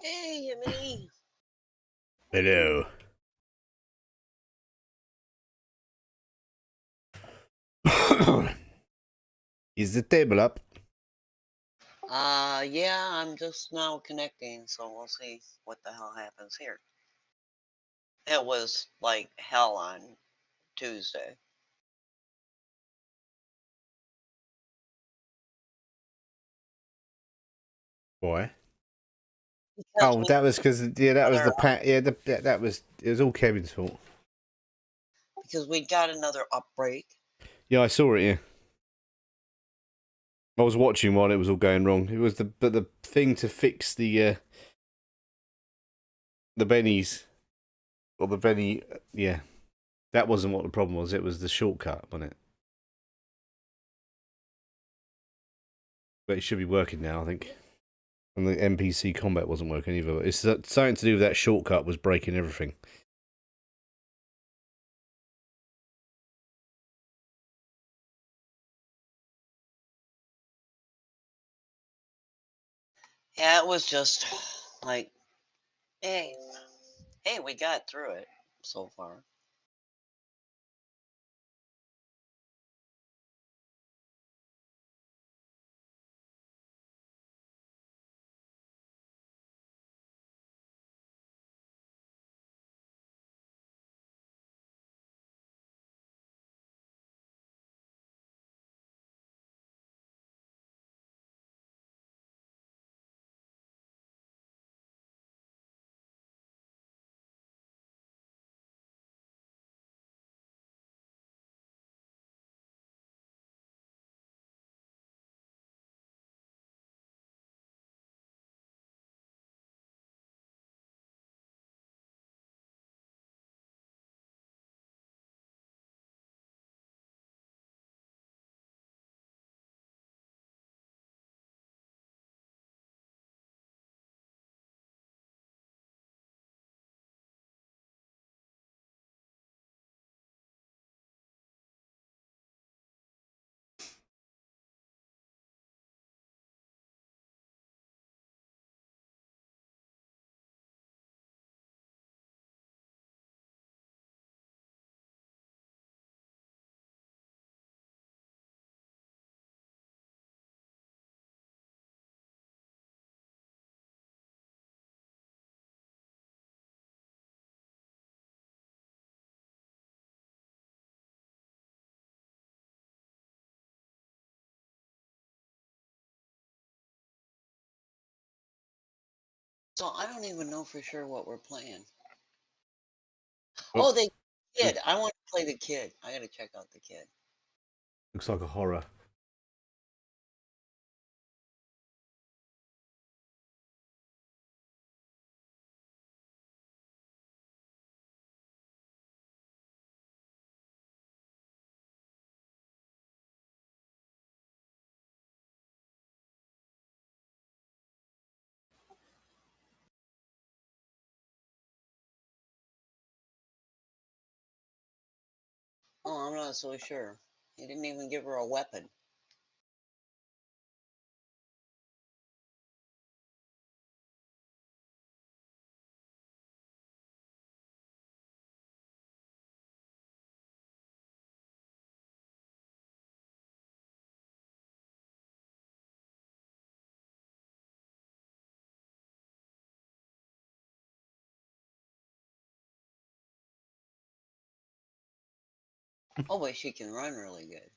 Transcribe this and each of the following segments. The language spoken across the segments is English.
Hey, Emily. Hello. Is the table up? Yeah, I'm just now connecting, so we'll see what the hell happens here. It was like hell on Tuesday. Why? Because Oh, we that was because that was another the pat. Yeah, that was it was all Kevin's fault. because we got another upbreak. Yeah, I saw it. Yeah, I was watching while it was all going wrong. It was the thing to fix the bennies or the Benny. Yeah, that wasn't what the problem was. It was the shortcut, wasn't it? But it should be working now, I think. And the NPC combat wasn't working either. It's something to do with that shortcut was breaking everything. Yeah, it was just like, hey, hey, we got through it so far. So I don't even know for sure what we're playing. Well, Oh, the kid. looks I want to play the kid. I got to check out the kid. looks like a horror. Oh, I'm not so sure. He didn't even give her a weapon. Oh, but she can run really good.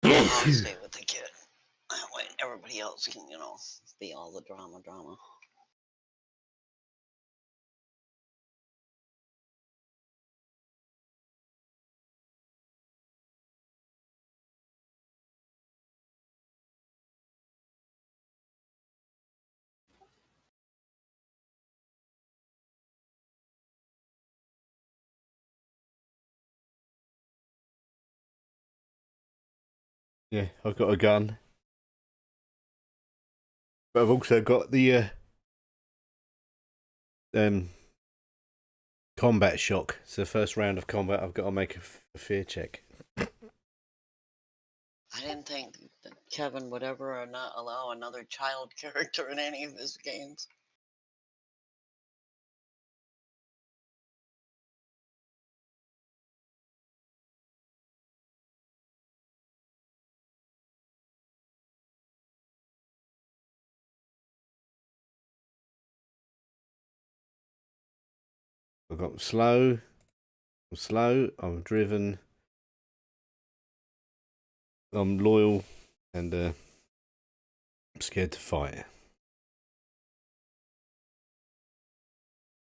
I'll stay with the kid. That way everybody else can, be all the drama. Yeah, I've got a gun. But I've also got the combat shock. It's the first round of combat. I've got to make a fear check. I didn't think that Kevin would ever not allow another child character in any of his games. I've got slow. I'm slow. I'm driven. I'm loyal, and I'm scared to fight.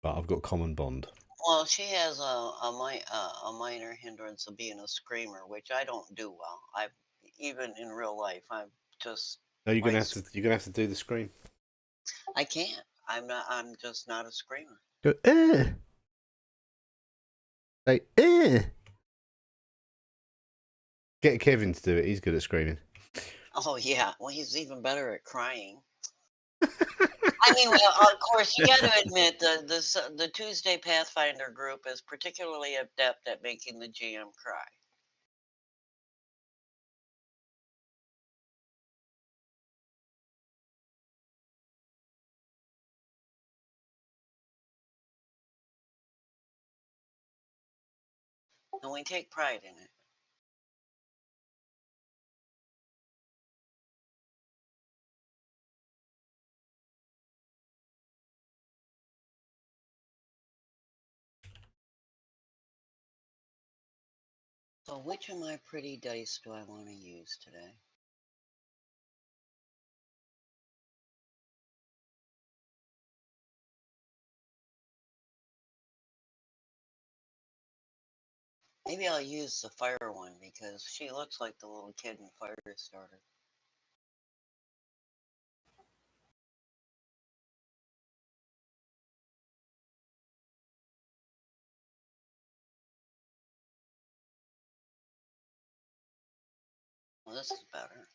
But I've got common bond. Well, she has a minor hindrance of being a screamer, which I don't do well. Even in real life, I'm just No, you're gonna like have to. You're gonna have to do the scream. I can't. I'm not. I'm just not a screamer. Go Say Get Kevin to do it. He's good at screaming. Oh yeah. Well, he's even better at crying. I mean, well, of course, you got to admit the Tuesday Pathfinder group is particularly adept at making the GM cry. And we take pride in it. So which of my pretty dice do I want to use today? Maybe I'll use the fire one because she looks like the little kid in Firestarter. Well, this is better.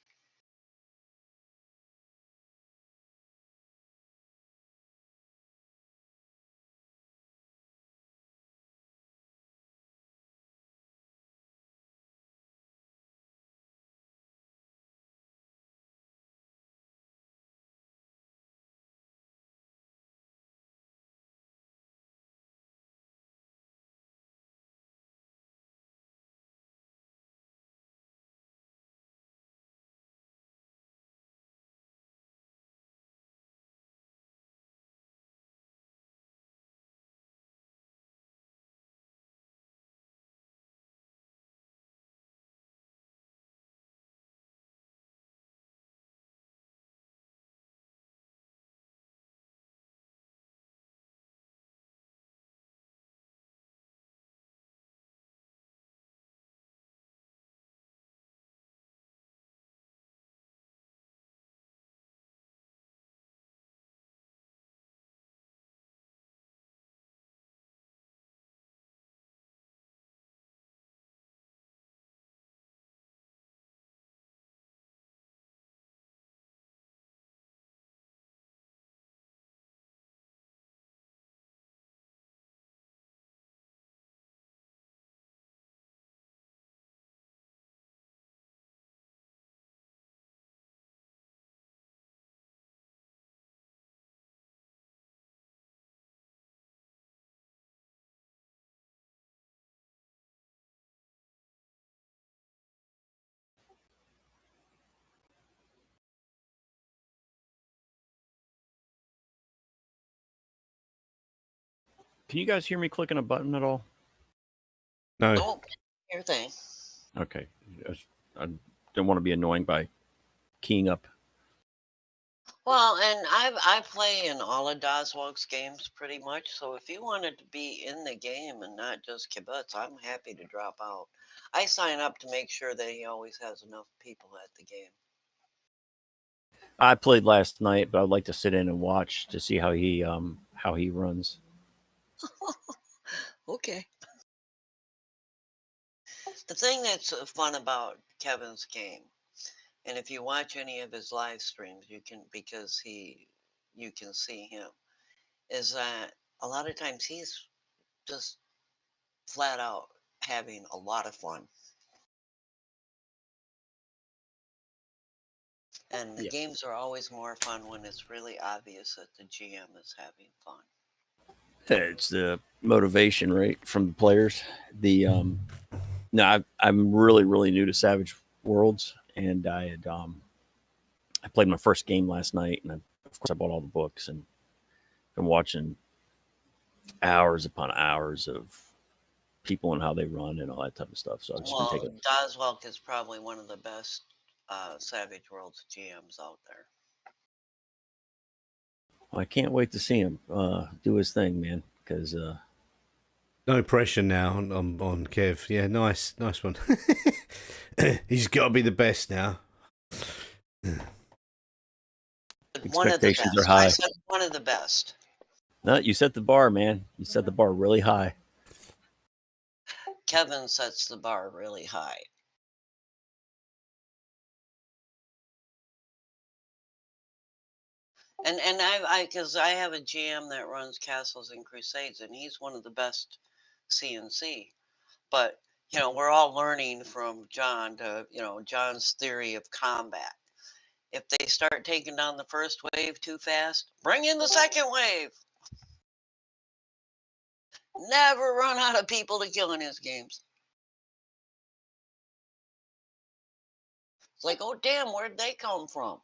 Can you guys hear me clicking a button at all? No. Oh, your thing. Okay. I don't want to be annoying by keying up. Well, and I play in all of Doswog's games pretty much. So if you wanted to be in the game and not just kibitz, I'm happy to drop out. I sign up to make sure that he always has enough people at the game. I played last night, but I'd like to sit in and watch to see how he runs. Okay. The thing that's fun about Kevin's game And if you watch any of his live streams, you can because you can see him. Is that a lot of times he's just flat out having a lot of fun. And the Yeah. games are always more fun when it's really obvious that the GM is having fun. It's the motivation, right, from the players. The no, I'm really new to Savage Worlds, and I played my first game last night, and of course I bought all the books and been watching hours upon hours of people and how they run and all that type of stuff. So I've just been Well, taking. Doswalk is probably one of the best Savage Worlds GMs out there. I can't wait to see him do his thing, man. Because No pressure now on Kev. Yeah, nice one. He's got to be the best now. One of the expectations best. are high. I said one of the best. No, you set the bar, man. You set the bar really high. Kevin sets the bar really high. And I because I have a GM that runs Castles and Crusades, and he's one of the best CNC. But we're all learning from John to John's theory of combat. If they start taking down the first wave too fast, bring in the second wave. Never run out of people to kill in his games. It's like, oh damn, where'd they come from?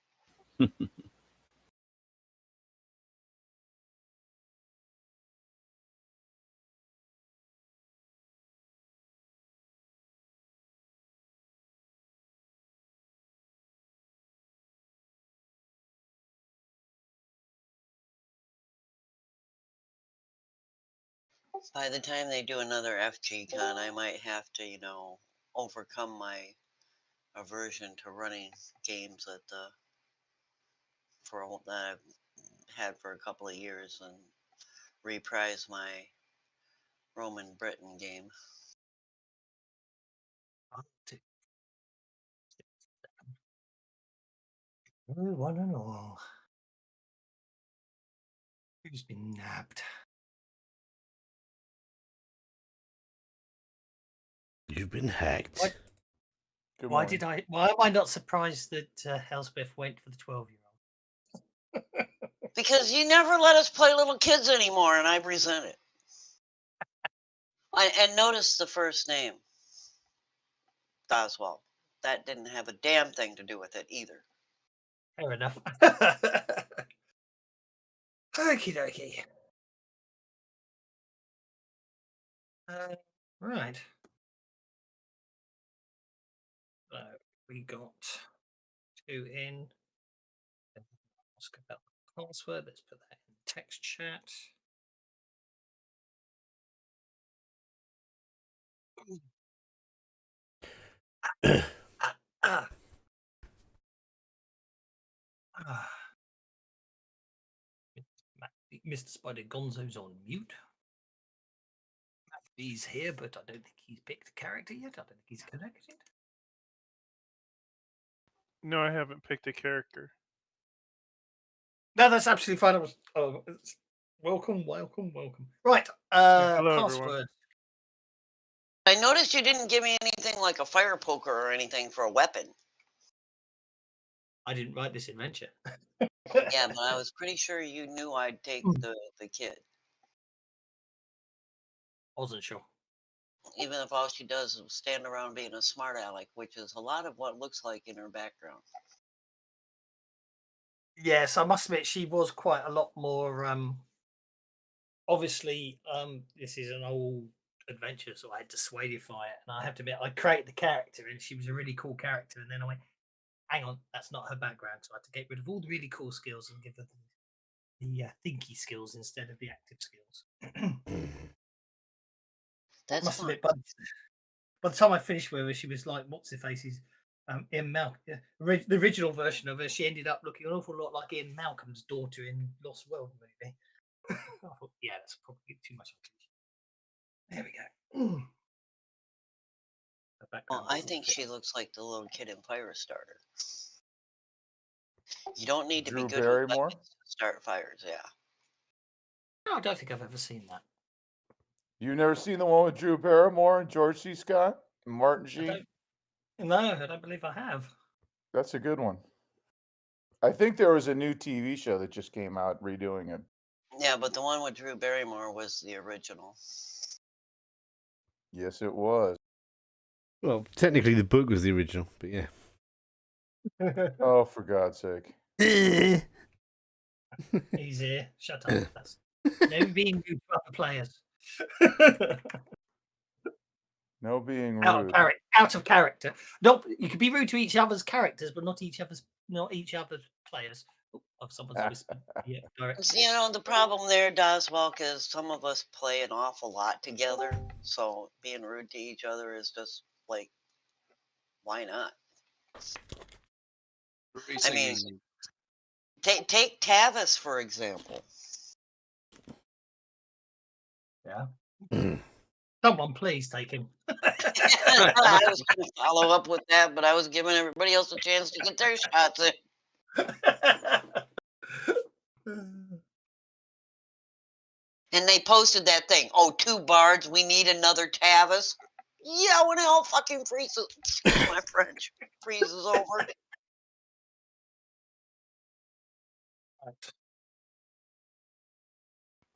By the time they do another FGCon, I might have to, overcome my aversion to running games that I've had for a couple of years and reprise my Roman Britain game. 1 and all. Who's been nabbed? You've been hacked. What? Good Why morning. why am I not surprised that Elspeth went for the 12-year-old? Because you never let us play little kids anymore, and I resent it. And notice the first name, Doswald. That didn't have a damn thing to do with it either. Fair enough. Okie dokie. Right. So we got 2 in. Ask about the password. Let's put that in text chat. Mr. Spider Gonzo's on mute. He's here, but I don't think he's picked a character yet. I don't think he's connected. No, I haven't picked a character. No, that's absolutely fine. Welcome. Right. Hello, Password. everyone. I noticed you didn't give me anything like a fire poker or anything for a weapon. I didn't write this adventure. Yeah, but I was pretty sure you knew I'd take the kid. Wasn't sure. Even if all she does is stand around being a smart aleck, which is a lot of what looks like in her background. Yes, I must admit she was quite a lot more. Obviously, this is an old adventure, so I had to swagify it, and I have to admit, I created the character, and she was a really cool character, and then I went, "Hang on, that's not her background," so I had to get rid of all the really cool skills and give her the thinky skills instead of the active skills. That's Must fine. admit, by the time I finished with her, she was like, what's her face's Ian Malcolm. The original version of her, she ended up looking an awful lot like Ian Malcolm's daughter in Lost World movie. I thought, yeah, that's probably too much. There we go. Well, I think she looks like the little kid in Firestarter. You don't need to be Drew good Barrymore? with weapons to start fires. Yeah. No, I don't think I've ever seen that. You've never seen the one with Drew Barrymore and George C. Scott and Martin I Sheen? don't. No, I don't believe I have. That's a good one. I think there was a new TV show that just came out redoing it. Yeah, but the one with Drew Barrymore was the original. Yes, it was. Well, technically the book was the original, but yeah. Oh, for God's sake. Easy. Shut up. That's no being rude to other players. No being Out of rude. character. Out of character. Not you could be rude to each other's characters, but not each other's players. Oh, of someone's whispered. Yeah, direct. You know, the problem there, Doswalk, is some of us play an awful lot together. So being rude to each other is just like, why not? I mean, take Tavis, for example. Yeah. Someone please take him. I was going to follow up with that, but I was giving everybody else a chance to get their shots in. And they posted that thing. Oh, 2 bards. We need another Tavis. Yeah, when it all fucking freezes. Excuse my French. Freezes over.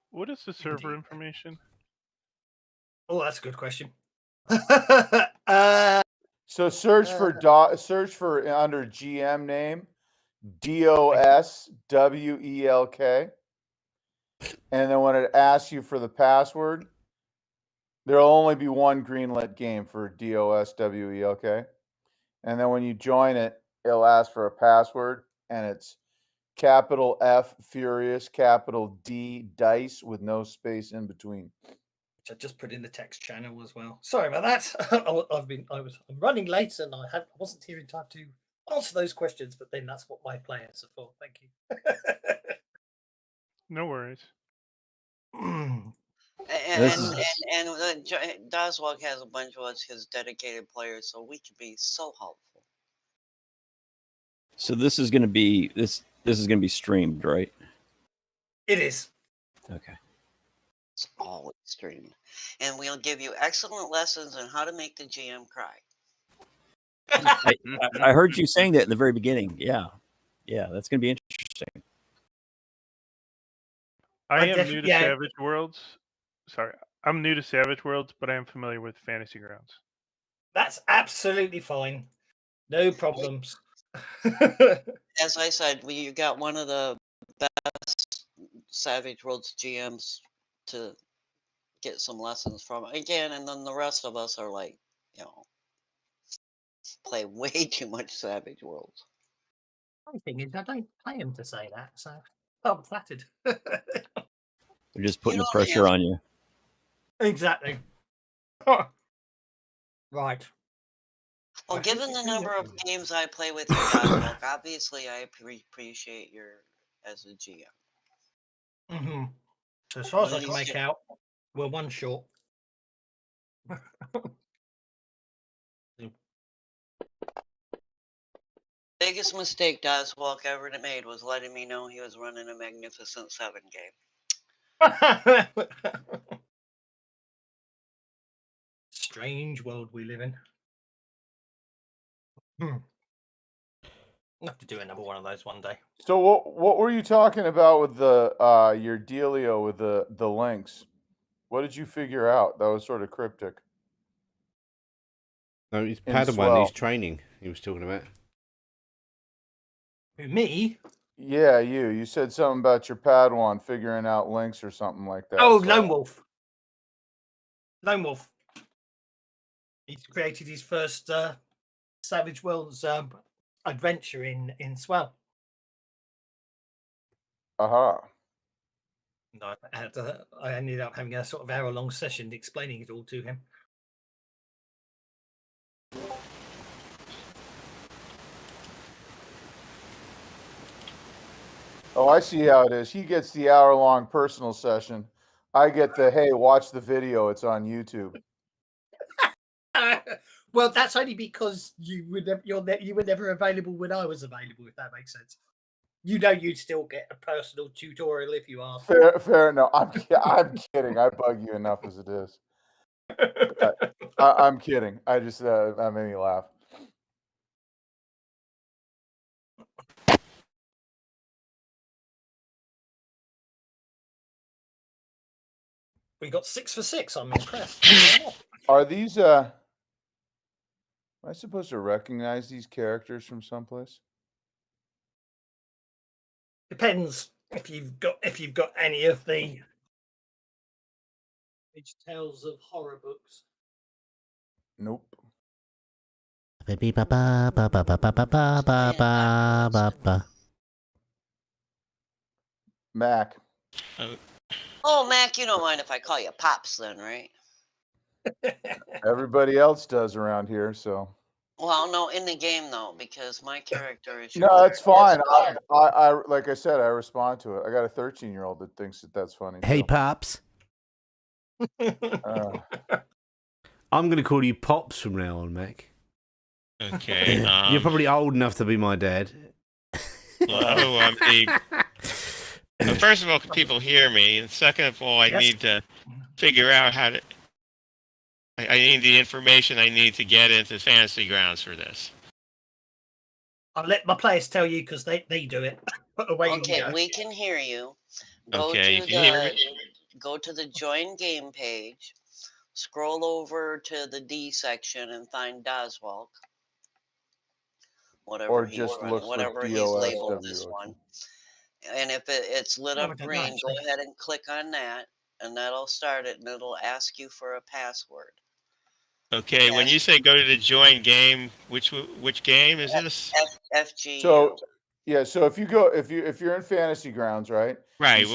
What is the server Indeed. information? Oh, that's a good question. So search for under GM name DOSWELK. And then when it asks you for the password, there'll only be one greenlit game for DOSWELK. And then when you join it, it'll ask for a password, and it's capital F Furious, capital D Dice with no space in between. Which I just put in the text channel as well. Sorry about that. I'm running late and I wasn't here in time to answer those questions, but then that's what my players are for. Thank you. No worries. And Doswalk has a bunch of us, his dedicated players, so we can be so helpful. So this is going to be this is going to be streamed, right? It is. Okay. It's all streamed. And we'll give you excellent lessons on how to make the GM cry. I heard you saying that in the very beginning. Yeah, that's going to be interesting. I am new to Savage Worlds. Sorry, I'm new to Savage Worlds, but I am familiar with Fantasy Grounds. That's absolutely fine. No problems. As I said, you got one of the best Savage Worlds GMs to get some lessons from again, and then the rest of us are like, play way too much Savage Worlds. The thing is, I don't pay him to say that, so I'm flattered. They're just putting the pressure on you. Exactly. Right. Well, given the number of games I play with you guys, obviously I appreciate your as a GM. Mm-hmm. So as far as I can make out, we're one short. Biggest mistake Doswalk ever made was letting me know he was running a Magnificent 7 game. Strange world we live in. I'll have to do another one of those one day. So what were you talking about with the your dealio with the links? What did you figure out? That was sort of cryptic. No, he's Padawan. He's training. He was talking about. Who, me? Yeah, you. You said something about your Padawan figuring out links or something like that. Oh, so. Lone Wolf. Lone Wolf. He's created his first Savage Worlds adventure in Swell. Aha. I ended up having a sort of hour-long session explaining it all to him. Oh, I see how it is. He gets the hour-long personal session. I get the, hey, watch the video. It's on YouTube. Well, that's only because you were never available when I was available, if that makes sense. you'd still get a personal tutorial if you asked. Fair. No, I'm kidding. I bug you enough as it is. I'm kidding. I just that made me laugh. We got 6 for 6. I'm impressed. Are these? Am I supposed to recognize these characters from someplace? Depends if you've got any of the Tales of Horror books. Nope. Mac. Oh, Mac, you don't mind if I call you Pops then, right? Everybody else does around here, so. Well, no, in the game though, because my character is. No, it's fine. I like I said, I respond to it. I got a 13-year-old that thinks that's funny. Hey, so. Pops. I'm going to call you Pops from now on, Mac. Okay. You're probably old enough to be my dad. Well, first of all, can people hear me? And second of all, I need to figure out how to. I need the information I need to get into Fantasy Grounds for this. I'll let my players tell you because they do it. Okay, we can hear you. Go to the join game page. Scroll over to the D section and find Doswalk. Whatever he's labeled this one. And if it's lit up green, go ahead and click on that, and that'll start it, and it'll ask you for a password. Okay, when you say go to the join game, which game is this? FG. So so if you're in Fantasy Grounds, right? Right.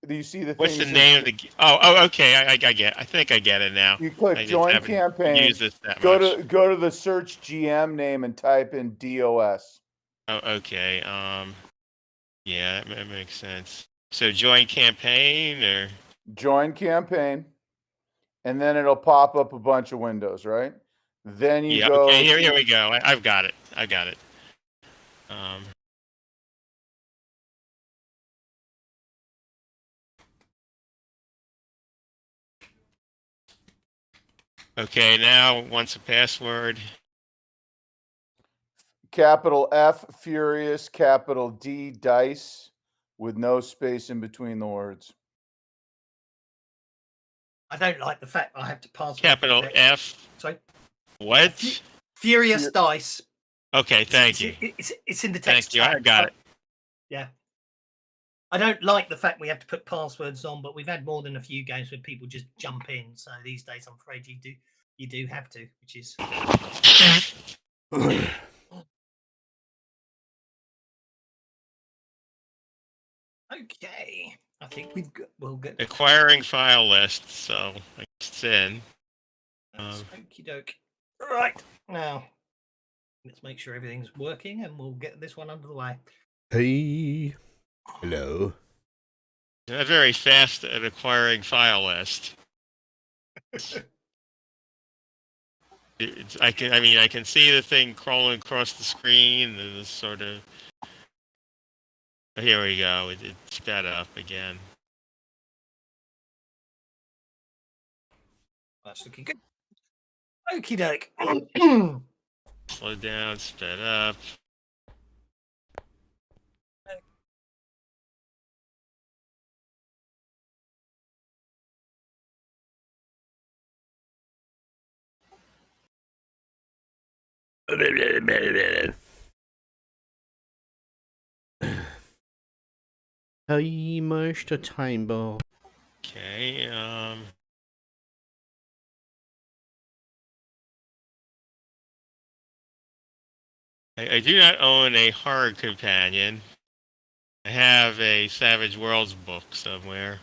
Do you see the what's the name of the? Oh, okay. I think I get it now. You click join campaign. Use this that go much. to the search GM name and type in DOS. Oh, okay. Yeah, that makes sense. So join campaign or join campaign, and then it'll pop up a bunch of windows, right? Then you go. Okay, here we go. I've got it. Okay, now once a password. Capital F Furious, capital D Dice, with no space in between the words. I don't like the fact I have to pass. Capital F. Sorry. What? Furious Dice. Okay, thank you. It's in the text. Thank you. I got it. Yeah. I don't like the fact we have to put passwords on, but we've had more than a few games where people just jump in. So these days, I'm afraid you do have to, which is. Okay, I think we'll get acquiring file list. So it's in. Okie doke. Right now, let's make sure everything's working, and we'll get this one under the way. Hey, hello. Not very fast at acquiring file list. I can see the thing crawling across the screen. And this sort of. Here we go. It sped up again. That's looking good. Okie doke. Slow down, sped up. Hey, Mr. Timeball. Okay, I do not own a horror companion. I have a Savage Worlds book somewhere.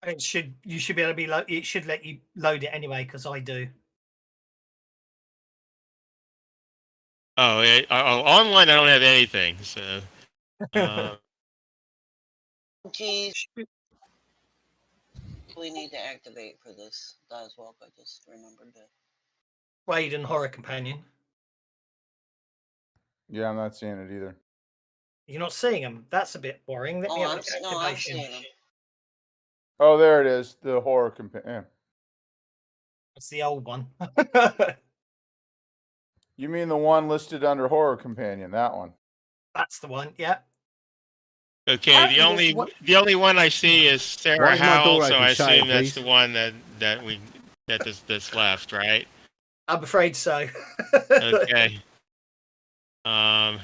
You should be able to be. It should let you load it anyway, because I do. Online I don't have anything. So. Geez. We need to activate for this Doswalk. I just remembered that. Raid and Horror Companion. Yeah, I'm not seeing it either. You're not seeing them. That's a bit boring. Let me have a look at No, I'm activation. seeing them. Oh, there it is. The horror companion. It's the old one. You mean the one listed under horror companion? That one. That's the one. Yeah. Okay, Apparently the there's the only one I see is Why Sarah is my Howell, door so open? I Shut it, assume that's please. the one that's left, right? I'm afraid so. Okay. Don't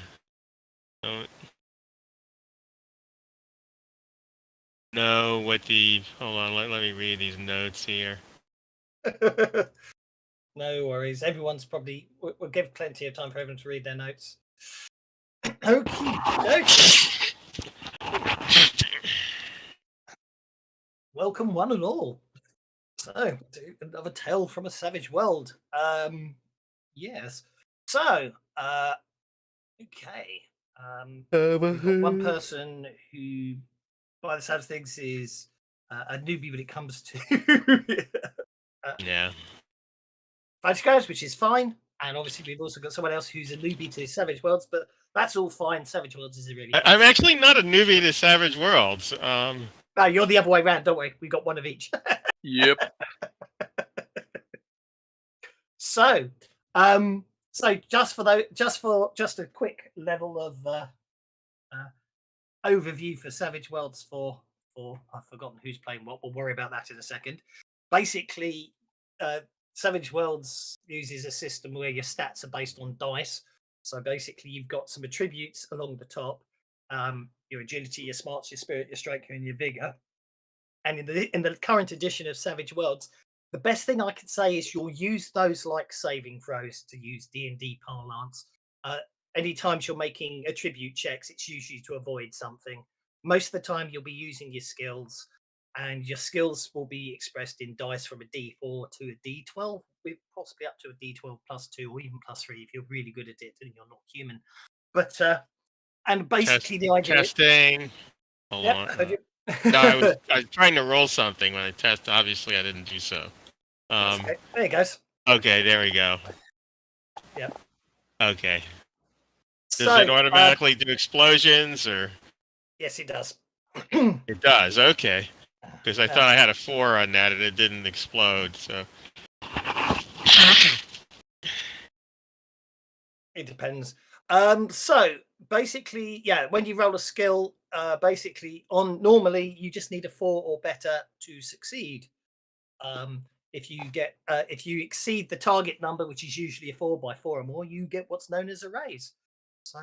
know what the. Hold on, let me read these notes here. No worries. Everyone's probably. We'll give plenty of time for everyone to read their notes. Okay. Welcome, one and all. So, to another tale from a savage world. Yes. So, okay. We've got one person who, by the sound of things, is a newbie when it comes to Yeah. Fighter Squares, which is fine. And obviously, we've also got someone else who's a newbie to Savage Worlds, but that's all fine. Savage Worlds is a really. I'm actually not a newbie to Savage Worlds. No, you're the other way around. Don't worry. We got one of each. Yep. So, just a quick level of overview for Savage Worlds for I've forgotten who's playing what. We'll worry about that in a second. Basically, Savage Worlds uses a system where your stats are based on dice. So basically, you've got some attributes along the top: your agility, your smarts, your spirit, your strength, and your vigor. And in the current edition of Savage Worlds, the best thing I can say is you'll use those like saving throws, to use D&D parlance. Anytime you're making attribute checks, it's usually to avoid something. Most of the time, you'll be using your skills, and your skills will be expressed in dice from a D4 to a D12, with possibly up to a D12 plus 2 or even plus 3 if you're really good at it and you're not human. But and basically the idea. Testing. Hold Yep, on. heard you. No, I was trying to roll something when I test. Obviously, I didn't do so. Okay, there you goes. Okay, there we go. Yep. Okay. Does So, it automatically do explosions, or yes, it does. it does? Okay. Because I thought I had a 4 on that and it didn't explode. So. It depends. So basically, yeah, when you roll a skill, basically normally you just need a 4 or better to succeed. If you exceed the target number, which is usually a 4 by 4 or more, you get what's known as a raise. So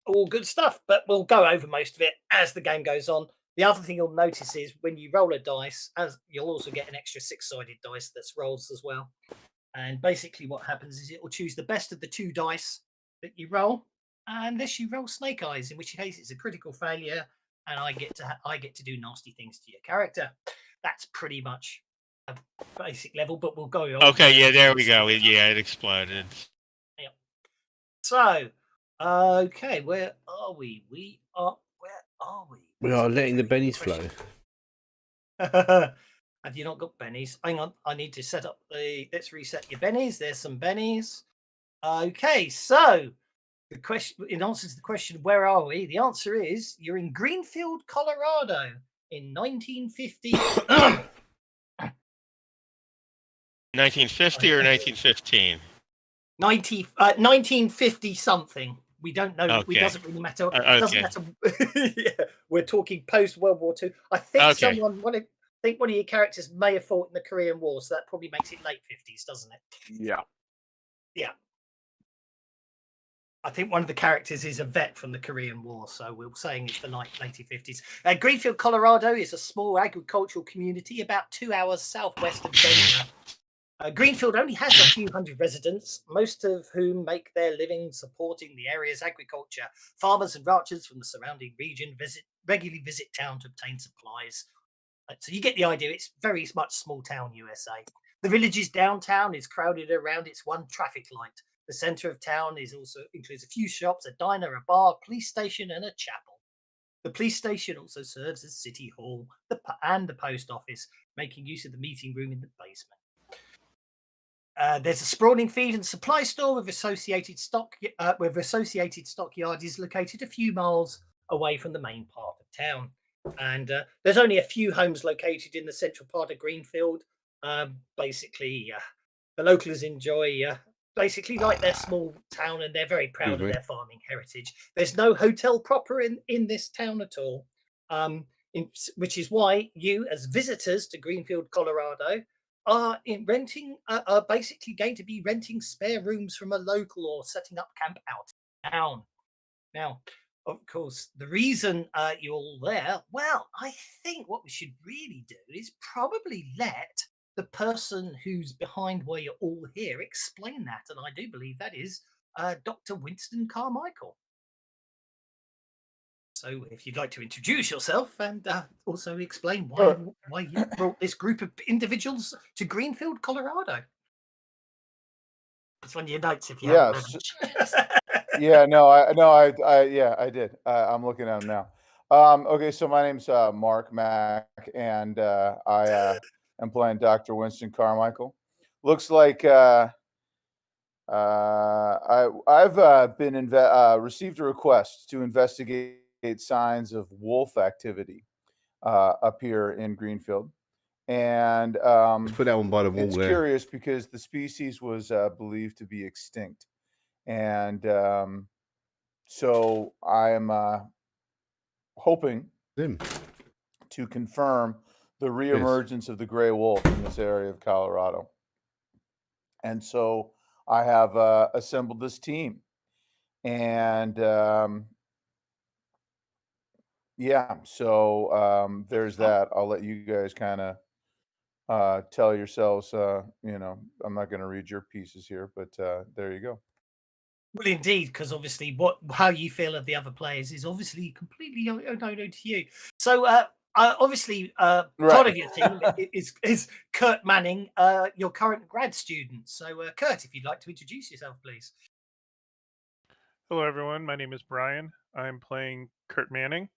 all good stuff. But we'll go over most of it as the game goes on. The other thing you'll notice is when you roll a dice, as you'll also get an extra 6-sided dice that's rolls as well. And basically what happens is it will choose the best of the 2 dice that you roll, unless you roll snake eyes, in which case it's a critical failure, and I get to do nasty things to your character. That's pretty much a basic level, but we'll go on. Okay, yeah, there we go. Yeah, it exploded. Yep. So, okay, where are we? Where are we? We are letting the bennies flow. Have you not got bennies? Hang on, I need to set up let's reset your bennies. There's some bennies. Okay, so the question, in answer to the question, where are we? The answer is you're in Greenfield, Colorado in 1950. 1950 or 1915? 1950 something. We don't know. Okay. It doesn't really matter. It Okay. doesn't matter. Yeah, we're talking post World War II. I think Okay. one of your characters may have fought in the Korean War, so that probably makes it late 50s, doesn't it? Yeah. Yeah. I think one of the characters is a vet from the Korean War, so we're saying it's the late 50s. Greenfield, Colorado is a small agricultural community about 2 hours southwest of Denver. Greenfield only has a few hundred residents, most of whom make their living supporting the area's agriculture. Farmers and ranchers from the surrounding region regularly visit town to obtain supplies. So you get the idea. It's very much small town USA. The village's downtown is crowded around its one traffic light. The centre of town includes a few shops, a diner, a bar, police station, and a chapel. The police station also serves as city hall and the post office, making use of the meeting room in the basement. There's a sprawling feed and supply store with associated stock yard is located a few miles away from the main part of town. And there's only a few homes located in the central part of Greenfield. Basically, the locals enjoy basically like their small town, and they're very proud of me. their farming heritage. There's no hotel proper in this town at all, which is why you, as visitors to Greenfield, Colorado, are are basically going to be renting spare rooms from a local or setting up camp out in town. Now, of course, the reason you're all there, well, I think what we should really do is probably let the person who's behind why you're all here explain that. And I do believe that is Dr. Winston Carmichael. So if you'd like to introduce yourself and also explain why you brought this group of individuals to Greenfield, Colorado. It's on your notes if you have Yeah, I did. I'm looking at them now. Okay, so my name's Mark Mack, and I am playing Dr. Winston Carmichael. Looks like I've been received a request to investigate signs of wolf activity up here in Greenfield, and Let's put that one by the wall it's there. curious because the species was believed to be extinct, and so I am hoping Him. to confirm the reemergence of the gray wolf in this area of Colorado. And so I have assembled this team. And so there's that. I'll let you guys kind of tell yourselves, I'm not going to read your pieces here, but there you go. Well, indeed, because obviously how you feel of the other players is obviously completely unknown to you. So obviously part of your team is Kurt Manning, your current grad student. So Kurt, if you'd like to introduce yourself, please. Hello, everyone. My name is Brian. I'm playing Kurt Manning.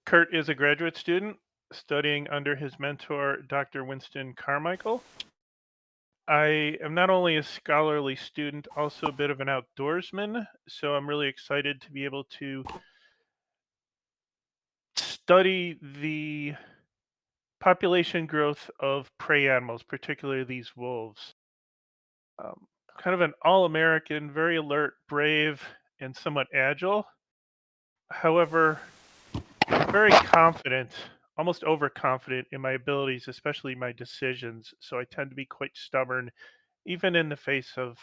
Kurt is a graduate student studying under his mentor, Dr. Winston Carmichael. I am not only a scholarly student, also a bit of an outdoorsman, so I'm really excited to be able to study the population growth of prey animals, particularly these wolves. Kind of an all-American, very alert, brave, and somewhat agile. However, I'm very confident, almost overconfident in my abilities, especially my decisions, so I tend to be quite stubborn, even in the face of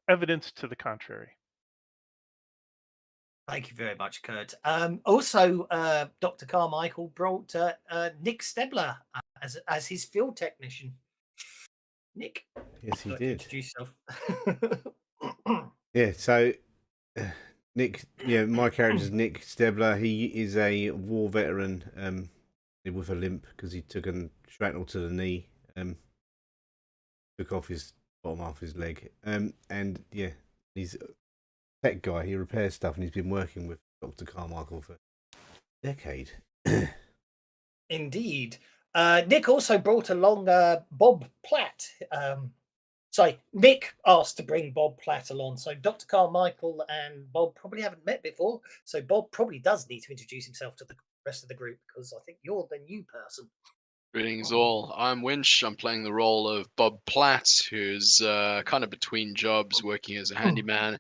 evidence to the contrary. Thank you very much, Kurt. Also, Dr. Carmichael brought Nick Stebler as his field technician. Nick, Yes, he like did. Introduce yourself. Yeah, so Nick, my character is Nick Stebler. He is a war veteran with a limp because he took a shrapnel to the knee, took off his bottom half of his leg, and yeah, he's a tech guy. He repairs stuff, and he's been working with Dr. Carmichael for a decade. Indeed. Nick also brought along Bob Platt. Sorry, Nick asked to bring Bob Platt along. So Dr. Carmichael and Bob probably haven't met before. So Bob probably does need to introduce himself to the rest of the group because I think you're the new person. Greetings all. I'm Winch. I'm playing the role of Bob Platt, who's kind of between jobs, working as a handyman.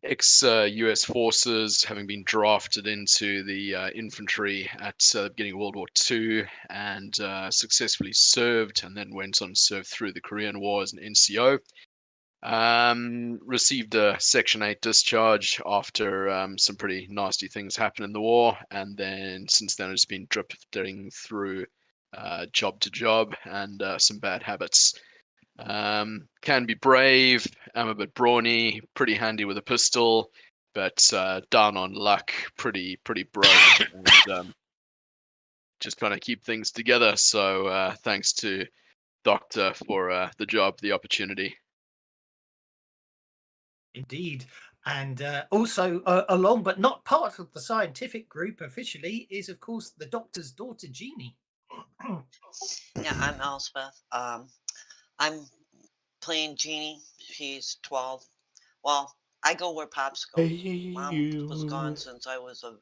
Ex-US forces, having been drafted into the infantry at the beginning of World War II and successfully served, and then went on to serve through the Korean War as an NCO. Received a Section 8 discharge after some pretty nasty things happened in the war, and then since then it's been drifting through job to job and some bad habits. Can be brave, I'm a bit brawny, pretty handy with a pistol, but down on luck, pretty broke, and just kind of keep things together. So thanks to Doctor for the job, the opportunity. Indeed. And also along, but not part of the scientific group officially, is of course the Doctor's daughter, Jeannie. Yeah, I'm Elspeth. I'm playing Jeannie. She's 12. Well, I go where Pops goes. Mom was gone since I was a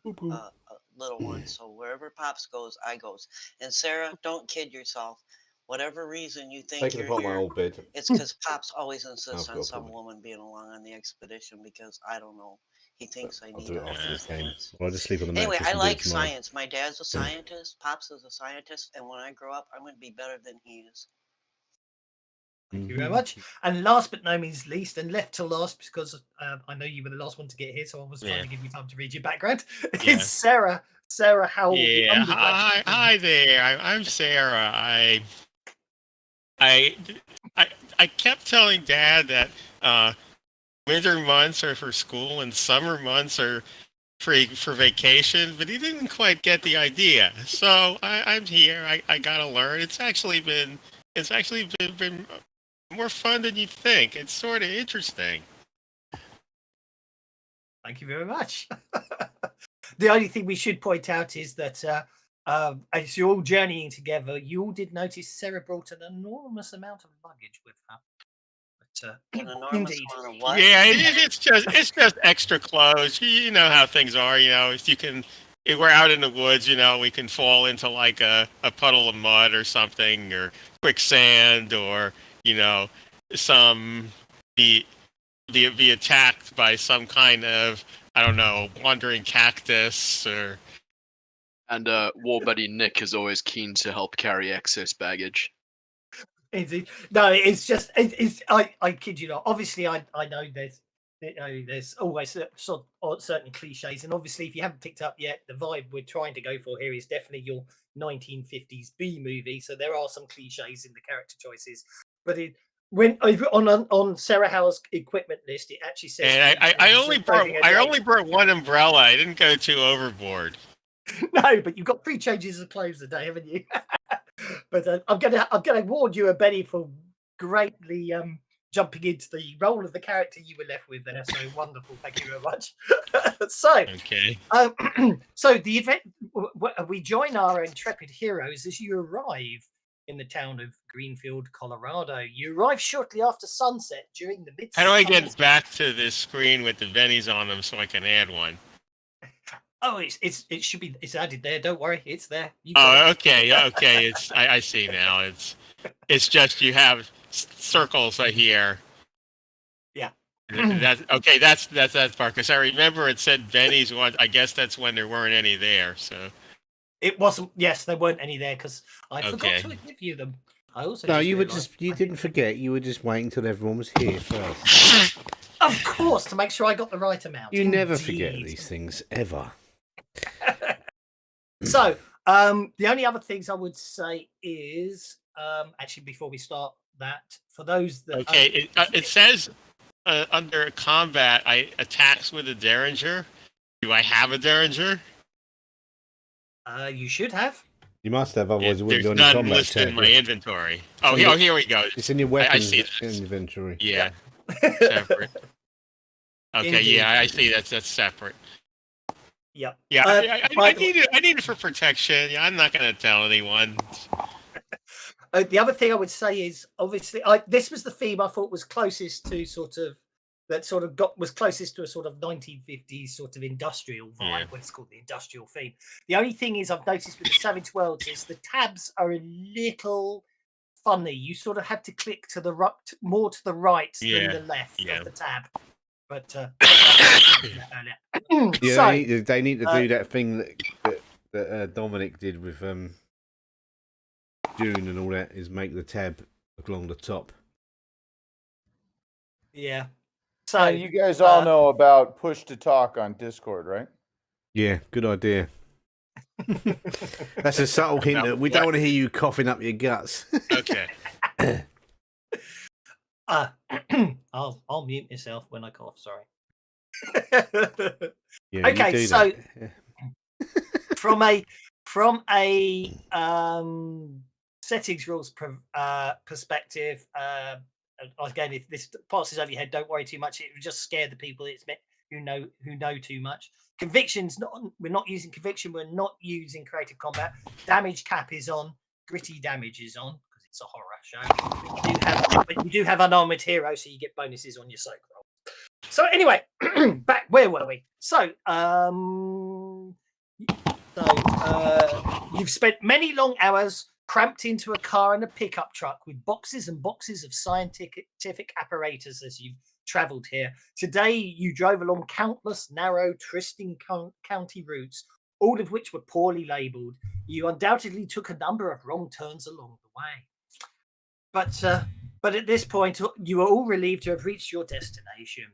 little one, so wherever Pops goes, I goes. And Sarah, don't kid yourself. Whatever reason you think Taking you're apart my here, old bed. it's because Pops always insists I've on got a some problem. woman being along on the expedition because I don't know. He thinks I I'll need do it all after the this game. influence. Or I'll just sleep on the Anyway, mattress I and do it like tomorrow. science. My dad's a scientist. Pops is a scientist, and when I grow up, I'm going to be better than he is. Thank you very much. And last but no means least, and left till last because I know you were the last one to get here, so I was trying to give you time to read your background. Yeah. It's Sarah. Sarah Howell. the Yeah. undergraduate. Hi there. I'm Sarah. I kept telling Dad that winter months are for school and summer months are for vacation, but he didn't quite get the idea. So I'm here. I gotta learn. It's actually been more fun than you'd think. It's sort of interesting. Thank you very much. The only thing we should point out is that as you're all journeying together, you all did notice Sarah brought an enormous amount of luggage with her. But, An enormous indeed. amount of what? Yeah, it's just extra clothes. You know how things are. You know, if we're out in the woods, you know, we can fall into like a puddle of mud or something, or quicksand, or you know, be attacked by some kind of, I don't know, wandering cactus or. And war buddy Nick is always keen to help carry excess baggage. Indeed. No, it's just it's. I kid you not. Obviously, I know there's always certain cliches, and obviously, if you haven't picked up yet, the vibe we're trying to go for here is definitely your 1950s B movie. So there are some cliches in the character choices, but when on Sarah Howell's equipment list, it actually says. And I only brought one umbrella. I didn't go too overboard. No, but you've got 3 changes of clothes a day, haven't you? But I'm gonna warn you, Benny, for greatly jumping into the role of the character you were left with there. So wonderful, thank you very much. So, okay. So the event, we join our intrepid heroes as you arrive in the town of Greenfield, Colorado. You arrive shortly after sunset during the mid. How do I get back to this screen with the Bennies on them so I can add one? Oh, it should be. It's added there. Don't worry, it's there. Okay. I see now. It's just you have circles here. Yeah. That's okay. That's that part. Because I remember it said Benny's one. I guess that's when there weren't any there. So it wasn't. Yes, there weren't any there because I forgot to give you them. I also no. You didn't forget. You were just waiting till everyone was here first. Of course, to make sure I got the right amount. You never forget these things ever. So, the only other things I would say is, actually, before we start that, for those that it says under combat, I attacks with a Derringer. Do I have a Derringer? You should have. You must have, otherwise it wouldn't There's be on your none combat listed tab. in my inventory. Oh, here we go. It's in your weapons I see this. inventory. Yeah. Separate. Okay, Indeed. yeah, I see that's separate. Yep. Yeah, I need it for protection. Yeah, I'm not going to tell anyone. The other thing I would say is, obviously, this was the theme I thought was closest to was closest to a sort of 1950s sort of industrial vibe. Yeah. What it's called, the industrial theme. The only thing is, I've noticed with the Savage Worlds is the tabs are a little funny. You sort of have to click to the more to the right than the left of the tab. But yeah, they need to do that thing that Dominic did with June and all that, is make the tab look along the top. Yeah. So and you guys all know about push to talk on Discord, right? Yeah, good idea. That's a subtle hint that we don't want to hear you coughing up your guts. Okay. I'll mute myself when I cough. Sorry. Yeah, okay, so from a settings rules perspective, again, if this passes over your head, don't worry too much. It will just scare the people who know too much. Conviction's we're not using conviction. We're not using creative combat. Damage cap is on. Gritty damage is on because it's a horror show. But you do have unarmored hero, so you get bonuses on your soak roll. So anyway, back where were we? So you've spent many long hours cramped into a car and a pickup truck with boxes and boxes of scientific apparatus as you've travelled here. Today, you drove along countless narrow, twisting county routes, all of which were poorly labelled. You undoubtedly took a number of wrong turns along the way. But at this point, you are all relieved to have reached your destination,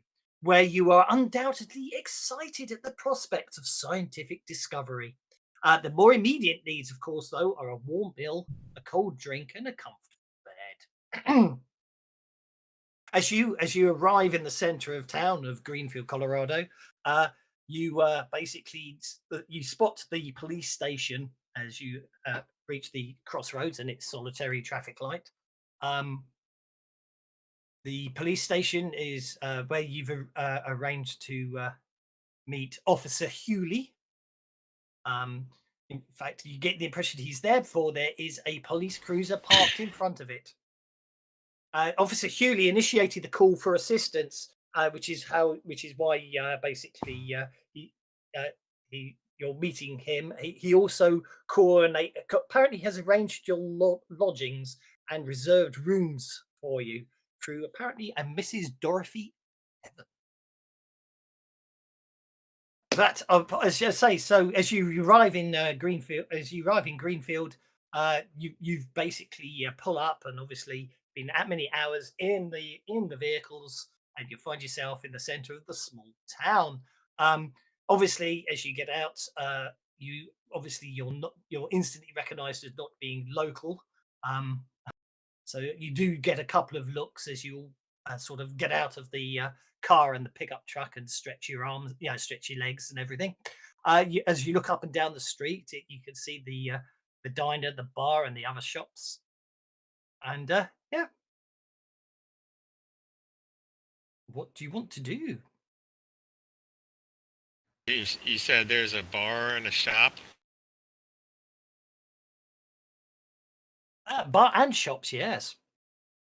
where you are undoubtedly excited at the prospect of scientific discovery. The more immediate needs, of course, though, are a warm meal, a cold drink, and a comfortable bed. As you arrive in the center of town of Greenfield, Colorado, you basically you spot the police station as you reach the crossroads and its solitary traffic light. The police station is where you've arranged to meet Officer Hewley. In fact, you get the impression he's there before there is a police cruiser parked in front of it. Officer Hewley initiated the call for assistance, which is why basically you're meeting him. He also apparently has arranged your lodgings and reserved rooms for you through apparently a Mrs. Dorothy Evans. But as I say, so as you arrive in Greenfield, you've basically pull up and obviously been that many hours in the vehicles, and you find yourself in the center of the small town. Obviously, as you get out, you're instantly recognized as not being local. So you do get a couple of looks as you sort of get out of the car and the pickup truck and stretch your arms, stretch your legs and everything. As you look up and down the street, you can see the diner, the bar, and the other shops. And yeah, what do you want to do? You said there's a bar and a shop. Bar and shops, yes.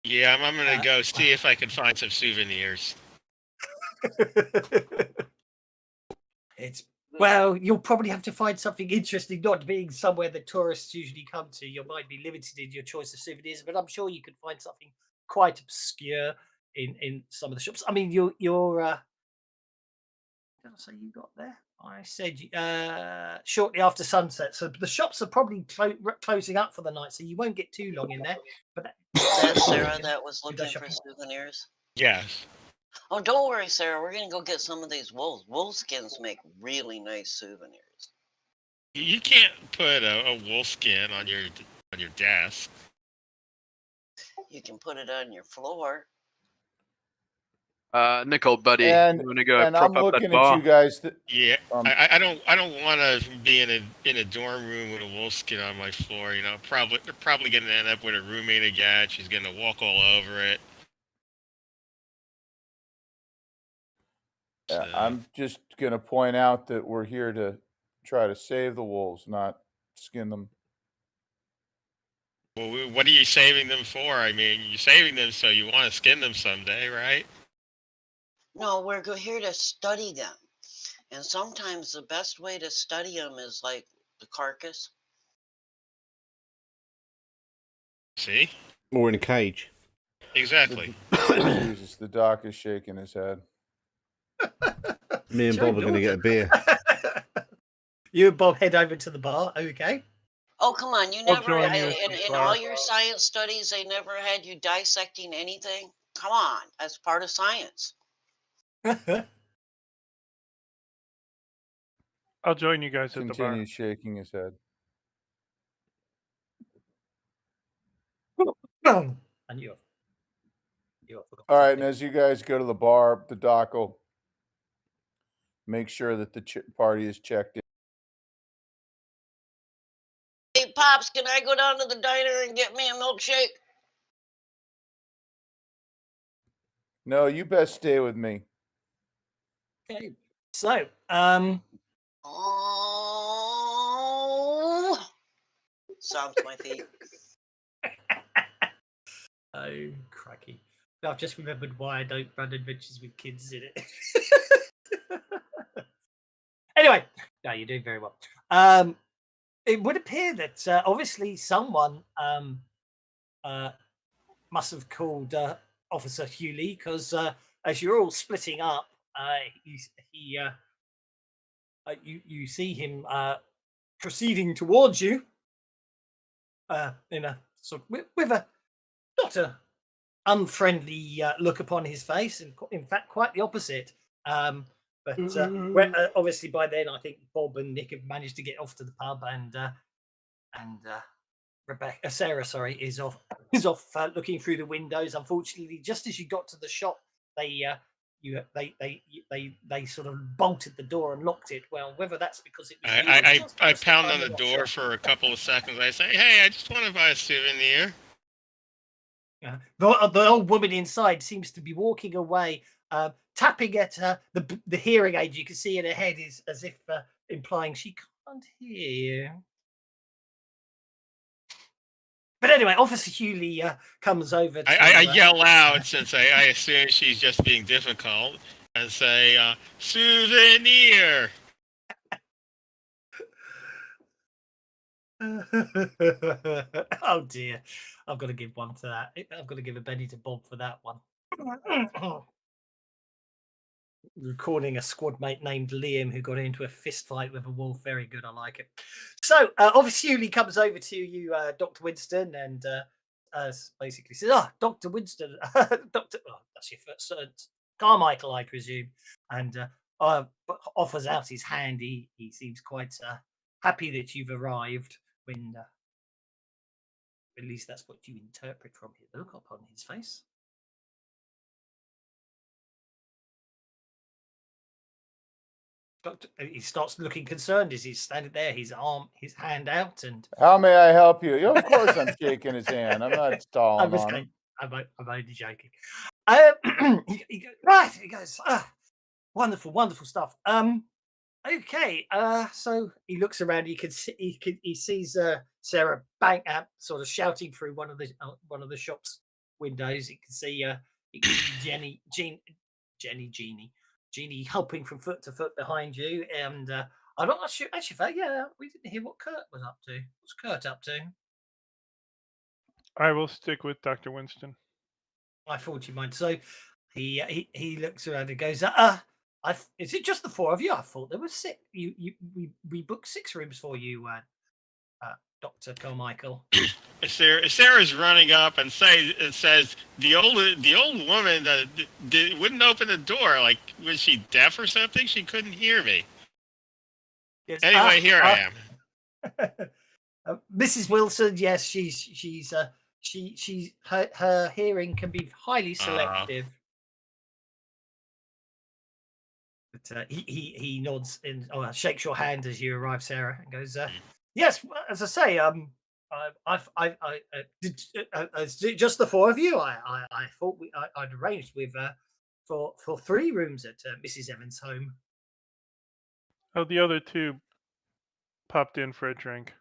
Yeah, I'm gonna go see if I can find some souvenirs. Well, you'll probably have to find something interesting, not being somewhere that tourists usually come to. You might be limited in your choice of souvenirs, but I'm sure you could find something quite obscure in some of the shops. I mean, you're did I say you got there? I said shortly after sunset. So the shops are probably closing up for the night, so you won't get too long in there. But Sarah that was looking for souvenirs? Yes. Oh, don't worry, Sarah. We're going to go get some of these wolves. Wolf skins make really nice souvenirs. You can't put a wolf skin on your desk. You can put it on your floor. Nicole, buddy, And you want to go and prop I'm up looking that bar? at you guys. Yeah, I don't want to be in a dorm room with a wolf skin on my floor. They're probably going to end up with a roommate again. She's going to walk all over it. Yeah, I'm just going to point out that we're here to try to save the wolves, not skin them. Well, what are you saving them for? I mean, you're saving them so you want to skin them someday, right? No, we're here to study them. And sometimes the best way to study them is like the carcass. See? Or in a cage. Exactly. Jesus, the doc is shaking his head. Me and Bob are going to get a beer. You and Bob head over to the bar, okay? Oh, come on. You I'll never, join you in at the all bar. your science studies, they never had you dissecting anything? Come on. That's part of science. I'll join you guys at the bar. Continues shaking his head. And you forgot. All right, and as you guys go to the bar, the doc will make sure that the party is checked in. Hey, Pops, can I go down to the diner and get me a milkshake? No, you best stay with me. Okay. So, Oh, sounds my feet. oh, cracky. I've just remembered why I don't run adventures with kids in it. Anyway, no, you're doing very well. It would appear that obviously someone must have called Officer Hewley, because as you're all splitting up, you see him proceeding towards you in a sort of, with a not a unfriendly look upon his face, and in fact quite the opposite. But obviously by then I think Bob and Nick have managed to get off to the pub, and Sarah, is off looking through the windows. Unfortunately, just as you got to the shop, they sort of bolted the door and locked it. Well, whether that's because it was I pound on the door for a couple of seconds. I say, "Hey, I just want to buy a souvenir." The old woman inside seems to be walking away, tapping at the hearing aid. You can see in her head is as if implying she can't hear you. But anyway, Officer Hewley comes over. I yell out, since I assume she's just being difficult, and say, "Souvenir." Oh dear, I've got to give one to that. I've got to give a penny to Bob for that one. Recording a squad mate named Liam who got into a fist fight with a wolf. Very good, I like it. So Officer Hewley comes over to you, Dr. Winston, and basically says, Dr. Winston, that's your first Carmichael, I presume, and offers out his hand. He seems quite happy that you've arrived, when at least that's what you interpret from the look upon his face. He starts looking concerned as he's standing there, his hand out, and how may I help you? Of course, I'm shaking his hand. I'm not stalling on him. I'm only joking. He goes, right. He goes, wonderful stuff. Okay. So he looks around. He sees Sarah bang up, sort of shouting through one of the shop's windows. You can see Jeannie helping from foot to foot behind you, and I'm not sure. Actually, we didn't hear what Kurt was up to. What's Kurt up to? I will stick with Dr. Winston. I thought you might. So he looks around and goes, is it just the four of you? I thought there were six. We booked 6 rooms for you, Dr. Carmichael. Sarah's running up and says the old woman wouldn't open the door. Like, was she deaf or something? She couldn't hear me. Yes, anyway, here I am. Mrs. Wilson, yes, she's her hearing can be highly selective. But he nods and shakes your hand as you arrive, Sarah, and goes, yes, as I say, just the 4 of you. I thought I'd arranged with for 3 rooms at Mrs. Evans' home. Oh, the other 2 popped in for a drink.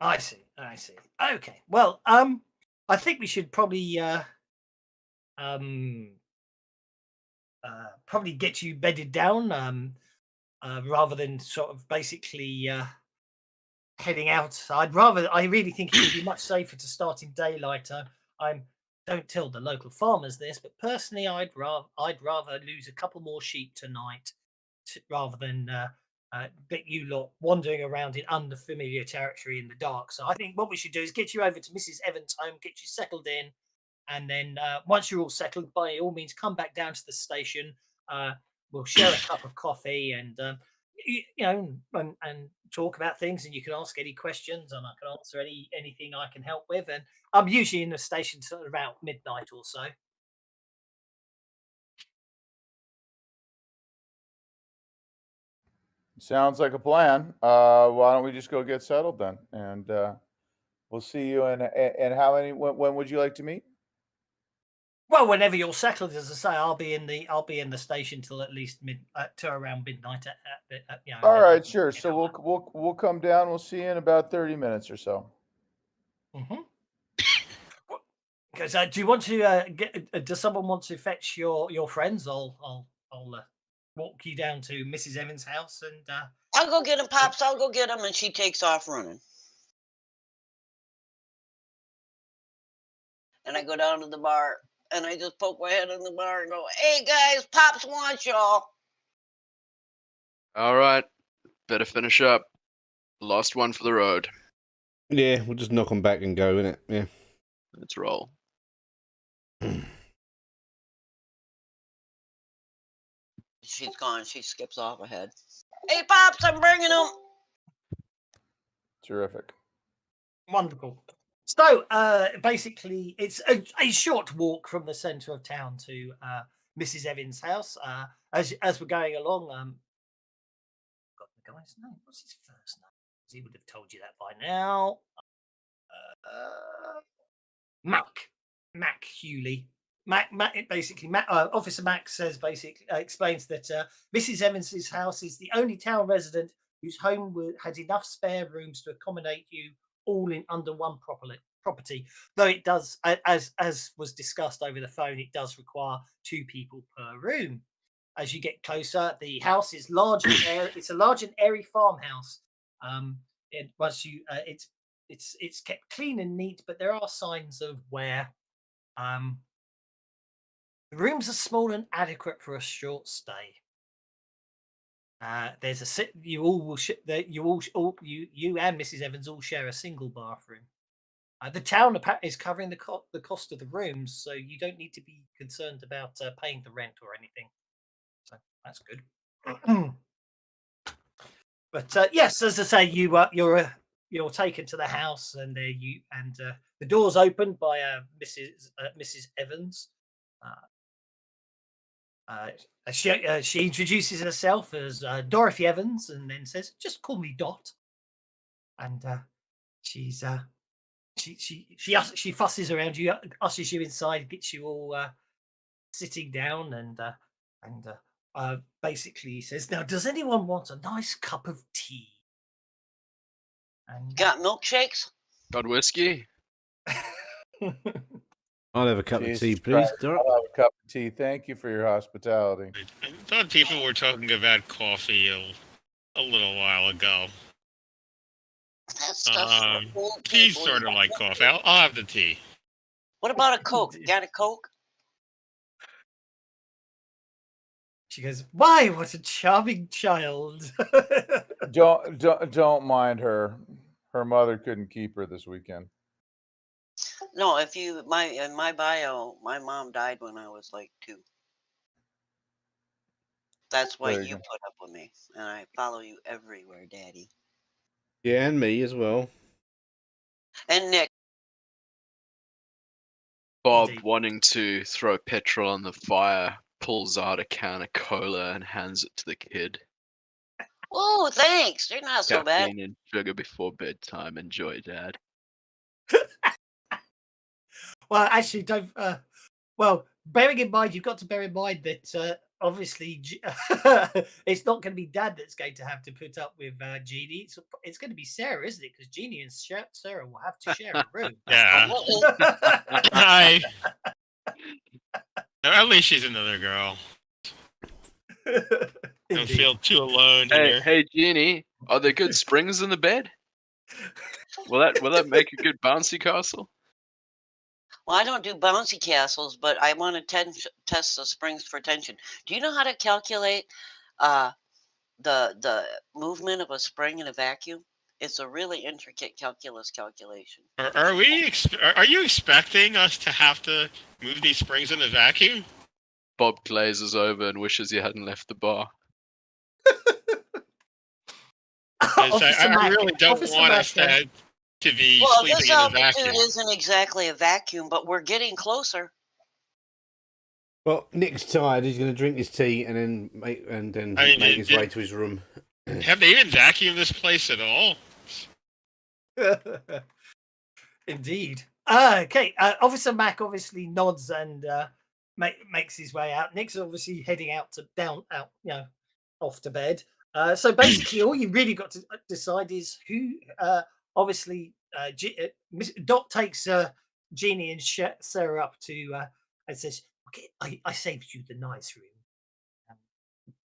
I see. Okay. Well, I think we should probably probably get you bedded down, rather than sort of basically heading out. I really think it would be much safer to start in daylight. Don't tell the local farmers this, but personally, I'd rather lose a couple more sheep tonight, rather than get you lot wandering around in unfamiliar territory in the dark. So I think what we should do is get you over to Mrs. Evans' home, get you settled in, and then once you're all settled, by all means, come back down to the station. We'll share a cup of coffee, and and talk about things, and you can ask any questions, and I can answer anything I can help with. And I'm usually in the station sort of about midnight or so. Sounds like a plan. Why don't we just go get settled then, and we'll see you in how many? When would you like to meet? Well, whenever you're settled, as I say, I'll be in the station till at least to around midnight. All right, sure. So we'll come down. We'll see you in about 30 minutes or so. Mm-hmm. Because do you want to get? Does someone want to fetch your friends? I'll walk you down to Mrs. Evans' house and. I'll go get him, Pops. I'll go get him. And she takes off running. And I go down to the bar and I just poke my head in the bar and go, "Hey guys, Pops wants y'all." All right, better finish up. Last one for the road. Yeah, we'll just knock them back and go, innit? Yeah. Let's roll. She's gone. She skips off ahead. "Hey, Pops, I'm bringing him." Terrific. Wonderful. So basically, it's a short walk from the centre of town to Mrs. Evans' house. As we're going along, got the guy's name. What's his first name? He would have told you that by now. Mac Hewley. Officer Mac says explains that Mrs. Evans' house is the only town resident whose home had enough spare rooms to accommodate you all in under one property. Though it does, as was discussed over the phone, it does require 2 people per room. As you get closer, the house is large and airy. It's a large and airy farmhouse. It's kept clean and neat, but there are signs of wear. The rooms are small and adequate for a short stay. There's you and Mrs. Evans all share a single bathroom. The town is covering the cost of the rooms, so you don't need to be concerned about paying the rent or anything. So that's good. But yes, as I say, you're taken to the house, and the door's opened by Mrs. Evans. She introduces herself as Dorothy Evans, and then says, "Just call me Dot." And she fusses around you, ushers you inside, gets you all sitting down, and basically says, "Now, does anyone want a nice cup of tea?" And Got milkshakes? Got whiskey? I'll have a cup of Jesus tea, please, Christ, Dorothy. I'll have a cup of tea. Thank you for your hospitality. I thought people were talking about coffee a little while ago. That stuff's for old Tea's people. sort of like coffee. I'll have the tea. What about a Coke? Got a Coke? she goes, "Why, what a charming child!" Don't mind her. Her mother couldn't keep her this weekend. No, in my bio, my mom died when I was like 2. That's why There you you go. put up with me, and I follow you everywhere, Daddy. Yeah, and me as well. And Nick. Bob, Indeed. wanting to throw petrol on the fire, pulls out a can of cola and hands it to the kid. Oh, thanks. You're not so bad. Caffeine and sugar before bedtime. Enjoy, Dad. Well, actually, don't. Well, bearing in mind, you've got to bear in mind that obviously it's not going to be Dad that's going to have to put up with Jeannie. It's going to be Sarah, isn't it? Because Jeannie and Sarah will have to share a room. Yeah. Uh-oh. Hi. At least she's another girl. Don't Indeed. feel too alone here. Hey, Jeannie, are there good springs in the bed? Will that make a good bouncy castle? Well, I don't do bouncy castles, but I want to test the springs for tension. Do you know how to calculate the movement of a spring in a vacuum? It's a really intricate calculation. Are you expecting us to have to move these springs in a vacuum? Bob glazes over and wishes he hadn't left the bar. 'Cause I really don't Officer want Mac, us to be Well, sleeping this in a altitude vacuum. isn't exactly a vacuum, but we're getting closer. Well, Nick's tired. He's going to drink his tea and then make his way to his room. Have they even vacuumed this place at all? Indeed. Okay. Officer Mac obviously nods and makes his way out. Nick's obviously heading out, off to bed. So basically, all you really got to decide is who. Obviously, Dot takes Jeannie and Sarah up to and says, "Okay, I saved you the nice room. Um,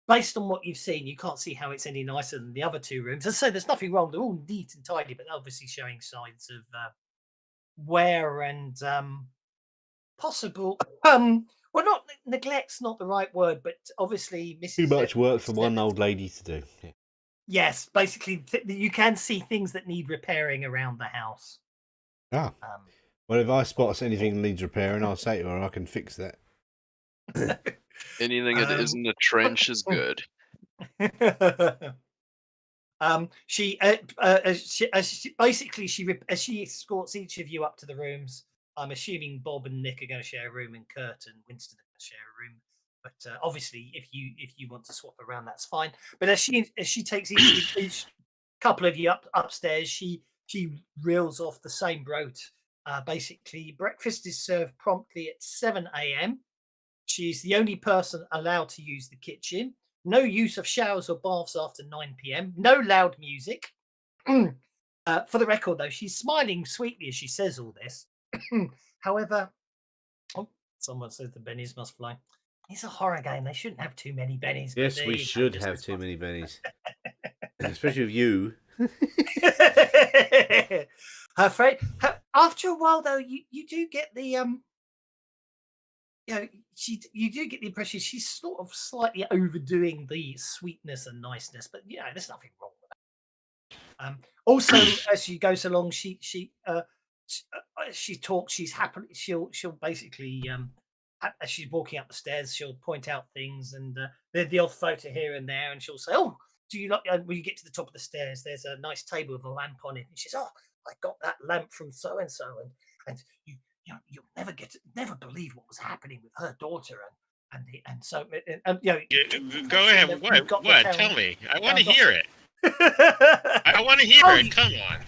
Based on what you've seen, you can't see how it's any nicer than the other two rooms. And so there's nothing wrong. They're all neat and tidy, but obviously showing signs of wear and possible well, not neglect's not the right word, but obviously Mrs. Too much work for Mrs. one old lady to do. Yeah. Yes, basically you can see things that need repairing around the house. Ah, well, if I spot anything that needs repairing, I'll say to her, I can fix that. Anything that isn't a trench is good. She escorts each of you up to the rooms. I'm assuming Bob and Nick are going to share a room, and Kurt and Winston are going to share a room. But obviously, if you want to swap around, that's fine. But as she takes each couple of you upstairs, she reels off the same brote. Basically, breakfast is served promptly at 7 a.m. She's the only person allowed to use the kitchen. No use of showers or baths after 9 p.m. No loud music. For the record, though, she's smiling sweetly as she says all this. However, someone says the bennies must fly. It's a horror game. They shouldn't have too many bennies. Yes, we should have too many bennies. Especially with you. After a while, though, you do get the you do get the impression she's sort of slightly overdoing the sweetness and niceness, but there's nothing wrong with that. Also, as she goes along, she talks. She's happily. She'll basically as she's walking up the stairs, she'll point out things and the odd photo here and there, and she'll say, "Oh, do you like?" When you get to the top of the stairs, there's a nice table with a lamp on it, and she says, "Oh, I got that lamp from so and so," and you'll never believe what was happening with her daughter and so Go ahead. What? Tell me. I want to hear it. I want to hear it. Come on.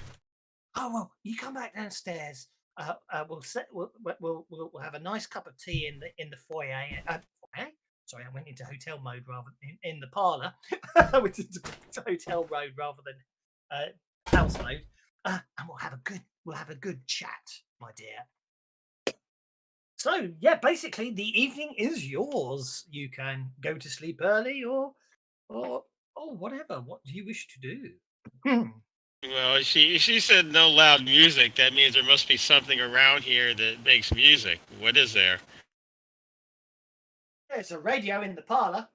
Oh well, you come back downstairs. We'll have a nice cup of tea in the foyer. Sorry, I went into hotel mode rather than in the parlor. I went into hotel mode rather than house mode. And we'll have a good chat, my dear. So yeah, basically the evening is yours. You can go to sleep early or whatever. What do you wish to do? Well, she said no loud music. That means there must be something around here that makes music. What is there? There's a radio in the parlor.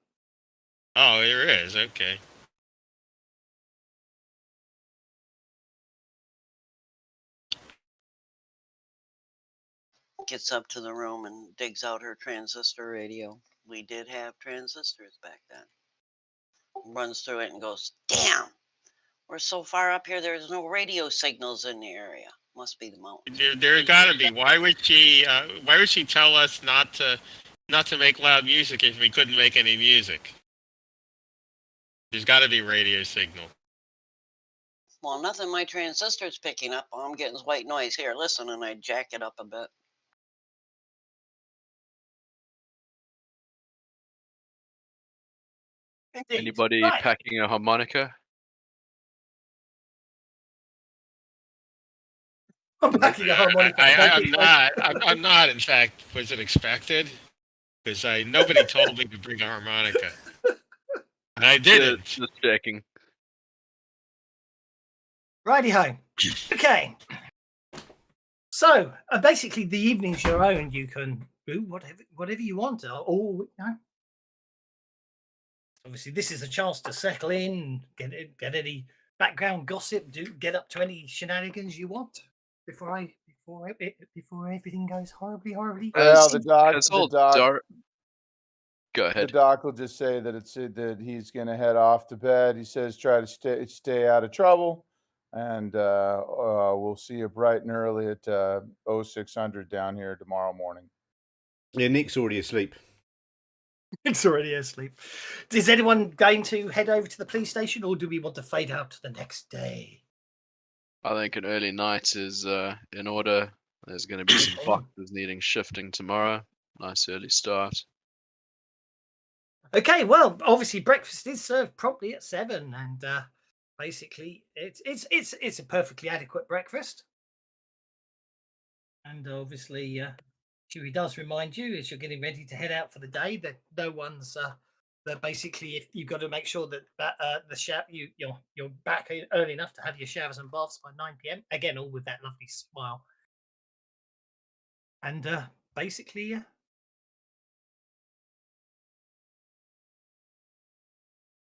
Oh, there is. Okay. Gets up to the room and digs out her transistor radio. We did have transistors back then. Runs through it and goes, "Damn! We're so far up here, there's no radio signals in the area. Must be the mountains." There gotta be. Why would she tell us not to make loud music if we couldn't make any music? There's got to be radio signal. Well, nothing my transistor's picking up. All I'm getting is white noise. Here, listen, and I jack it up a bit. Indeed. Anybody Right. packing a harmonica? I'm packing a harmonica. I'm not. In fact, was it expected? Because nobody told me to bring a harmonica, and I didn't. Just checking. Righty ho. Okay. So basically, the evening's your own. You can do whatever you want. Obviously, this is a chance to settle in, get any background gossip, get up to any shenanigans you want before everything goes horribly. Well, the doc. Go ahead. The doc will just say that he's going to head off to bed. He says try to stay out of trouble, and we'll see you bright and early at 0600 down here tomorrow morning. Yeah, Nick's already asleep. Nick's already asleep. Is anyone going to head over to the police station, or do we want to fade out to the next day? I think an early night is in order. There's going to be some boxes needing shifting tomorrow. Nice early start. Okay, well, obviously breakfast is served promptly at 7, and basically it's a perfectly adequate breakfast. And obviously, Chewie does remind you as you're getting ready to head out for the day that no one's that basically if you've got to make sure that the shower you're back early enough to have your showers and baths by 9 p.m. Again, all with that lovely smile. And basically,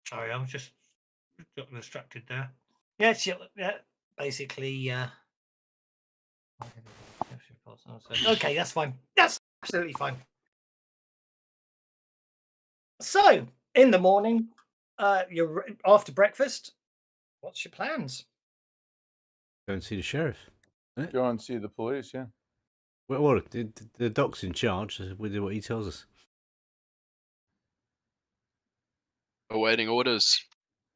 sorry, I was just got distracted there. Yeah, basically. Okay, that's fine. That's absolutely fine. So, in the morning, you're after breakfast. What's your plans? Go and see the sheriff. Go and see the police. Yeah. Well, the doc's in charge. So we do what he tells us. Awaiting orders.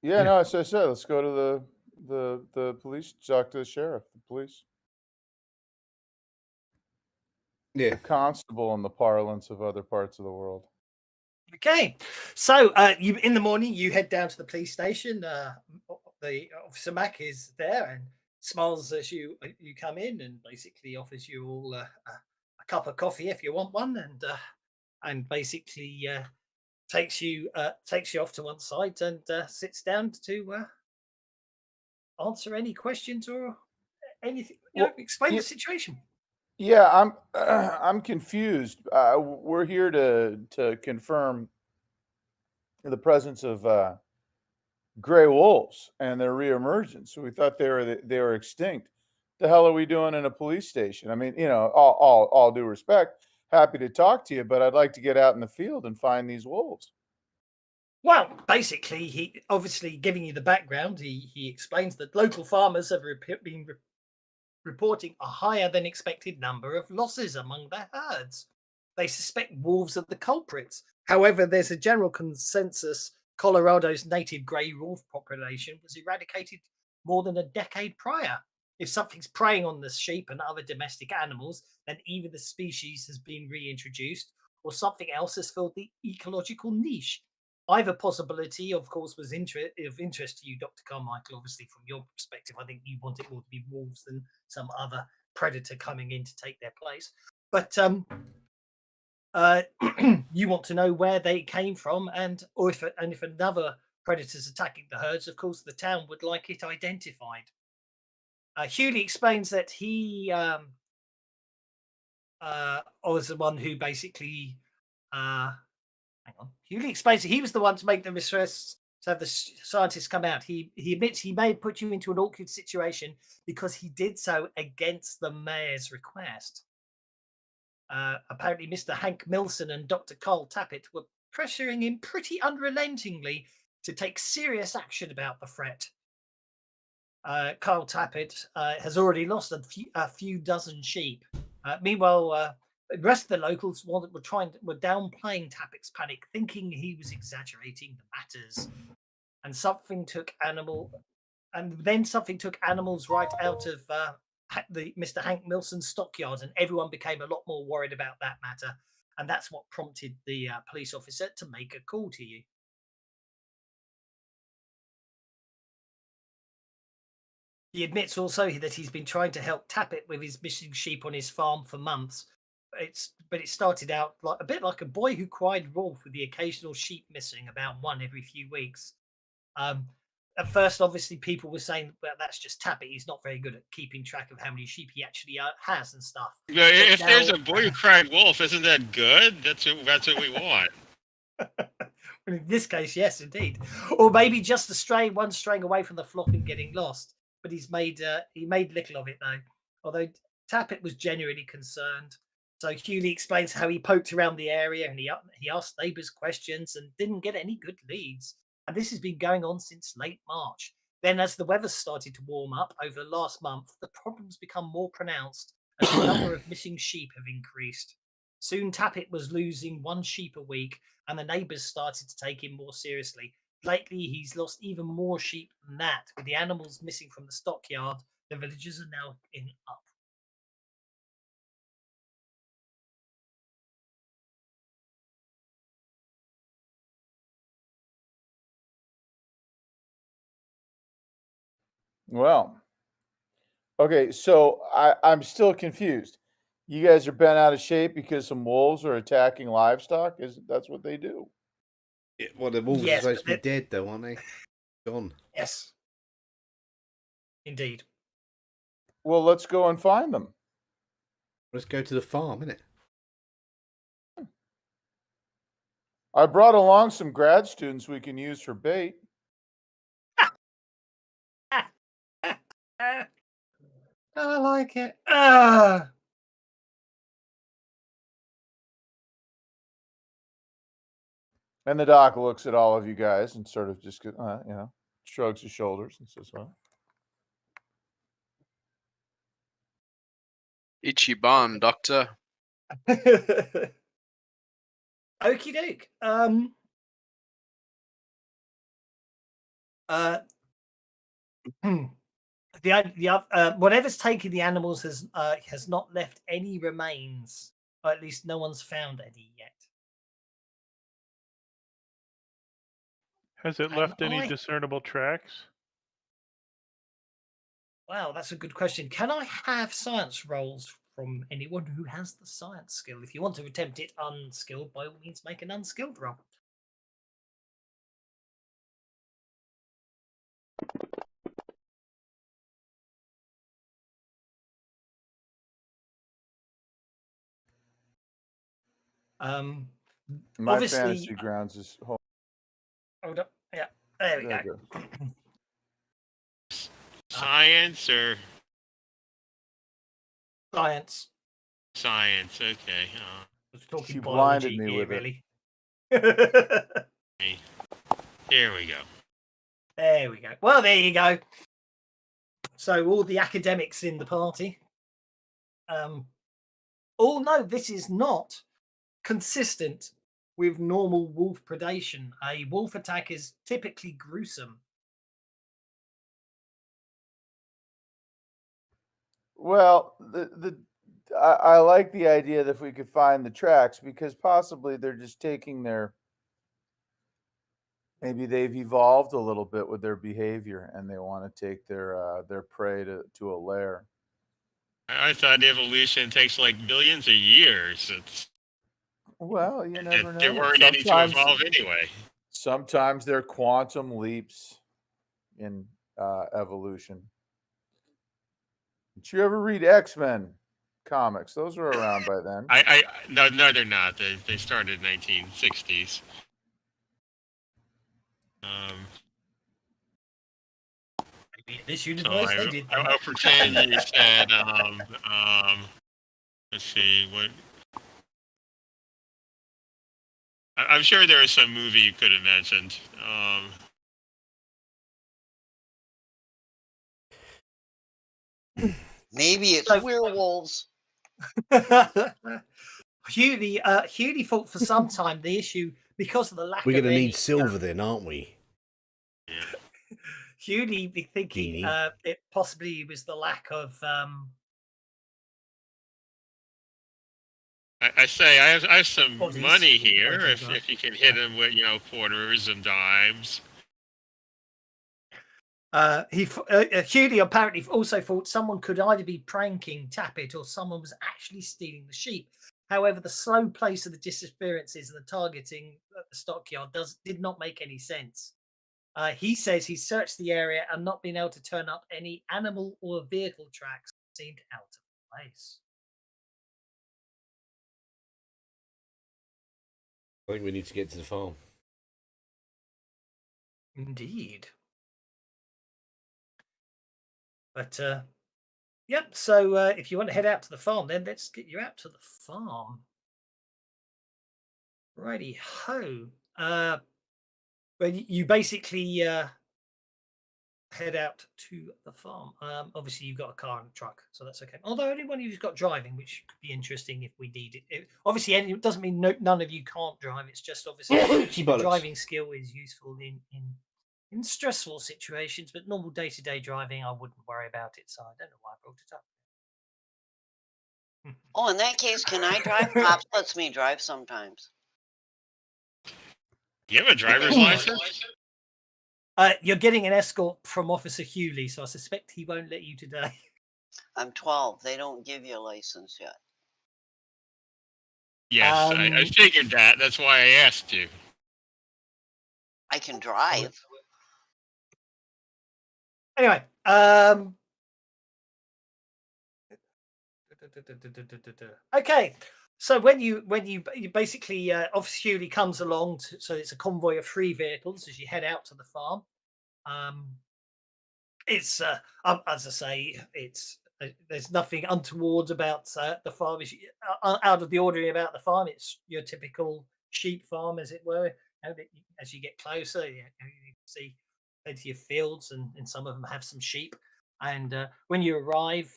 Yeah. No, as I said, let's go to the police. Talk to the sheriff. The police. Yeah. The constable in the parlance of other parts of the world. Okay, so you in the morning you head down to the police station. The Officer Mac is there and smiles as you come in and basically offers you all a cup of coffee if you want one, and basically takes you off to one side and sits down to answer any questions or anything. Explain the situation. Yeah, I'm confused. We're here to confirm the presence of gray wolves and their reemergence. So we thought they were extinct. The hell are we doing in a police station? I mean, all due respect, happy to talk to you, but I'd like to get out in the field and find these wolves. Well, basically, he obviously giving you the background. He explains that local farmers have been reporting a higher than expected number of losses among their herds. They suspect wolves are the culprits. However, there's a general consensus Colorado's native grey wolf population was eradicated more than a decade prior. If something's preying on the sheep and other domestic animals, then either the species has been reintroduced or something else has filled the ecological niche. Either possibility, of course, was of interest to you, Dr. Carmichael. Obviously, from your perspective, I think you want it more to be wolves than some other predator coming in to take their place. But you want to know where they came from, and if another predator's attacking the herds, of course, the town would like it identified. Hewley explains that he was the one who basically. Hang on. Hewley explains that he was the one to make the research to have the scientists come out. He admits he may have put you into an awkward situation because he did so against the mayor's request. Apparently, Mr. Hank Milson and Dr. Carl Tappet were pressuring him pretty unrelentingly to take serious action about the threat. Carl Tappet has already lost a few dozen sheep. Meanwhile, the rest of the locals were downplaying Tappet's panic, thinking he was exaggerating the matters. And something took animals right out of Mr. Hank Milson's stockyard, and everyone became a lot more worried about that matter. And that's what prompted the police officer to make a call to you. He admits also that he's been trying to help Tappet with his missing sheep on his farm for months. But it started out a bit like a boy who cried wolf, with the occasional sheep missing, about one every few weeks. At first, obviously, people were saying, well, that's just Tappet. He's not very good at keeping track of how many sheep he actually has and stuff. If there's a boy who cried wolf, isn't that good? That's what we want. In this case, yes, indeed. Or maybe just one straying away from the flock and getting lost. But he made little of it, though. Although Tappet was genuinely concerned. So Hewley explains how he poked around the area and he asked neighbours questions and didn't get any good leads. And this has been going on since late March. Then as the weather started to warm up over the last month, the problems become more pronounced as the number of missing sheep have increased. Soon Tappet was losing one sheep a week and the neighbours started to take him more seriously. Lately, he's lost even more sheep than that. With the animals missing from the stockyard, the villagers are now in uproar. Well, okay, so I'm still confused. You guys are bent out of shape because some wolves are attacking livestock? That's what they do? Yeah, well, the wolves Yes, are supposed but to be dead, though, aren't they? Gone. Yes. Indeed. Well, let's go and find them. Let's go to the farm, innit? I brought along some grad students we can use for bait. I like it. Ah. And the doc looks at all of you guys and sort of just, shrugs his shoulders and says, well, Ichiban, doctor. Okie doke. Whatever's taken the animals has not left any remains, or at least no one's found any yet. Has it And left any I- discernible tracks? Wow, that's a good question. Can I have science rolls from anyone who has the science skill? If you want to attempt it unskilled, by all means, make an unskilled roll. my Obviously- fantasy grounds is home. Hold up. Yeah, there we There go. you go. Science or Science. science? Okay. I was talking She biology blinded me here, with it. really. Here we go. There we go. Well, there you go. So all the academics in the party. Oh no, this is not consistent with normal wolf predation. A wolf attack is typically gruesome. Well, I like the idea that if we could find the tracks, because possibly they're just taking maybe they've evolved a little bit with their behavior and they want to take their prey to a lair. I thought evolution takes like billions of years. Well, you never know. There weren't any to evolve anyway. Sometimes they're quantum leaps in evolution. Did you ever read X-Men comics? Those were around by then. No, they're not. They started in 1960s. Maybe in this So universe they did. I'll pretend you said let's see what. I'm sure there is some movie you could have mentioned. Maybe it's So- werewolves. Hewley thought for some time the issue, because of the lack We're of going to any, need silver then, aren't we? Yeah. Hewley be thinking Genie. it possibly was the lack of I say I have some Bodies. money here. Bodies, right. If you can hit them with quarters and dimes. Hewley apparently also thought someone could either be pranking Tappet or someone was actually stealing the sheep. However, the slow pace of the disappearances and the targeting at the stockyard did not make any sense. He says he searched the area and not been able to turn up any animal or vehicle tracks seemed out of place. I think we need to get to the farm. Indeed. But yep. So if you want to head out to the farm, then let's get you out to the farm. Righty ho. Well, you basically head out to the farm. Obviously, you've got a car and a truck, so that's okay. Although only one of you's got driving, which could be interesting if we need it. Obviously, it doesn't mean none of you can't drive. It's just obviously Bollocks. driving skill is useful in stressful situations, but normal day-to-day driving, I wouldn't worry about it. So I don't know why I brought it up. Oh, in that case, can I drive? Pops lets me drive sometimes. You have a driver's license? You're getting an escort from Officer Hewley, so I suspect he won't let you today. I'm 12. They don't give you a license yet. Yes, I Um, figured that. That's why I asked you. I can drive. Anyway, okay. So when you basically Officer Hewley comes along, so it's a convoy of 3 vehicles as you head out to the farm. It's as I say, it's there's nothing untoward about the farm. Out of the ordinary about the farm. It's your typical sheep farm, as it were. And as you get closer, you can see plenty of fields, and some of them have some sheep. And when you arrive,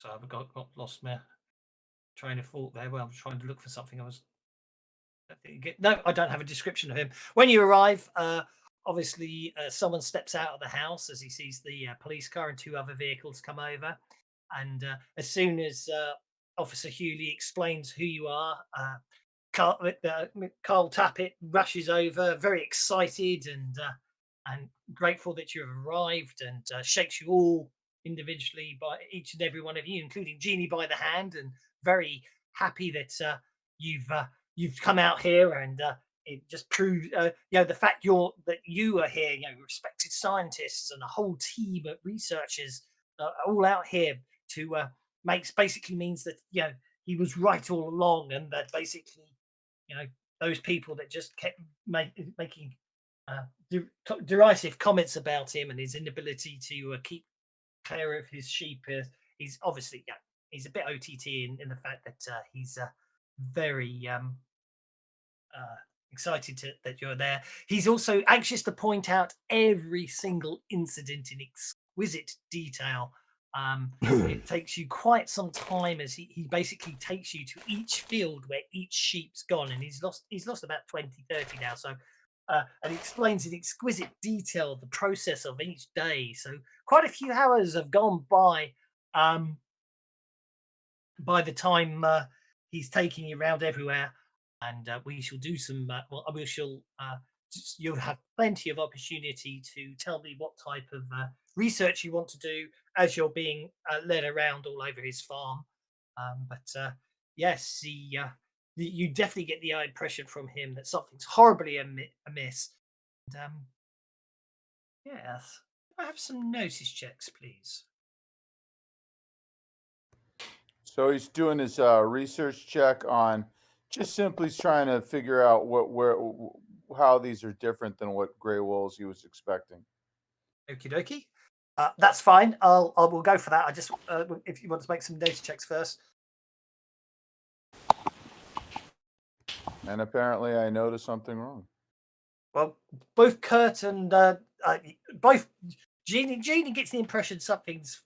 so I've got lost my train of thought there. Well, I was trying to look for something. No, I don't have a description of him. When you arrive, obviously someone steps out of the house as he sees the police car and 2 other vehicles come over. And as soon as Officer Hewley explains who you are, Carl Tappet rushes over, very excited and grateful that you have arrived, and shakes you all individually, by each and every one of you, including Jeannie, by the hand, and very happy that you've come out here, and it just proves the fact that you are here, respected scientists and a whole team of researchers all out here to basically means that he was right all along, and that basically those people that just kept making derisive comments about him and his inability to keep clear of his sheep, he's obviously he's a bit OTT in the fact that he's very excited that you're there. He's also anxious to point out every single incident in exquisite detail. It takes you quite some time as he basically takes you to each field where each sheep's gone, and he's lost about 20-30 now. So and he explains in exquisite detail the process of each day. So quite a few hours have gone by the time he's taking you around everywhere. And we shall do some. You'll have plenty of opportunity to tell me what type of research you want to do as you're being led around all over his farm. But yes, you definitely get the impression from him that something's horribly amiss. And, yes, I have some notice checks, please. So he's doing his research check on just simply trying to figure out how these are different than what gray wolves he was expecting. Okie dokie. That's fine. I will go for that. I just if you want to make some notice checks first. And apparently, I noticed something wrong. Well, both Kurt and both Jeannie gets the impression something's.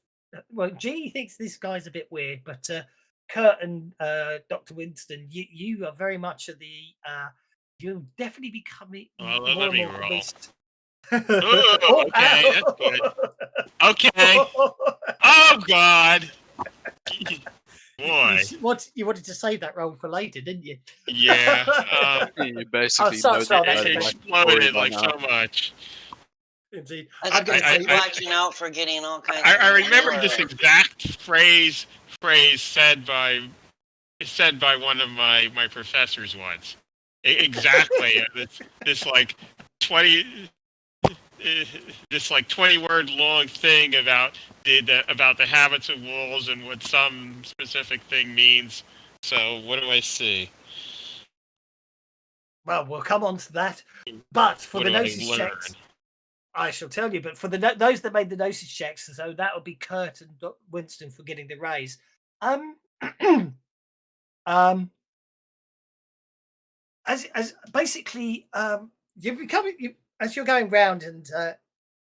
Well, Jeannie thinks this guy's a bit weird, but Kurt and Dr. Winston, you are very much of the. You'll definitely be coming. Well, more let and me more roll. convinced. Ooh, okay, that's good. Okay. Oh God. Boy. You wanted to save that roll for later, didn't you? Yeah. You basically sorry, know sorry, that that's It like, exploded story by like now. so much. Indeed. I I'm going to think say I- watching out for getting all kinds. I of remember this mailer. exact phrase said by one of my professors once. Exactly. this like 20 this like 20-word long thing about the habits of wolves and what some specific thing means. So what do I see? Well, we'll come on to that. But for What the do I notice learn? checks, I shall tell you. But for those that made the notice checks, so that would be Kurt and Winston for getting the raise. As basically, you're becoming as you're going round and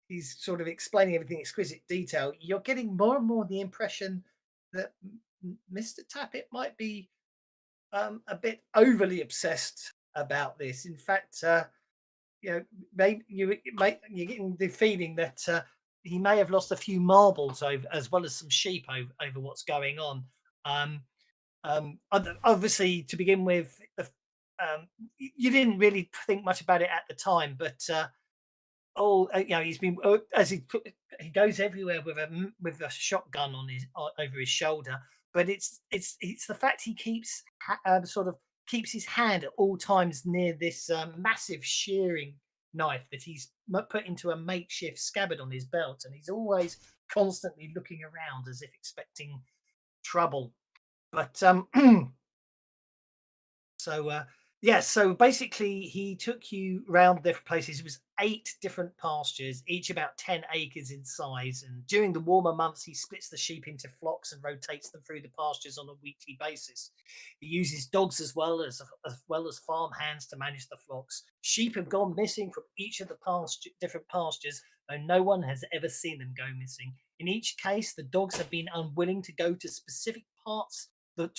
he's sort of explaining everything in exquisite detail. You're getting more and more the impression that Mr. Tappet might be a bit overly obsessed about this. In fact, you're getting the feeling that he may have lost a few marbles over, as well as some sheep over what's going on. Obviously, to begin with, you didn't really think much about it at the time, but he's been as he goes everywhere with a shotgun on his over his shoulder. But it's the fact he keeps sort of keeps his hand at all times near this massive shearing knife that he's put into a makeshift scabbard on his belt, and he's always constantly looking around as if expecting trouble. But so basically he took you round different places. It was 8 different pastures, each about 10 acres in size, and during the warmer months he splits the sheep into flocks and rotates them through the pastures on a weekly basis. He uses dogs as well as farm hands to manage the flocks. Sheep have gone missing from each of the different pastures, though no one has ever seen them go missing. In each case, the dogs have been unwilling to go to the specific parts of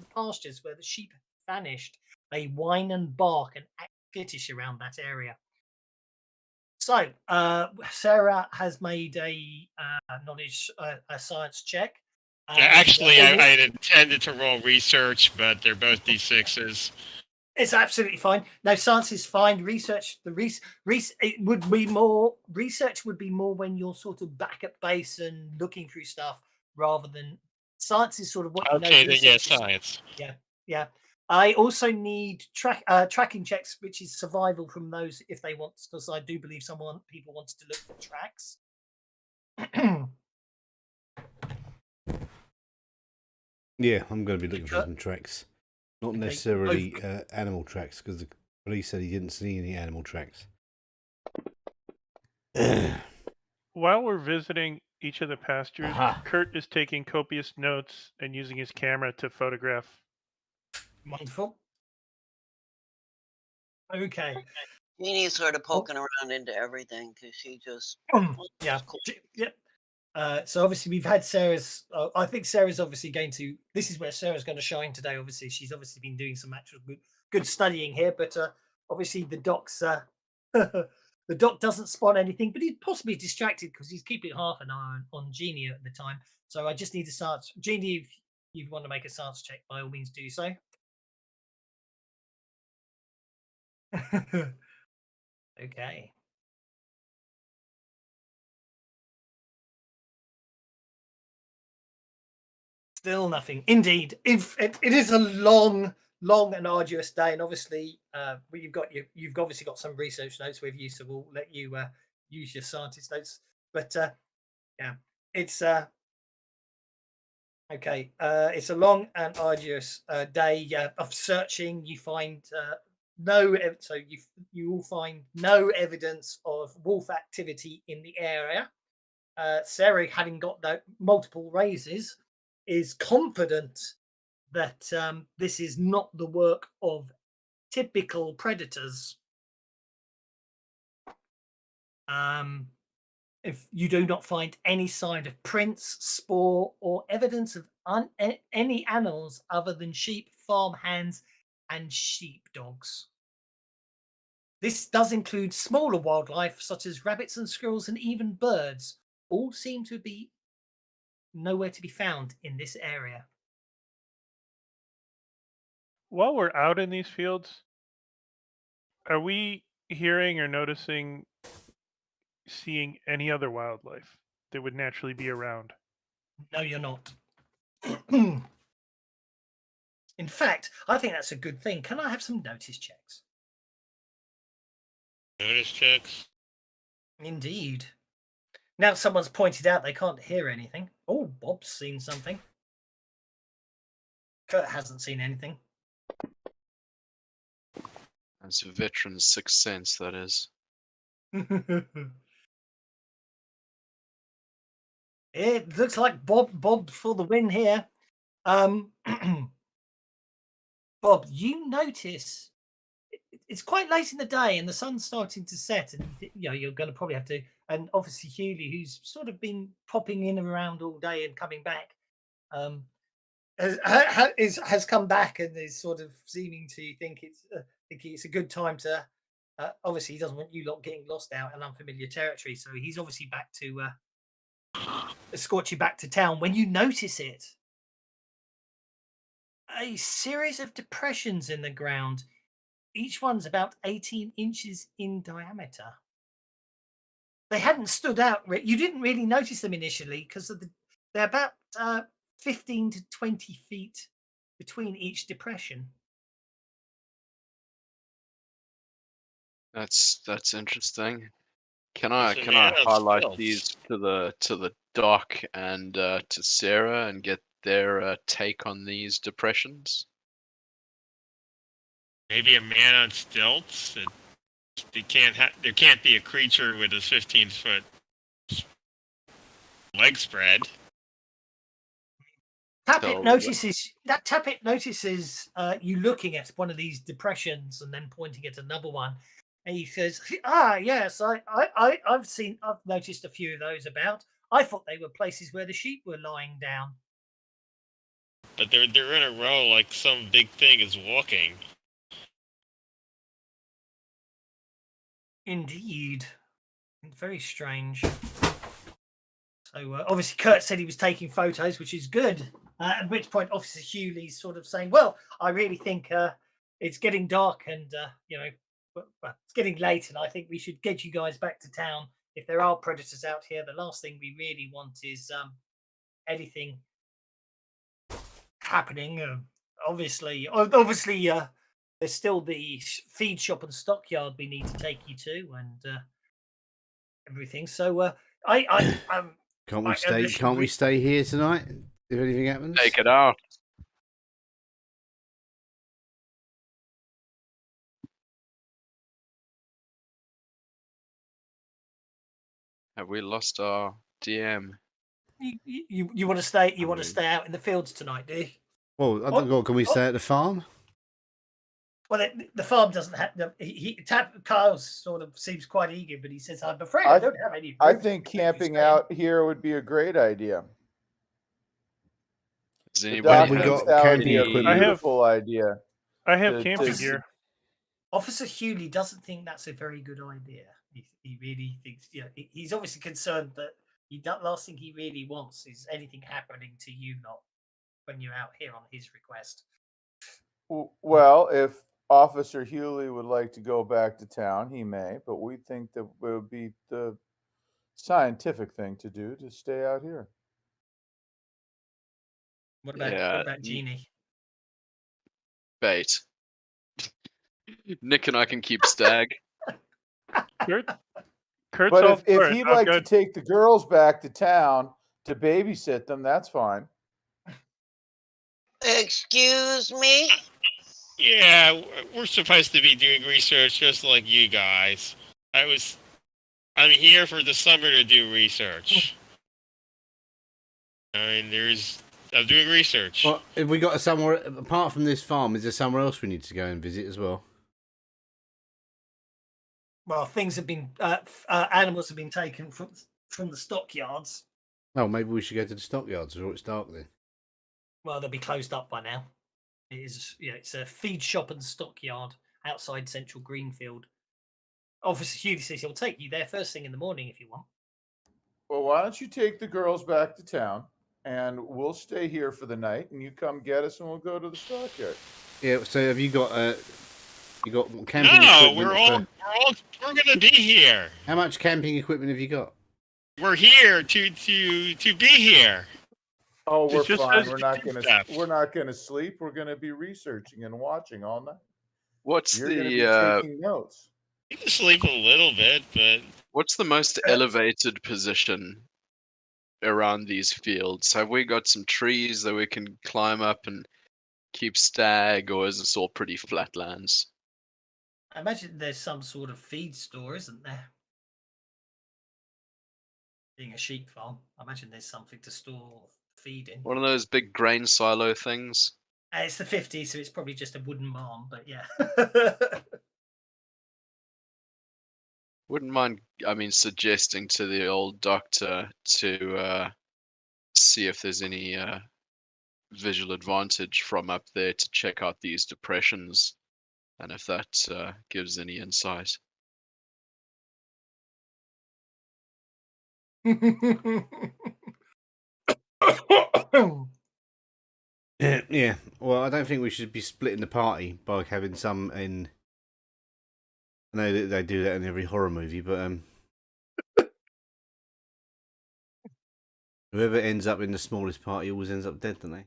the pastures where the sheep vanished. They whine and bark and act skittish around that area. So Sarah has made a science check. Actually, I had intended to roll research, but they're both D6s. It's absolutely fine. No, science is fine. Research would be more when you're sort of back at base and looking through stuff, rather than science is sort of what you know. Okay, then yeah, science. Yeah. I also need tracking checks, which is survival from those if they want, because I do believe people wanted to look for tracks. Yeah, I'm going to be looking for some tracks. Not necessarily animal tracks, because the police said he didn't see any animal tracks. While we're visiting each of the pastures, Aha. Kurt is taking copious notes and using his camera to photograph. Wonderful. Okay. Jeannie's sort of poking around into everything because she just yeah. cool. Yep. So obviously we've had Sarah's. I think Sarah's obviously going to. This is where Sarah's going to shine today. Obviously, she's obviously been doing some actual good studying here. But obviously the doc's the doc doesn't spot anything, but he's possibly distracted because he's keeping half an eye on Jeannie at the time. So I just need to start. Jeannie, if you want to make a science check, by all means do so. Okay. Still nothing. Indeed, if it is a long and arduous day, and obviously, you've obviously got some research notes with you, so we'll let you use your scientist notes. But yeah, it's okay. It's a long and arduous day of searching. You find you will find no evidence of wolf activity in the area. Sarah, having got multiple raises, is confident that this is not the work of typical predators. If you do not find any sign of prints, spoor, or evidence of any animals other than sheep, farm hands, and sheepdogs. This does include smaller wildlife such as rabbits and squirrels and even birds. All seem to be nowhere to be found in this area. While we're out in these fields, are we hearing or seeing any other wildlife that would naturally be around? No, you're not. In fact, I think that's a good thing. Can I have some notice checks? Notice checks. Indeed. Now someone's pointed out they can't hear anything. Oh, Bob's seen something. Kurt hasn't seen anything. That's a veteran's sixth sense, that is. It looks like Bob for the win here. Bob, you notice it's quite late in the day and the sun's starting to set, and you're going to probably have to. And obviously Hewley, who's sort of been popping in and around all day and coming back, has come back and is sort of seeming to think it's a good time to. Obviously, he doesn't want you lot getting lost out in unfamiliar territory, so he's obviously back to escort you back to town. When you notice it, a series of depressions in the ground. Each one's about 18 inches in diameter. they hadn't stood out. You didn't really notice them initially because they're about 15 to 20 feet between each depression. That's interesting. Can It's I a man on highlight stilts. these to the doc and to Sarah and get their take on these depressions? Maybe a man on stilts. There can't be a creature with a 15-foot leg spread. Tappet So, notices you looking at one of these depressions and then pointing at another one, and he says, "Ah, yes, I've noticed a few of those about. I thought they were places where the sheep were lying down." But they're in a row like some big thing is walking. Indeed, very strange. So obviously, Kurt said he was taking photos, which is good. At which point, Officer Hewley's sort of saying, "Well, I really think it's getting dark, and it's getting late, and I think we should get you guys back to town. If there are predators out here, the last thing we really want is anything happening. Obviously, there's still the feed shop and stockyard we need to take you to, and everything. So Can't we I stay? understand Can't we stay here tonight if anything happens? take it out. Have we lost our DM? you want to stay? You want to mean- stay out in the fields tonight, do you? Well, I don't know. Can we stay at the farm? Well, the farm doesn't have. Kyle sort of seems quite eager, but he says, "I'm afraid I don't have any." I room think to let you camping stay." out here would be a great idea. Does The anybody doc we have thinks got that would camping be a equipment? I have- beautiful idea. I have to- camping to- gear. Officer Hewley doesn't think that's a very good idea. He really thinks, he's obviously concerned that last thing he really wants is anything happening to you lot when you're out here on his request. Well, if Officer Hewley would like to go back to town, he may, but we think that it would be the scientific thing to do to stay out here. What about Yeah, Jeannie? bait? Nick and I can keep Stag. Kurt's But all if for it. he'd I've like to got- take the girls back to town to babysit them, that's fine. Excuse me? Yeah, we're supposed to be doing research just like you guys. I'm here for the summer to do research. I mean, I'm doing research. Well, have we got somewhere apart from this farm? Is there somewhere else we need to go and visit as well? Well, things have been animals have been taken from the stockyards. Oh, maybe we should go to the stockyards before it's dark then. Well, they'll be closed up by now. It is, it's a feed shop and stockyard outside Central Greenfield. Officer Hewley says he'll take you there first thing in the morning if you want. Well, why don't you take the girls back to town and we'll stay here for the night and you come get us and we'll go to the stockyard. Yeah. So have you got camping No, equipment? we're gonna be here. How much camping equipment have you got? We're here to be here. Oh, It we're just fine. says We're to not do gonna stuff. we're not gonna sleep. We're gonna be researching and watching all night. What's You're gonna be the taking notes. You can sleep a little bit, but what's the most elevated position around these fields? Have we got some trees that we can climb up and keep Stag, or is this all pretty flatlands? I imagine there's some sort of feed store, isn't there? Being a sheep farm, I imagine there's something to store feed in. One of those big grain silo things? It's the 50s, so it's probably just a wooden barn, but yeah. Wouldn't mind, suggesting to the old doctor to see if there's any visual advantage from up there to check out these depressions, and if that gives any insight. Yeah. Well, I don't think we should be splitting the party by having some in. I know that they do that in every horror movie, but Whoever ends up in the smallest party always ends up dead, don't they?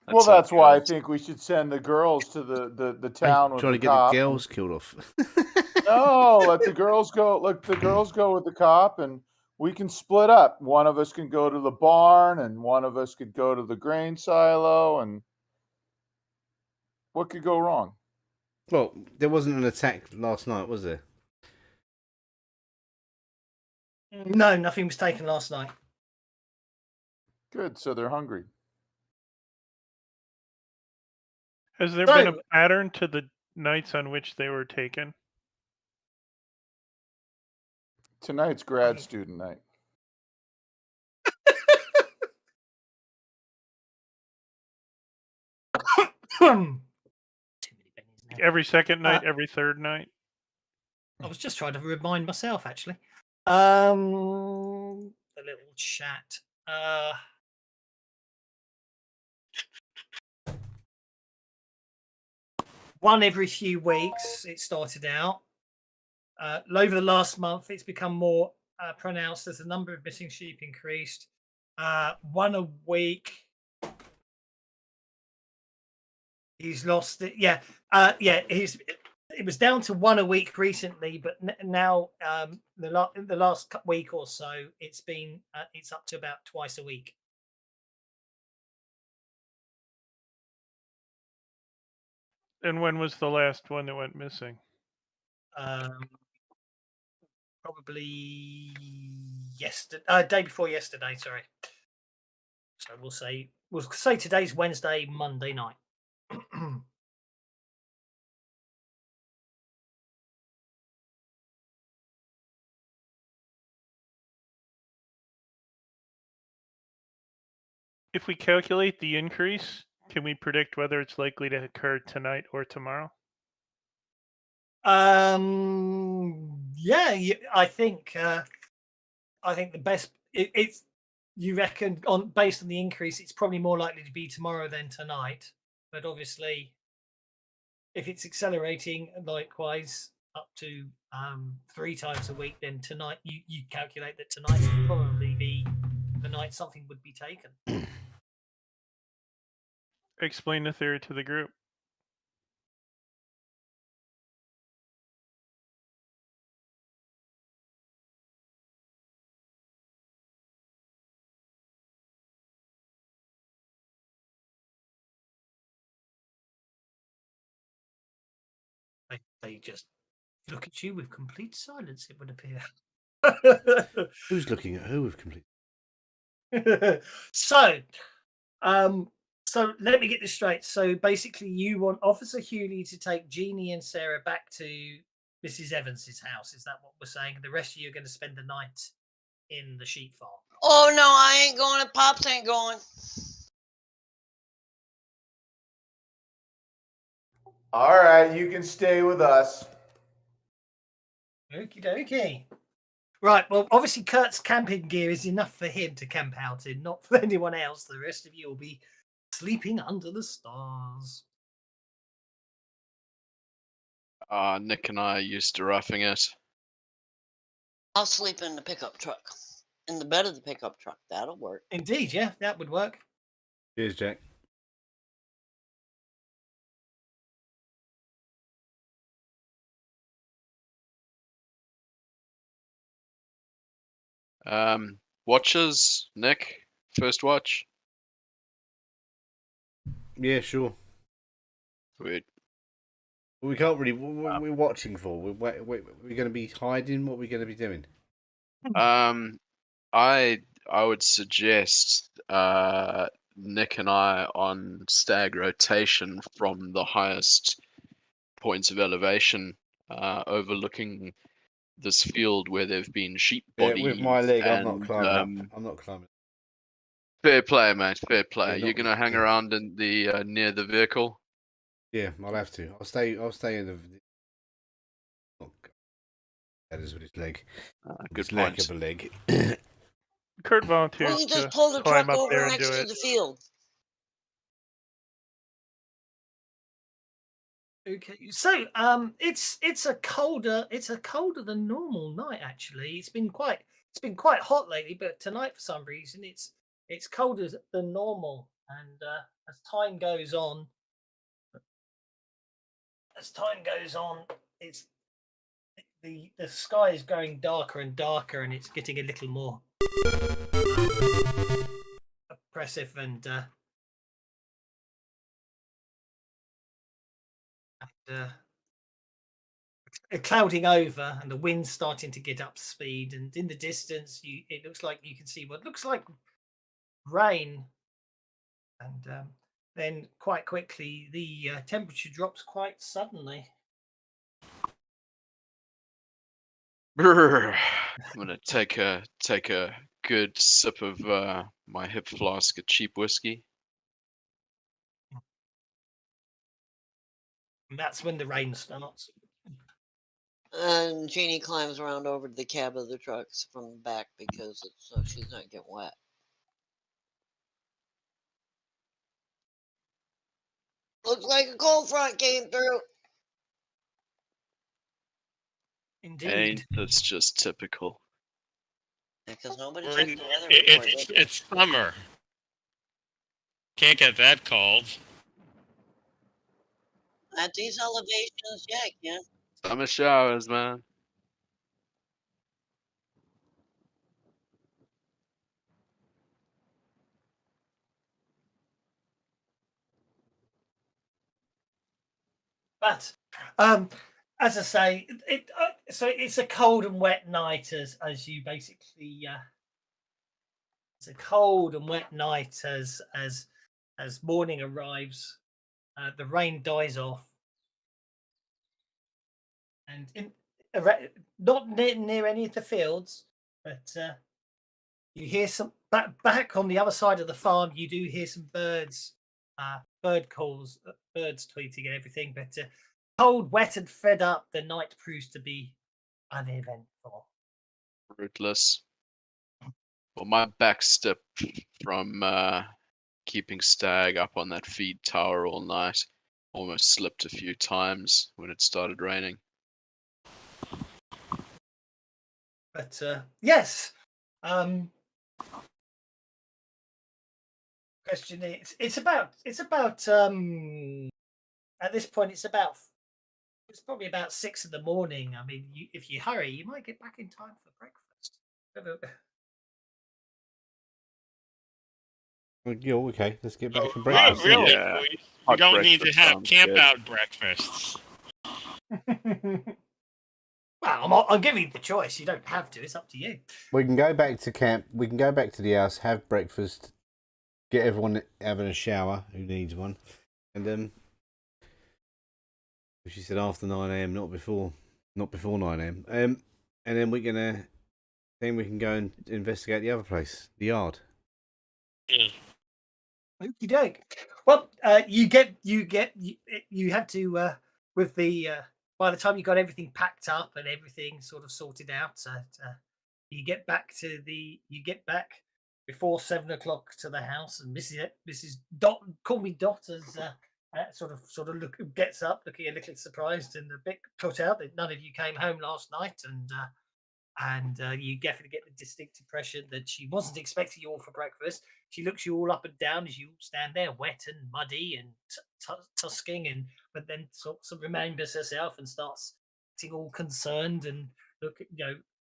Well, how it that's why I goes. think we should send the girls to the town with Trying the to get cop. the girls killed off. No, let the girls go. Let the girls go with the cop, and we can split up. One of us can go to the barn, and one of us could go to the grain silo. And what could go wrong? Well, there wasn't an attack last night, was there? No, nothing was taken last night. Good. So they're hungry. Has there been a So- pattern to the nights on which they were taken? Tonight's grad student night. Too many pennies now. Every second night, every third night? I was just trying to remind myself, actually. The little chat. One every few weeks. It started out. Over the last month, it's become more pronounced as the number of missing sheep increased. One a week. He's lost it. Yeah, it was down to one a week recently, but now the last week or so, it's up to about twice a week. And when was the last one that went missing? Probably yesterday, day before yesterday. Sorry. So we'll say today's Wednesday, Monday night. If we calculate the increase, can we predict whether it's likely to occur tonight or tomorrow? Yeah, I think the best it's you reckon based on the increase, it's probably more likely to be tomorrow than tonight. But obviously, if it's accelerating likewise up to 3 times a week, then tonight you calculate that tonight would probably be the night something would be taken. Explain the theory to the group. They just look at you with complete silence, it would appear. Who's looking at who with complete? So let me get this straight. So basically, you want Officer Hewley to take Jeannie and Sarah back to Mrs. Evans's house. Is that what we're saying? And the rest of you are going to spend the night in the sheep farm. Oh no, I ain't going. Pops ain't going. All right, you can stay with us. Okie dokie. Right. Well, obviously, Kurt's camping gear is enough for him to camp out in, not for anyone else. The rest of you will be sleeping under the stars. Nick and I are used to roughing it. I'll sleep in the pickup truck, in the bed of the pickup truck. That'll work. Indeed, yeah, that would work. Cheers, Jack. Watches, Nick, first watch. Yeah, sure. Sweet. We can't really. What are we watching for? We're going to be hiding. What are we going to be doing? I would suggest Nick and I on stag rotation from the highest points of elevation, overlooking this field where there've been sheep bodies. With my leg, I'm not and, climbing up. I'm not climbing. Fair play, mate. Fair play. Yeah, You're gonna hang around in the near the vehicle. Yeah, I'll have to. I'll stay in the. Oh, that is with his leg. Good His lack point. of a leg. Kurt We volunteers can to just pull the climb truck up over there and next do to it. the field. Okay, so it's a colder than normal night actually. It's been quite it's been quite hot lately, but tonight for some reason it's colder than normal. And as time goes on, it's the sky is growing darker and darker, and it's getting a little more oppressive and clouding over, and the wind's starting to get up to speed. And in the distance, it looks like you can see what looks like rain. And then quite quickly, the temperature drops quite suddenly. I'm gonna take a good sip of my hip flask of cheap whiskey. And that's when the rain starts. And Jeannie climbs around over to the cab of the trucks from the back because it's so she's not getting wet. Looks like a cold front came through. Indeed. Ain't this just typical? Because nobody We're checked in- the weather report. It's did they? it's summer. Can't get that cold. At these elevations, yeah, it can. Summer showers, man. But as I say, so it's a cold and wet night as you basically it's a cold and wet night as morning arrives. The rain dies off, and not near any of the fields, but you hear some back on the other side of the farm. You do hear some birds, bird calls, birds tweeting and everything. But cold, wet, and fed up, the night proves to be uneventful. Rootless. Well, my back step from keeping Stag up on that feed tower all night almost slipped a few times when it started raining. But yes, question is, it's about at this point it's probably about 6 in the morning. I mean, if you hurry, you might get back in time for breakfast. Yeah, okay. Let's get back to Oh, breakfast. then. really? Yeah. We Hot don't need to breakfast have sounds camp good. out breakfasts. Well, I'm giving you the choice. You don't have to. It's up to you. We can go back to camp. We can go back to the house, have breakfast, get everyone having a shower who needs one, and she said after 9 a.m, not before 9 a.m. And then we can go and investigate the other place, the yard. Okie doke. Well, you have to with the by the time you got everything packed up and everything sort of sorted out, you get back before 7 o'clock to the house, and Mrs. Dot, call me Dot, as sort of gets up, looking a little surprised and a bit put out that none of you came home last night, and you definitely get the distinct impression that she wasn't expecting you all for breakfast. She looks you all up and down as you all stand there, wet and muddy and tusking, but then sort of remembers herself and starts acting all concerned and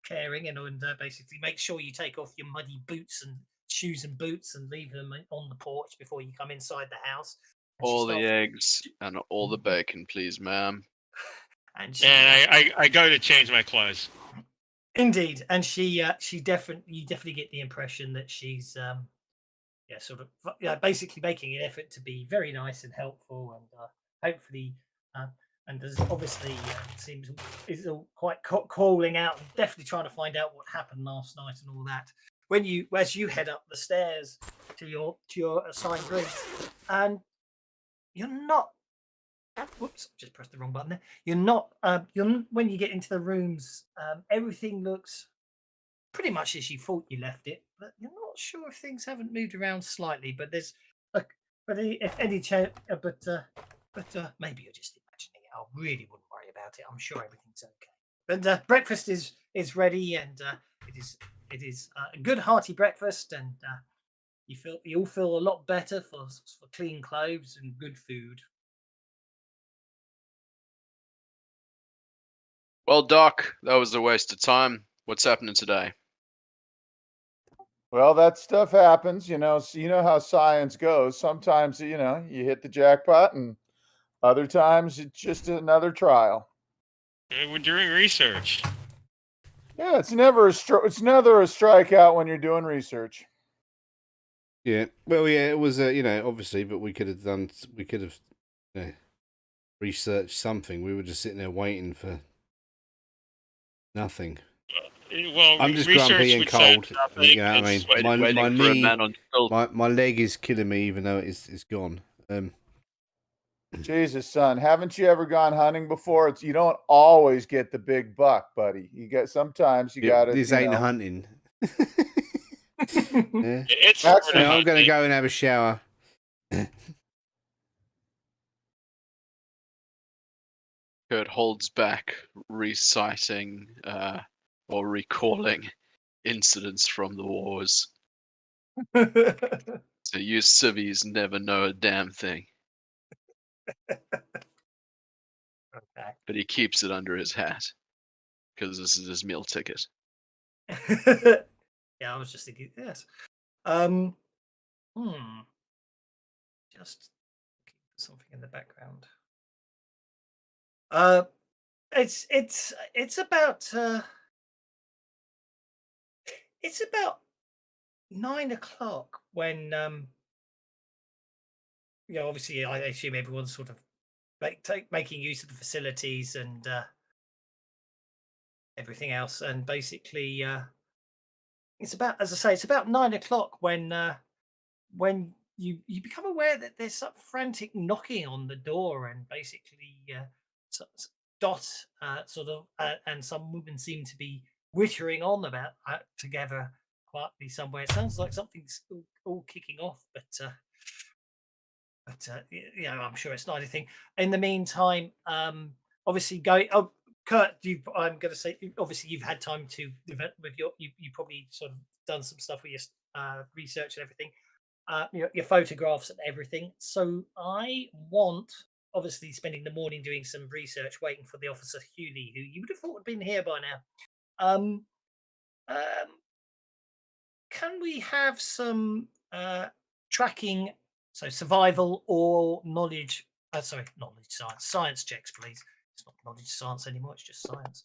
caring, and basically make sure you take off your muddy boots and shoes and boots and leave them on the porch before you come inside the house. And she All the starts- eggs and all the bacon, please, ma'am. and she, And I go to change my clothes. Indeed, and you definitely get the impression that she's basically making an effort to be very nice and helpful, and hopefully and there's obviously seems is all quite calling out and definitely trying to find out what happened last night and all that. As you head up the stairs to your assigned room, and you're not. Whoops! Just pressed the wrong button there. You're not. When you get into the rooms, everything looks pretty much as you thought you left it, but you're not sure if things haven't moved around slightly. But there's if any change, but maybe you're just imagining it. I really wouldn't worry about it. I'm sure everything's okay. But breakfast is ready, and it is it is a good hearty breakfast, and you all feel a lot better for clean clothes and good food. Well, Doc, that was a waste of time. What's happening today? Well, that stuff happens, So you know how science goes. Sometimes, you hit the jackpot, and other times it's just another trial. We're doing research. Yeah, it's never a strikeout when you're doing research. Yeah. Well, yeah, it was, obviously, but we could have researched something. We were just sitting there waiting for nothing. Well, I'm just research grumpy and would say cold. nothing. You know what I mean? It's- Waiting My for a knee, man on stilt. my leg is killing me, even though it's gone. Jesus, son, haven't you ever gone hunting before? You don't always get the big buck, buddy. Sometimes you got to. This ain't hunting. Yeah. It's That's- sort of I'm going to hunting. go and have a shower. Kurt holds back, reciting or recalling incidents from the wars. So you civvies never know a damn thing. Okay. But he keeps it under his hat because this is his meal ticket. Yeah, I was just thinking. Yes. Just keep something in the background. It's about 9 o'clock when obviously I assume everyone's sort of making use of the facilities and everything else, and basically it's about, as I say, it's about 9 o'clock when you become aware that there's some frantic knocking on the door, and basically Dot and some women seem to be wittering on about together quietly somewhere. It sounds like something's all kicking off, but I'm sure it's not anything. In the meantime, obviously going. Oh, Kurt, I'm going to say, obviously you've had time to develop with you probably sort of done some stuff with your research and everything. Your photographs and everything. So I want, obviously, spending the morning doing some research, waiting for the officer Hewley, who you would have thought would have been here by now. Can we have some tracking, so survival or knowledge? Knowledge science checks, please. It's not knowledge science anymore; it's just science.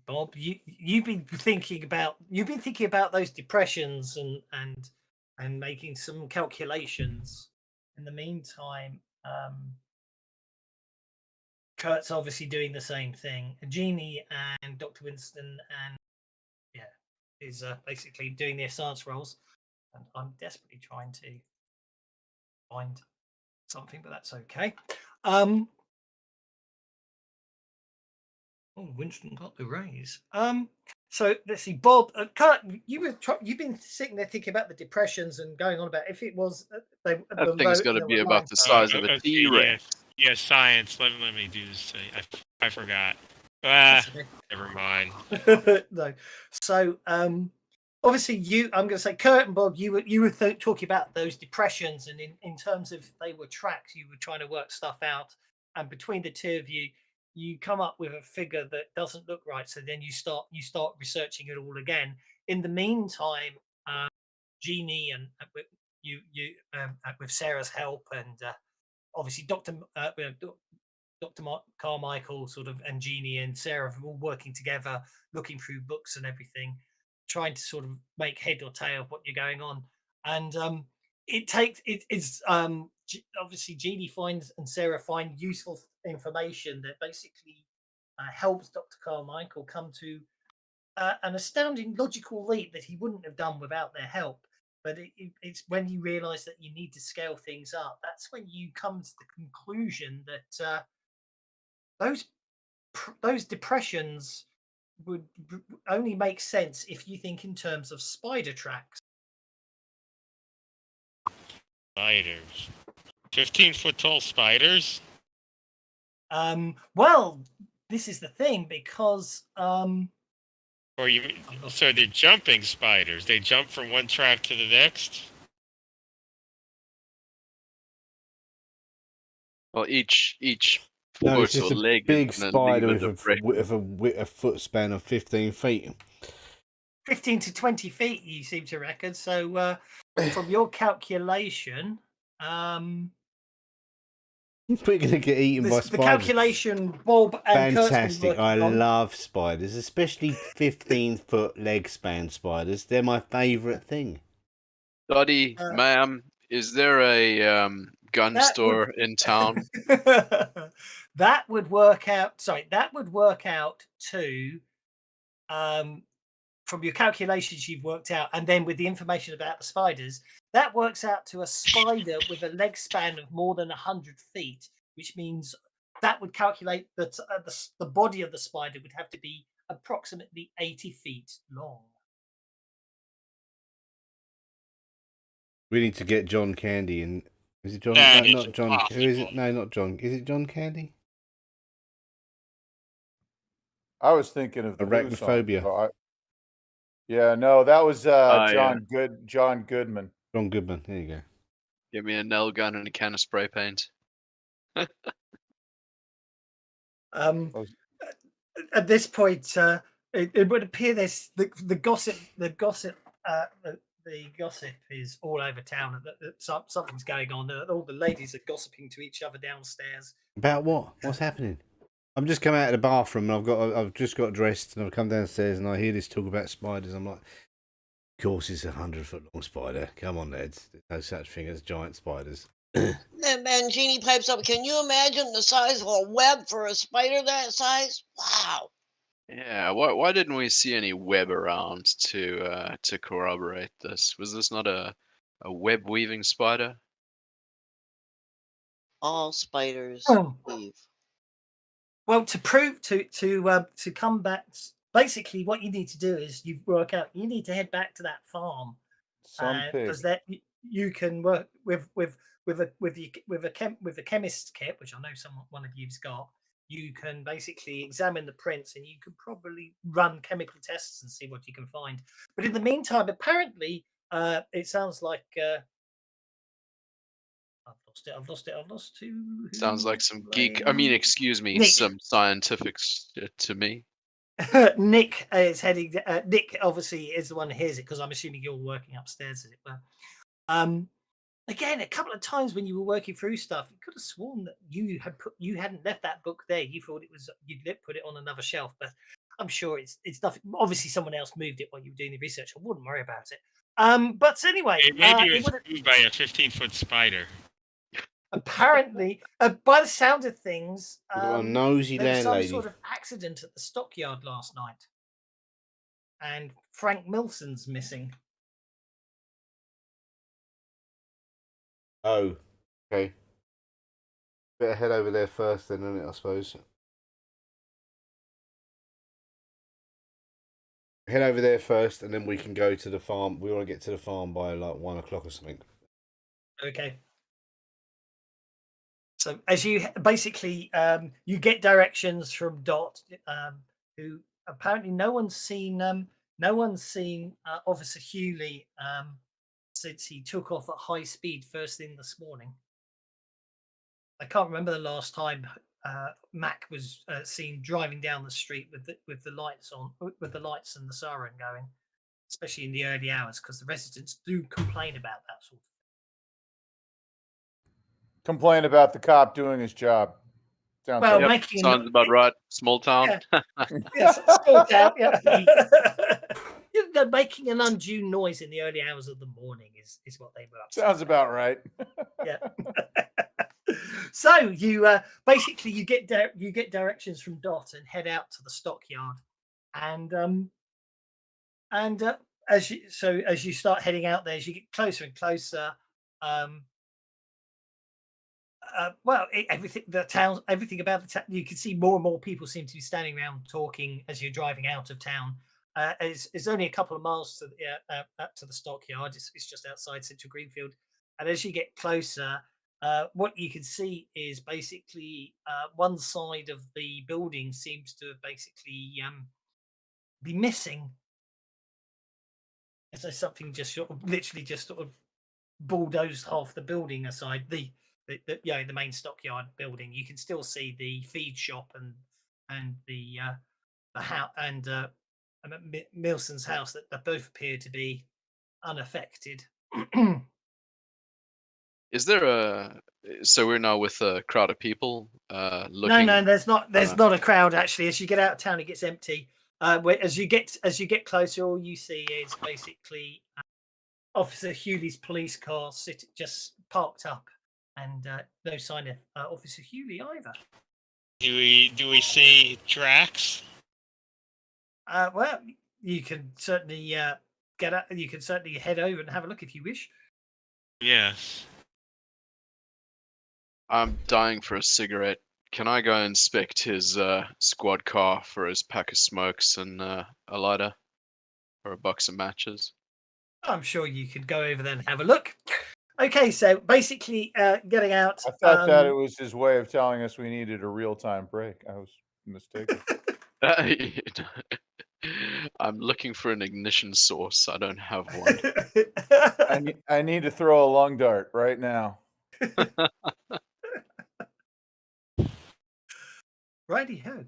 Bob, you've been thinking about those depressions and making some calculations. In the meantime, Kurt's obviously doing the same thing. Jeannie and Dr. Winston is basically doing their science roles, and I'm desperately trying to find something, but that's okay. Winston got the raise. So let's see, Bob. Kurt, you've been sitting there thinking about the depressions and going on about if it was That thing's got to be about the size of a Okay, T-Rex. Yeah, science. Let me do this thing. I forgot. Okay. Never mind. No. So obviously I'm going to say Kurt and Bob, you were talking about those depressions, and in terms of they were tracks, you were trying to work stuff out, and between the two of you come up with a figure that doesn't look right. So then you start researching it all again. In the meantime, Jeannie and with Sarah's help, and obviously Dr. Carmichael sort of, and Jeannie and Sarah are all working together, looking through books and everything, trying to sort of make head or tail of what you're going on. And it's obviously Jeannie finds and Sarah find useful information that basically helps Dr. Carmichael come to an astounding logical leap that he wouldn't have done without their help. But it's when you realize that you need to scale things up, that's when you come to the conclusion that those depressions would only make sense if you think in terms of spider tracks. Spiders. 15-foot tall spiders? Well, this is the thing because Or you? So they're jumping spiders. They jump from one trap to the next? Well, each No, it's foot just or a leg big is gonna spider leave with a a foot span of 15 feet. 15 to 20 feet, you seem to reckon. So, from your calculation, We're going to get eaten by the spiders. calculation Bob and Kurt's been Fantastic. working I on. love spiders, especially 15-foot leg span spiders. They're my favourite thing. Dottie, ma'am, is there a gun That store in town? that would work out. Sorry, that would work out to, from your calculations you've worked out, and then with the information about the spiders, that works out to a spider with a leg span of more than 100 feet, which means that would calculate that the body of the spider would have to be approximately 80 feet long. We need to get John Candy in. Is it John? That No, is not John. Who is it? impossible. No, not John. Is it John Candy? I was thinking of the Who song, Arachnophobia. but yeah, no, that was yeah. John Goodman. John Goodman. There you go. Give me a nail gun and a can of spray paint. At this point, it would appear the gossip is all over town. That something's going on. All the ladies are gossiping to each other downstairs. About what? What's happening? I'm just come out of the bathroom and I've just got dressed and I've come downstairs and I hear this talk about spiders. I'm like, of course it's 100-foot long spider. Come on, lads. There's no such thing as giant spiders. And Jeannie pipes up, can you imagine the size of a web for a spider that size? Wow. Yeah, why didn't we see any web around to corroborate this? Was this not a web weaving spider? All spiders weave. Well, to prove to come back, basically what you need to do is you work out. You need to head back to that farm because that you can work with the chemist's kit, which I know one of you's got. You can basically examine the prints and you could probably run chemical tests and see what you can find. But in the meantime, apparently, it sounds like I've lost who. Sounds like some geek. I mean, excuse me, Nick. some scientific shit to me. Nick is heading. Nick obviously is the one who hears it because I'm assuming you're working upstairs, as it were. Again, a couple of times when you were working through stuff, you could have sworn that you hadn't left that book there. You thought it was you'd put it on another shelf, but I'm sure it's nothing. Obviously, someone else moved it while you were doing the research. I wouldn't worry about it. But anyway, Maybe it was moved by a 15-foot spider. Apparently, by the sound of things, a nosy there was some landlady. sort of accident at the stockyard last night, and Frank Milson's missing. Oh, okay. Better head over there first, then, isn't it? I suppose. Head over there first, and then we can go to the farm. We want to get to the farm by like 1 o'clock or something. Okay. So as you basically you get directions from Dot, who apparently no one's seen Officer Hewley since he took off at high speed first thing this morning. I can't remember the last time Mac was seen driving down the street with the lights on, with the lights and the siren going, especially in the early hours, because the residents do complain about that sort of thing. Complain about the cop doing his job. Sounds Well, like- making Sounds about right. Small town. Yeah. Yes, small town, yeah. You know, making an undue noise in the early hours of the morning is what they were upset sounds about right. Yeah. So you basically you get directions from Dot and head out to the stockyard, and as you start heading out there, as you get closer and closer, everything about the town, you can see more and more people seem to be standing around talking as you're driving out of town. It's only a couple of miles to the stockyard. It's just outside Central Greenfield, and as you get closer, what you can see is basically one side of the building seems to basically be missing. As though something just literally just sort of bulldozed half the building aside. The main stockyard building. You can still see the feed shop and the house and Milson's house that both appear to be unaffected. Is there a? So we're now with a crowd of people No, looking. there's not a crowd actually. As you get out of town, it gets empty. As you get closer, all you see is basically Officer Hewley's police car just parked up, and no sign of Officer Hewley either. Do we see Drax? Well, you can certainly get up. You can certainly head over and have a look if you wish. Yes. I'm dying for a cigarette. Can I go inspect his squad car for his pack of smokes and a lighter or a box of matches? I'm sure you could go over there and have a look. Okay, so basically, getting out. I thought that it was his way of telling us we needed a real-time break. I was mistaken. I'm looking for an ignition source. I don't have one. I need to throw a lung dart right now. Righty-ho.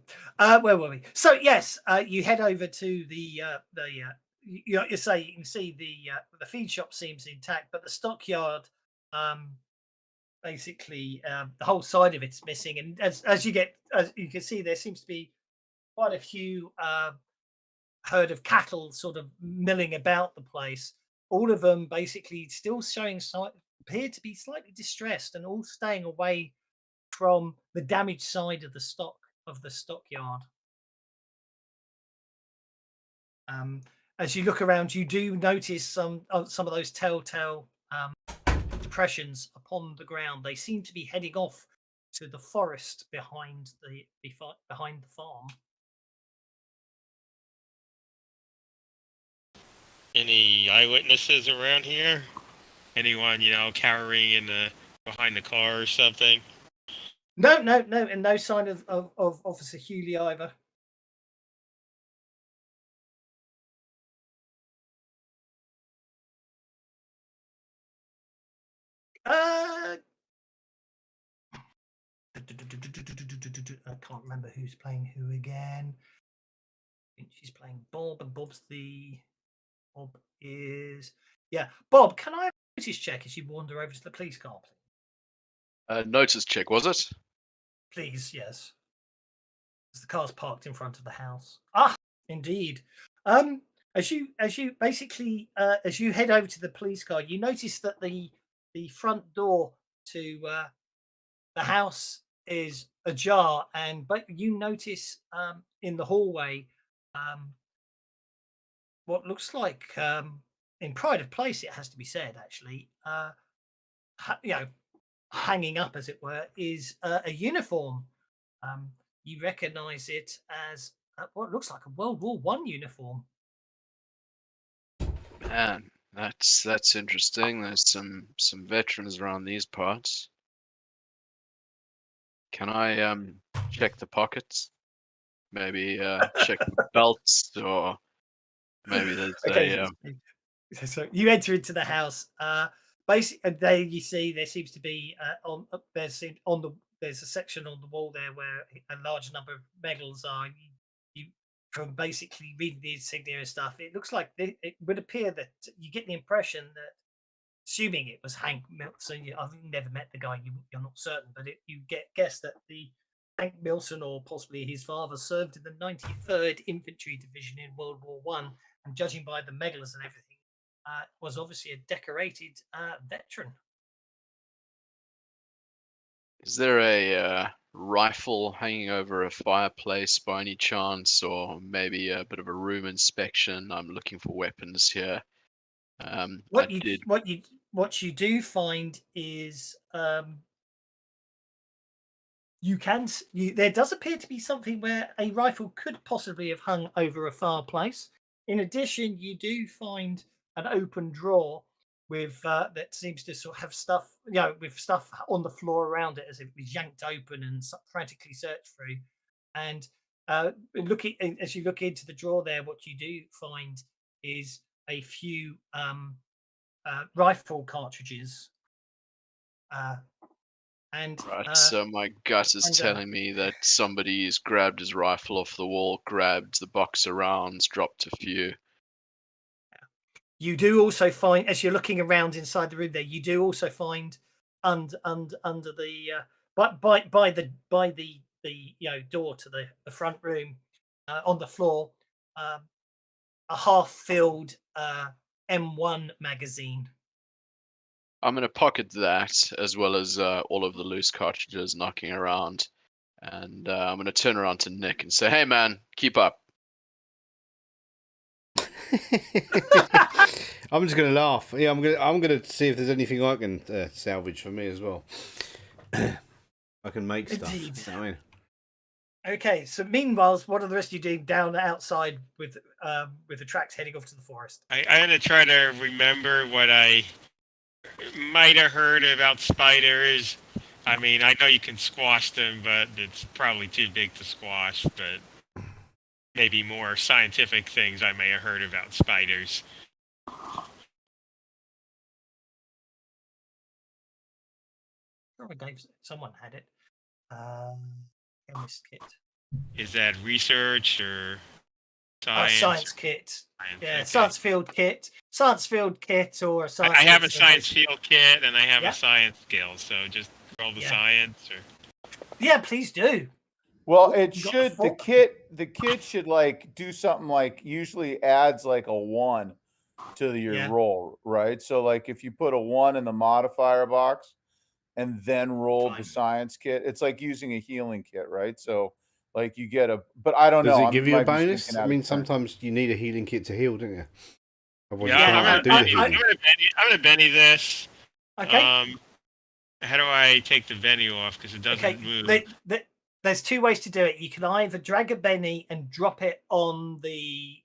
Where were we? So yes, you head over to the you can see the feed shop seems intact, but the stockyard, basically, the whole side of it's missing. And as you can see, there seems to be quite a few herd of cattle sort of milling about the place. All of them basically still showing appear to be slightly distressed and all staying away from the damaged side of the stockyard. As you look around, you do notice some of those telltale depressions upon the ground. They seem to be heading off to the forest behind the farm. Any eyewitnesses around here? Anyone, cowering behind the car or something? No, and no sign of Officer Hewley either. I can't remember who's playing who again. I think she's playing Bob, and Bob is Bob. Can I have a notice check as you wander over to the police car, please? Notice check, was it? Please, yes. The car's parked in front of the house. Ah, indeed. As you basically as you head over to the police car, you notice that the front door to the house is ajar, but you notice in the hallway what looks like in pride of place, it has to be said, actually, hanging up, as it were, is a uniform. You recognize it as what looks like a World War I uniform. Man, that's interesting. There's some veterans around these parts. Can I check the pockets? Maybe check the belts, or maybe there's So you enter into the house. Basically, there you see there seems to be there's a section on the wall there where a large number of medals are. You from basically reading the insignia and stuff, it looks like it would appear that you get the impression that, assuming it was Hank Milson, I've never met the guy, you're not certain, but you guess that the Hank Milson, or possibly his father, served in the 93rd Infantry Division in World War One, and judging by the medals and everything, was obviously a decorated veteran. Is there a rifle hanging over a fireplace by any chance, or maybe a bit of a room inspection? I'm looking for weapons here. What you do find is there does appear to be something where a rifle could possibly have hung over a fireplace. In addition, you do find an open drawer with that seems to sort of have stuff, with stuff on the floor around it as if it was yanked open and frantically searched through. And as you look into the drawer there, what you do find is a few rifle cartridges. Right, so my gut is telling me that somebody has grabbed his rifle off the wall, grabbed the box of rounds, dropped a few. You do also find, as you're looking around inside the room there, you do also find under the by the door to the front room on the floor a half-filled M1 magazine. I'm going to pocket that as well as all of the loose cartridges knocking around. And I'm going to turn around to Nick and say, hey, man, keep up. I'm just going to laugh. Yeah, I'm going to see if there's anything I can salvage for me as well. I can make stuff. Indeed. You know what I mean? Okay, so meanwhile, what are the rest of you doing down outside with the tracks heading off to the forest? I'm going to try to remember what I might have heard about spiders. I mean, I know you can squash them, but it's probably too big to squash. But maybe more scientific things I may have heard about spiders. Someone had it. Chemist kit. Is that research or science? Science kit. Yeah, okay. science field kit. Science field kit or science. I have a science field kit and I have a science skill, so just roll the science. Or... Yeah, please do. Well, it should. The kit should like do something like usually adds like a 1 to your roll, right? So like if you put a 1 in the modifier box and then roll the science kit, it's like using a healing kit, right? So like you get but I don't know. Does it give you a bonus? I mean, sometimes you need a healing kit to heal, don't you? Otherwise I'm gonna Benny this. Okay. How do I take the Benny off? Because it doesn't move. There's 2 ways to do it. You can either drag a Benny and drop it on the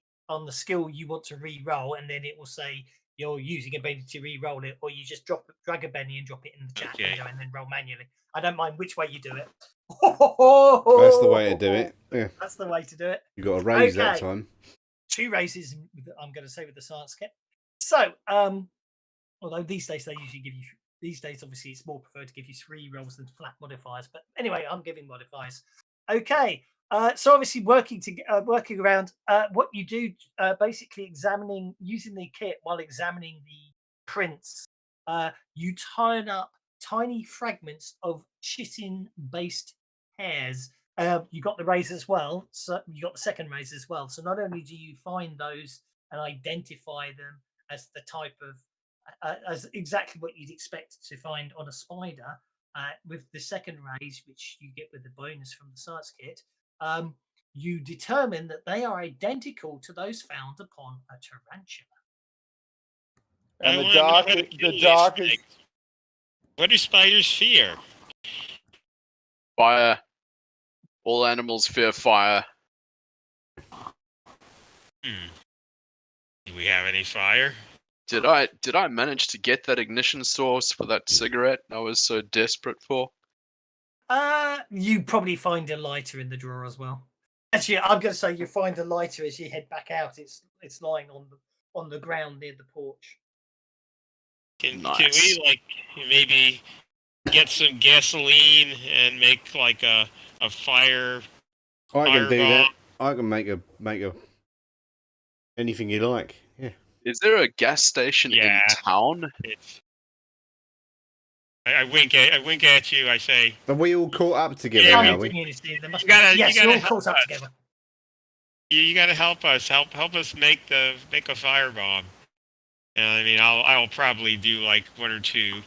skill you want to re-roll, and then it will say you're using a Benny to re-roll it, or you just drag a Benny and drop it in the chat window and then roll manually. I don't mind which way you do it. That's the way to do it. Yeah. That's the way to do it. You got a raise that time. 2 raises, I'm going to say, with the science kit. So, although these days they usually give you. These days, obviously, it's more preferred to give you 3 rolls than flat modifiers. But anyway, I'm giving modifiers. Okay. So obviously, working around what you do, basically using the kit while examining the prints. You turn up tiny fragments of chitin-based hairs. You got the raise as well. So you got the second raise as well. So not only do you find those and identify them as the type of as exactly what you'd expect to find on a spider, with the second raise, which you get with the bonus from the science kit, you determine that they are identical to those found upon a tarantula. And the doc is. What do spiders fear? Fire. All animals fear fire. Do we have any fire? Did I manage to get that ignition source for that cigarette I was so desperate for? You probably find a lighter in the drawer as well. Actually, I'm going to say you find a lighter as you head back out. It's lying on the ground near the porch. Can we like maybe get some gasoline and make like a fire? I can do that. I can make a anything you like. Yeah. Is there a gas station in town? I wink at you. I say, are we all caught up together? Yeah, are we? Yes, you're all caught up together. You got to help us. Help us make a firebomb. And I mean, I'll probably do like 1 or 2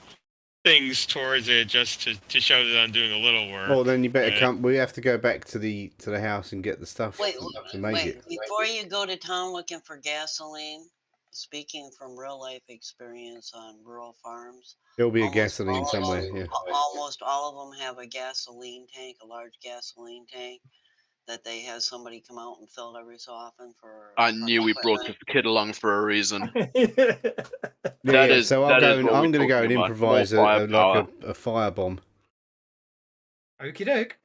things towards it just to show that I'm doing a little work. Well, then you better come. We have to go back to the house and get the stuff to make it. Before you go to town looking for gasoline, speaking from real life experience on rural farms, there'll be a gasoline somewhere. Yeah. Almost all of them have a gasoline tank, a large gasoline tank that they have somebody come out and fill every so often for. I for knew we brought equipment. this kid along for a reason. Yeah, That yeah. is- So that is I'm what we're going to go talking and about. improvise More like firepower. a firebomb. Okie doke.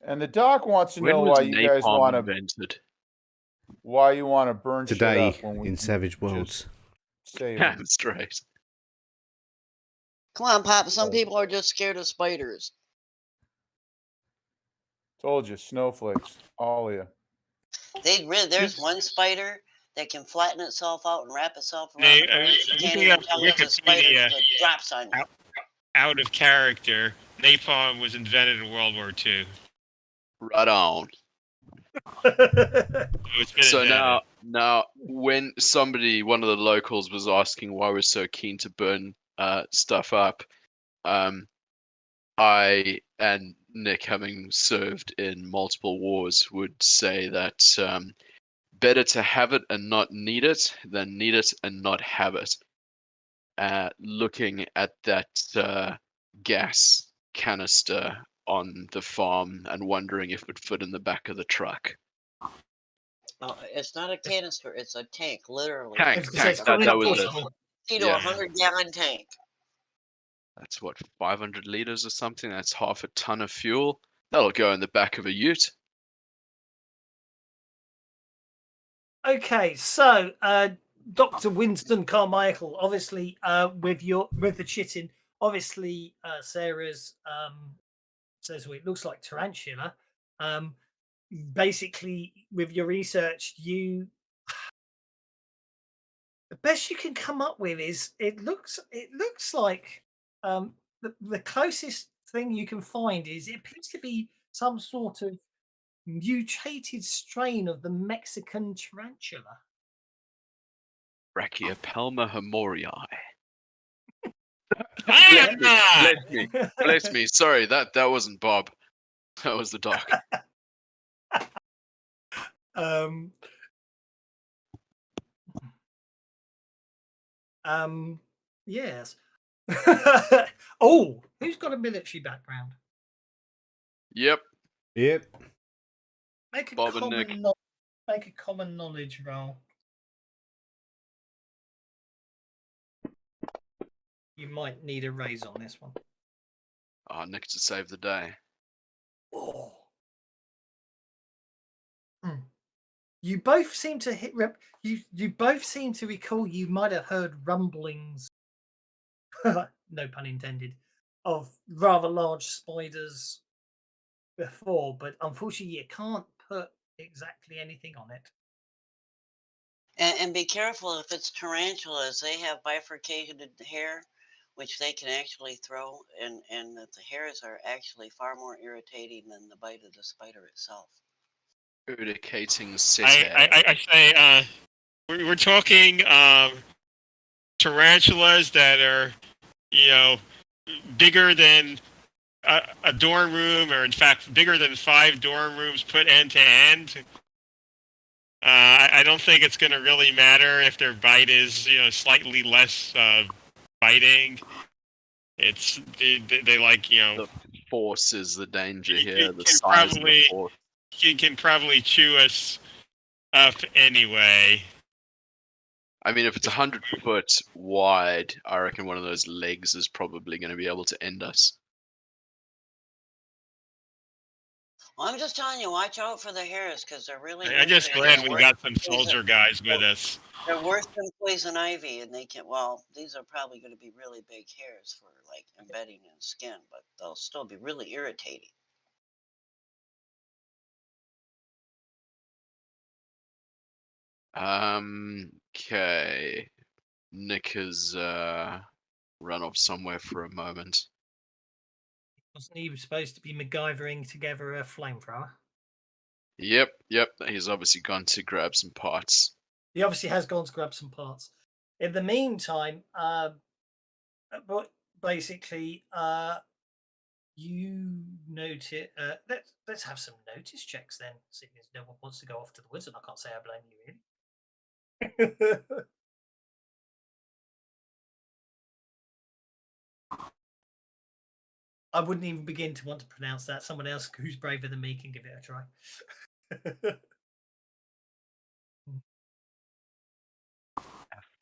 And the doc wants to When know was why you guys napalm want to invented? burn shit Today up when we in can Savage just Worlds. save 'em. Damn straight. Come on, Pop. Some Oh. people are just scared of spiders. Told you, snowflakes, all of you. There's one spider that can flatten itself out and wrap itself around They- the branch. You can't looking even up tell it's a spider Wikipedia, till it drops on you. out of character, napalm was invented in World War II. Right on. So it's been So invented. now, when one of the locals was asking why we're so keen to burn stuff up, I and Nick, having served in multiple wars, would say that better to have it and not need it than need it and not have it. Looking at that gas canister on the farm and wondering if it would fit in the back of the truck. It's not a canister. It's a tank, literally. Oh, I Tank, was gonna say, tank. it's That, probably that not was it. portable. 50 to Yeah. 100-gallon tank. That's what, 500 liters or something? That's half a ton of fuel. That'll go in the back of a ute. Okay, so Dr. Winston Carmichael, obviously, with the chitting, obviously Sarah's says, well, it looks like tarantula. Basically, with your research, the best you can come up with is it looks like the closest thing you can find is it appears to be some sort of mutated strain of the Mexican tarantula. Brachypelma hamorii. Ah! Bless me. Bless me. Sorry, that wasn't Bob. That was the doc. Yes. Oh, who's got a military background? Yep. Yep. Make a Bob and Nick. make a common knowledge roll. You might need a raise on this one. Oh, Nick to save the day. Oh. You both seem to hit. You both seem to recall you might have heard rumblings. No pun intended. Of rather large spiders before, but unfortunately, you can't put exactly anything on it. And be careful if it's tarantulas. They have bifurcated hair, which they can actually throw, and that the hairs are actually far more irritating than the bite of the spider itself. Urticating I setae. say we're talking tarantulas that are, bigger than a dorm room, or in fact bigger than 5 dorm rooms put end to end. I don't think it's going to really matter if their bite is slightly less biting. It's they like The force is the danger You here. The can size of the probably- force. you can probably chew us up anyway. I mean, if it's 100 foot wide, I reckon one of those legs is probably going to be able to end us. Well, I'm just telling you, watch out for the hairs because they're really. I'm just glad we they're got some worse- soldier guys with us. They're worse than poison ivy, and they can. Well, these are probably going to be really big hairs for like embedding in skin, but they'll still be really irritating. Okay. Nick has run off somewhere for a moment. Wasn't he supposed to be MacGyvering together a flamethrower? Yep. He's obviously gone to grab some parts. He obviously has gone to grab some parts. In the meantime, but basically, you note it. Let's have some notice checks then. Seeing as no one wants to go off to the woods, and I can't say I blame you really. I wouldn't even begin to want to pronounce that. Someone else who's braver than me can give it a try.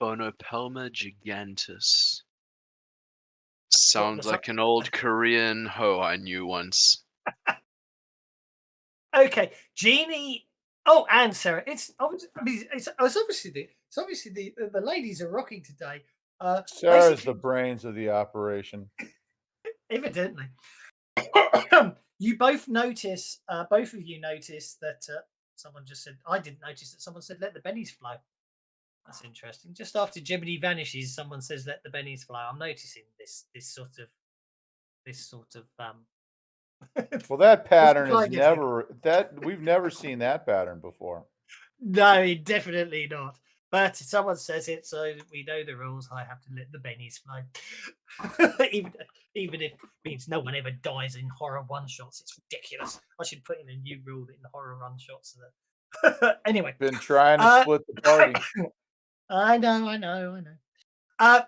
Phonopelma gigantus. That's Sounds like an old Korean hoe I knew once. Okay, Jeannie. Oh, and Sarah. It's obviously. I mean, it's obviously the ladies are rocking today. Sarah's basically- the brains of the operation. Evidently. You both notice, both of you notice that someone just said, I didn't notice that someone said, let the bennies flow. That's interesting. Just after Jiminy vanishes, someone says, let the bennies flow. I'm noticing this sort of Well, that pattern is kind of- we've never seen that pattern before. No, definitely not. But someone says it, so we know the rules. I have to let the bennies flow. even if it means no one ever dies in horror one-shots. It's ridiculous. I should put in a new rule in horror one-shots. Anyway. Been trying to split the party. I know.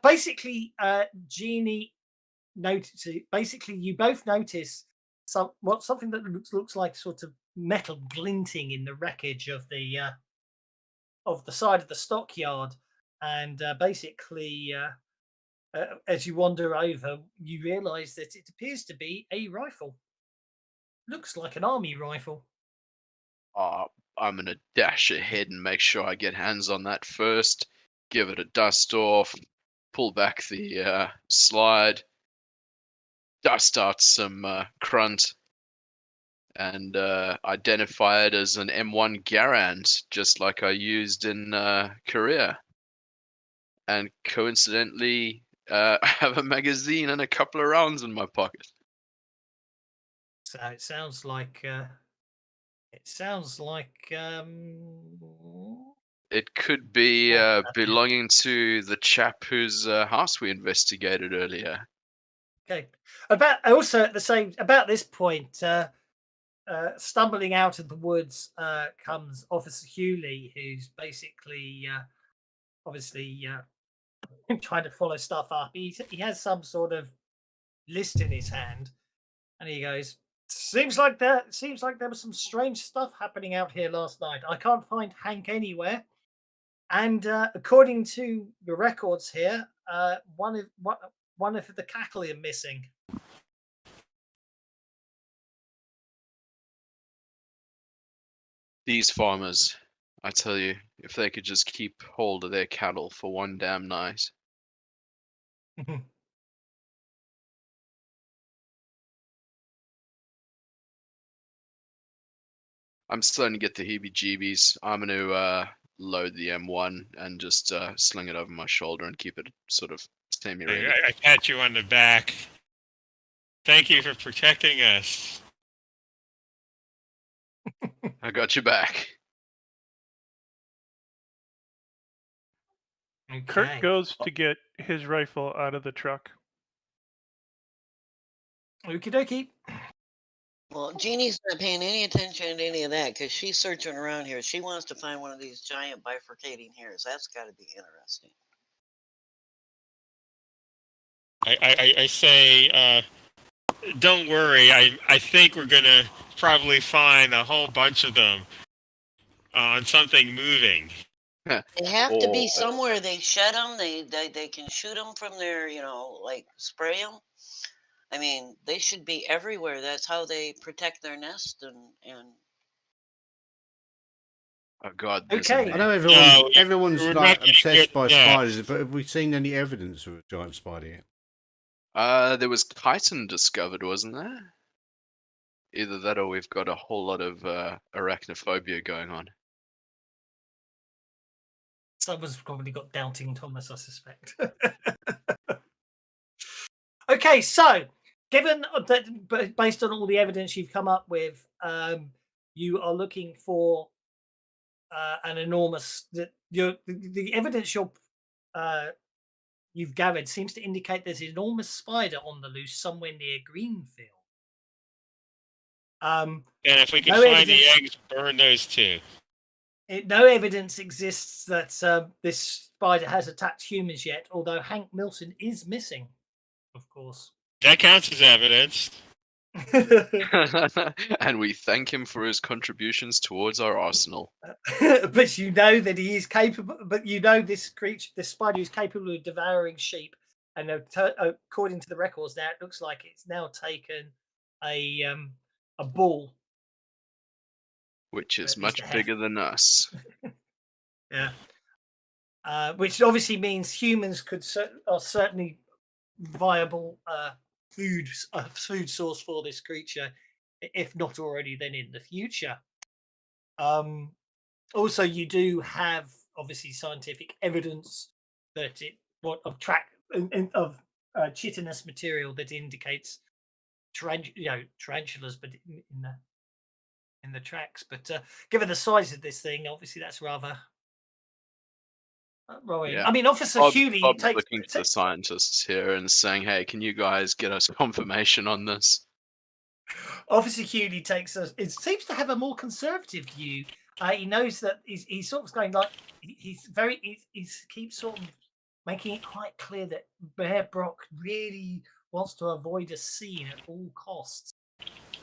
Basically, Jeannie noticed. Basically, you both notice something that looks like sort of metal glinting in the wreckage of the side of the stockyard, and basically, as you wander over, you realise that it appears to be a rifle. Looks like an army rifle. I'm gonna dash ahead and make sure I get hands on that first. Give it a dust off. Pull back the slide. Dust out some crunt. And identify it as an M1 Garand, just like I used in Korea. And coincidentally, I have a magazine and a couple of rounds in my pocket. So it sounds like It could be belonging to the chap whose house we investigated earlier. Okay. About this point, stumbling out of the woods comes Officer Hewley, who's basically obviously trying to follow stuff up. He has some sort of list in his hand, and he goes, seems like there was some strange stuff happening out here last night. I can't find Hank anywhere, and according to the records here, one of the cattle are missing. These farmers, I tell you, if they could just keep hold of their cattle for one damn night. I'm starting to get the heebie-jeebies. I'm going to load the M1 and just sling it over my shoulder and keep it sort of semi-ready. I pat you on the back. Thank you for protecting us. I got your back. Kurt Okay. goes to get his rifle out of the truck. Okie dokie. Well, Jeannie's not paying any attention to any of that because she's searching around here. She wants to find one of these giant bifurcating hairs. That's got to be interesting. I say, don't worry. I think we're gonna probably find a whole bunch of them on something moving. They have to be Oh, somewhere. They shed them. They can shoot them from their, like spray them. I mean, they should be everywhere. That's how they protect their nest and. Oh God! Okay. I know everyone's we're like not getting obsessed good- by yeah. spiders, but have we seen any evidence of a giant spider yet? There was chitin discovered, wasn't there? Either that or we've got a whole lot of arachnophobia going on. Someone's probably got Doubting Thomas, I suspect. Okay, so given that, based on all the evidence you've come up with, you are looking for an enormous. The evidence you've gathered seems to indicate there's an enormous spider on the loose somewhere near Greenfield. And if we can No find the evidence- eggs, burn those too. No evidence exists that this spider has attacked humans yet, although Hank Milton is missing, of course. That counts as evidence. And we thank him for his contributions towards our arsenal. But you know that he is capable. But you know this creature, this spider, is capable of devouring sheep. And according to the records, now it looks like it's now taken a bull, Which is At least much a half. bigger than us. yeah. Which obviously means humans are certainly viable food source for this creature, if not already, then in the future. Also, you do have obviously scientific evidence that of chitinous material that indicates tarantulas, but in the tracks. But given the size of this thing, obviously that's rather. Yeah. I mean, Officer Bob's Hewley looking to the scientists here and saying, "Hey, can you guys get us confirmation on this?" Officer Hewley takes us. It seems to have a more conservative view. He knows that he's sort of going like he keeps sort of making it quite clear that Bear Brock really wants to avoid a scene at all costs.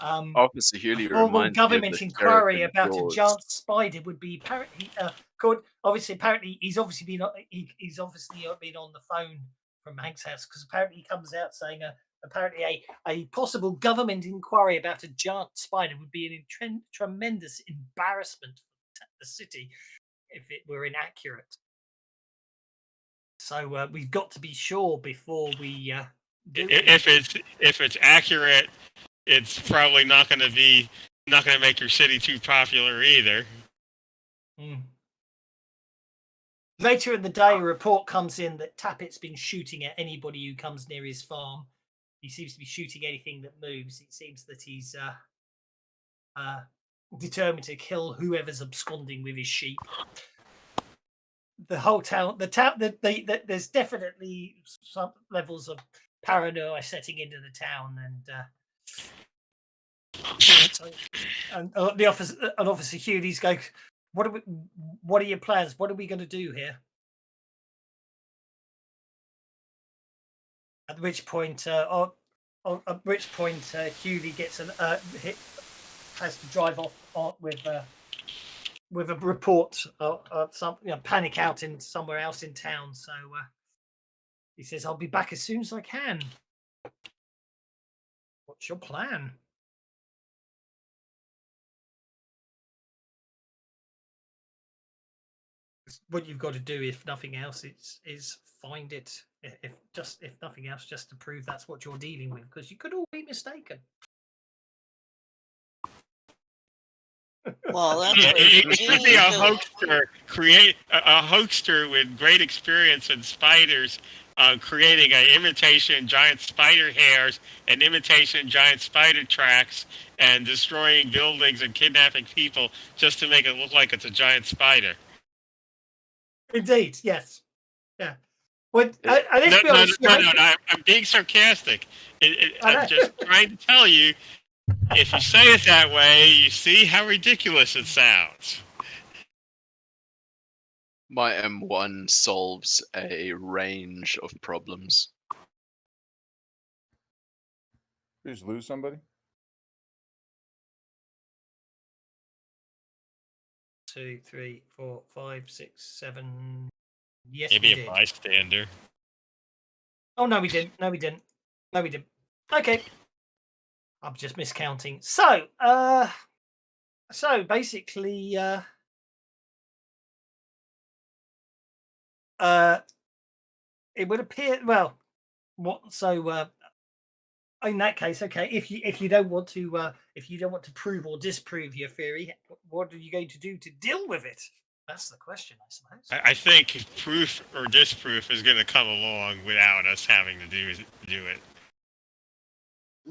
Officer Hewley A formal reminds me of government the inquiry sheriff in about a Jaws. giant spider would be apparently apparently he's obviously been on the phone from Hank's house, because apparently he comes out saying apparently a possible government inquiry about a giant spider would be an tremendous embarrassment for the city if it were inaccurate. So we've got to be sure before we do If it's accurate, it's probably not going to make your city too popular either. Later in the day, a report comes in that Tappett's been shooting at anybody who comes near his farm. He seems to be shooting anything that moves. It seems that he's determined to kill whoever's absconding with his sheep. The whole town, there's definitely some levels of paranoia setting into the town, and the Officer Hewley's going, What are your plans? What are we going to do here? At which point, Hewley gets has to drive off with a report some panic out in somewhere else in town. So he says, "I'll be back as soon as I can." What's your plan? What you've got to do, if nothing else, is find it. If nothing else, just to prove that's what you're dealing with, because you could all be mistaken. Well, that's It what could be Genie a does. hoaxer. Create a hoaxer with great experience in spiders, creating an imitation giant spider hairs and imitation giant spider tracks, and destroying buildings and kidnapping people just to make it look like it's a giant spider. Indeed, yes, yeah. Well, No, I'm being sarcastic. I'm just trying to tell you, if you say it that way, you see how ridiculous it sounds. My M1 solves a range of problems. Did you just lose somebody? 2, 3, 4, 5, 6, 7. Yes, Maybe we a did. bystander. Oh no, we didn't. No, we didn't. No, we didn't. Okay, I'm just miscounting. So, basically, it would appear. Well, what? So, in that case, okay. If you don't want to prove or disprove your theory, what are you going to do to deal with it? That's the question, I suppose. I think proof or disproof is going to come along without us having to do it.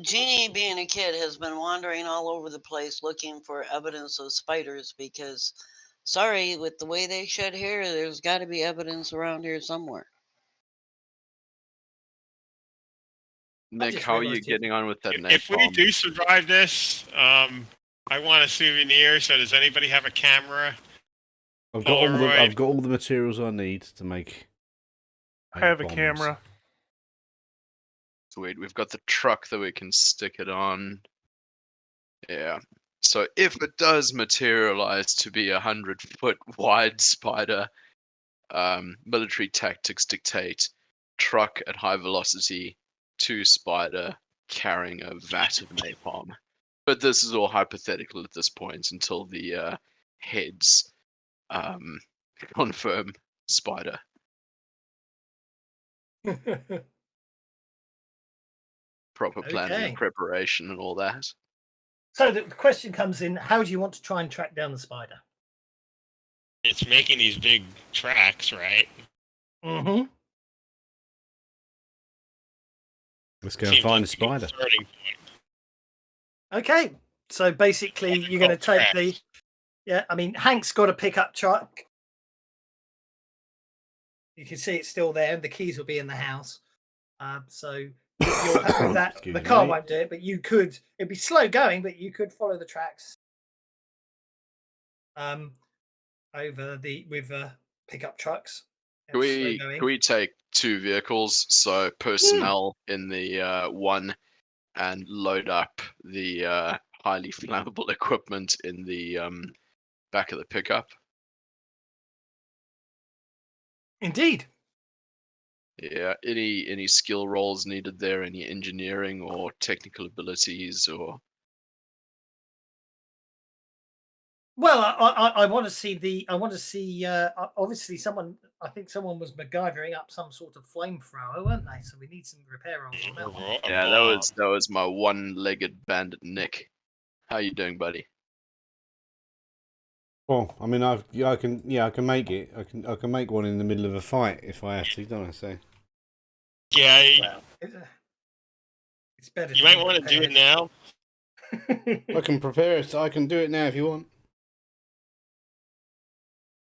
Genie, being a kid, has been wandering all over the place looking for evidence of spiders because, sorry, with the way they shed hair, there's got to be evidence around here somewhere. Nick, just how are you realised it. getting on with that If we napalm? do survive this, I want a souvenir. So does anybody have a camera? I've got Polaroid. I've got all the materials I need to make. I have a bombs. camera. Sweet. We've got the truck that we can stick it on. Yeah. So if it does materialize to be 100-foot wide spider, military tactics dictate truck at high velocity, 2 spider carrying a vat of napalm. But this is all hypothetical at this point until the heads confirm spider. Proper planning Okay. and preparation and all that. So the question comes in: how do you want to try and track down the spider? It's making these big tracks, right? Mm-hmm. Let's go and Seems find like the a good spider. starting point. Okay. So basically, you're going to take the. Yeah, I mean, Hank's got a pickup truck. You can see it's still there, and the keys will be in the house. So you'll have that. Excuse The car me. won't do it, but you could. It'd be slow going, but you could follow the tracks. Over the with pickup trucks. Can It's slow we going. can we take 2 vehicles, so personnel in the one, and load up the highly flammable equipment in the back of the pickup? Indeed. Yeah. Any skill rolls needed there? Any engineering or technical abilities or? Well, I want to see the. I want to see. Obviously, someone. I think someone was MacGyvering up some sort of flamethrower, weren't they? So we need some repair rolls on that one. Yeah, that was my one-legged bandit Nick. How you doing, buddy? Well, I mean, I can make it. I can make one in the middle of a fight if I have to, don't I? So Yeah, Well, it's better. you might want to do it now. I can prepare it. I can do it now if you want.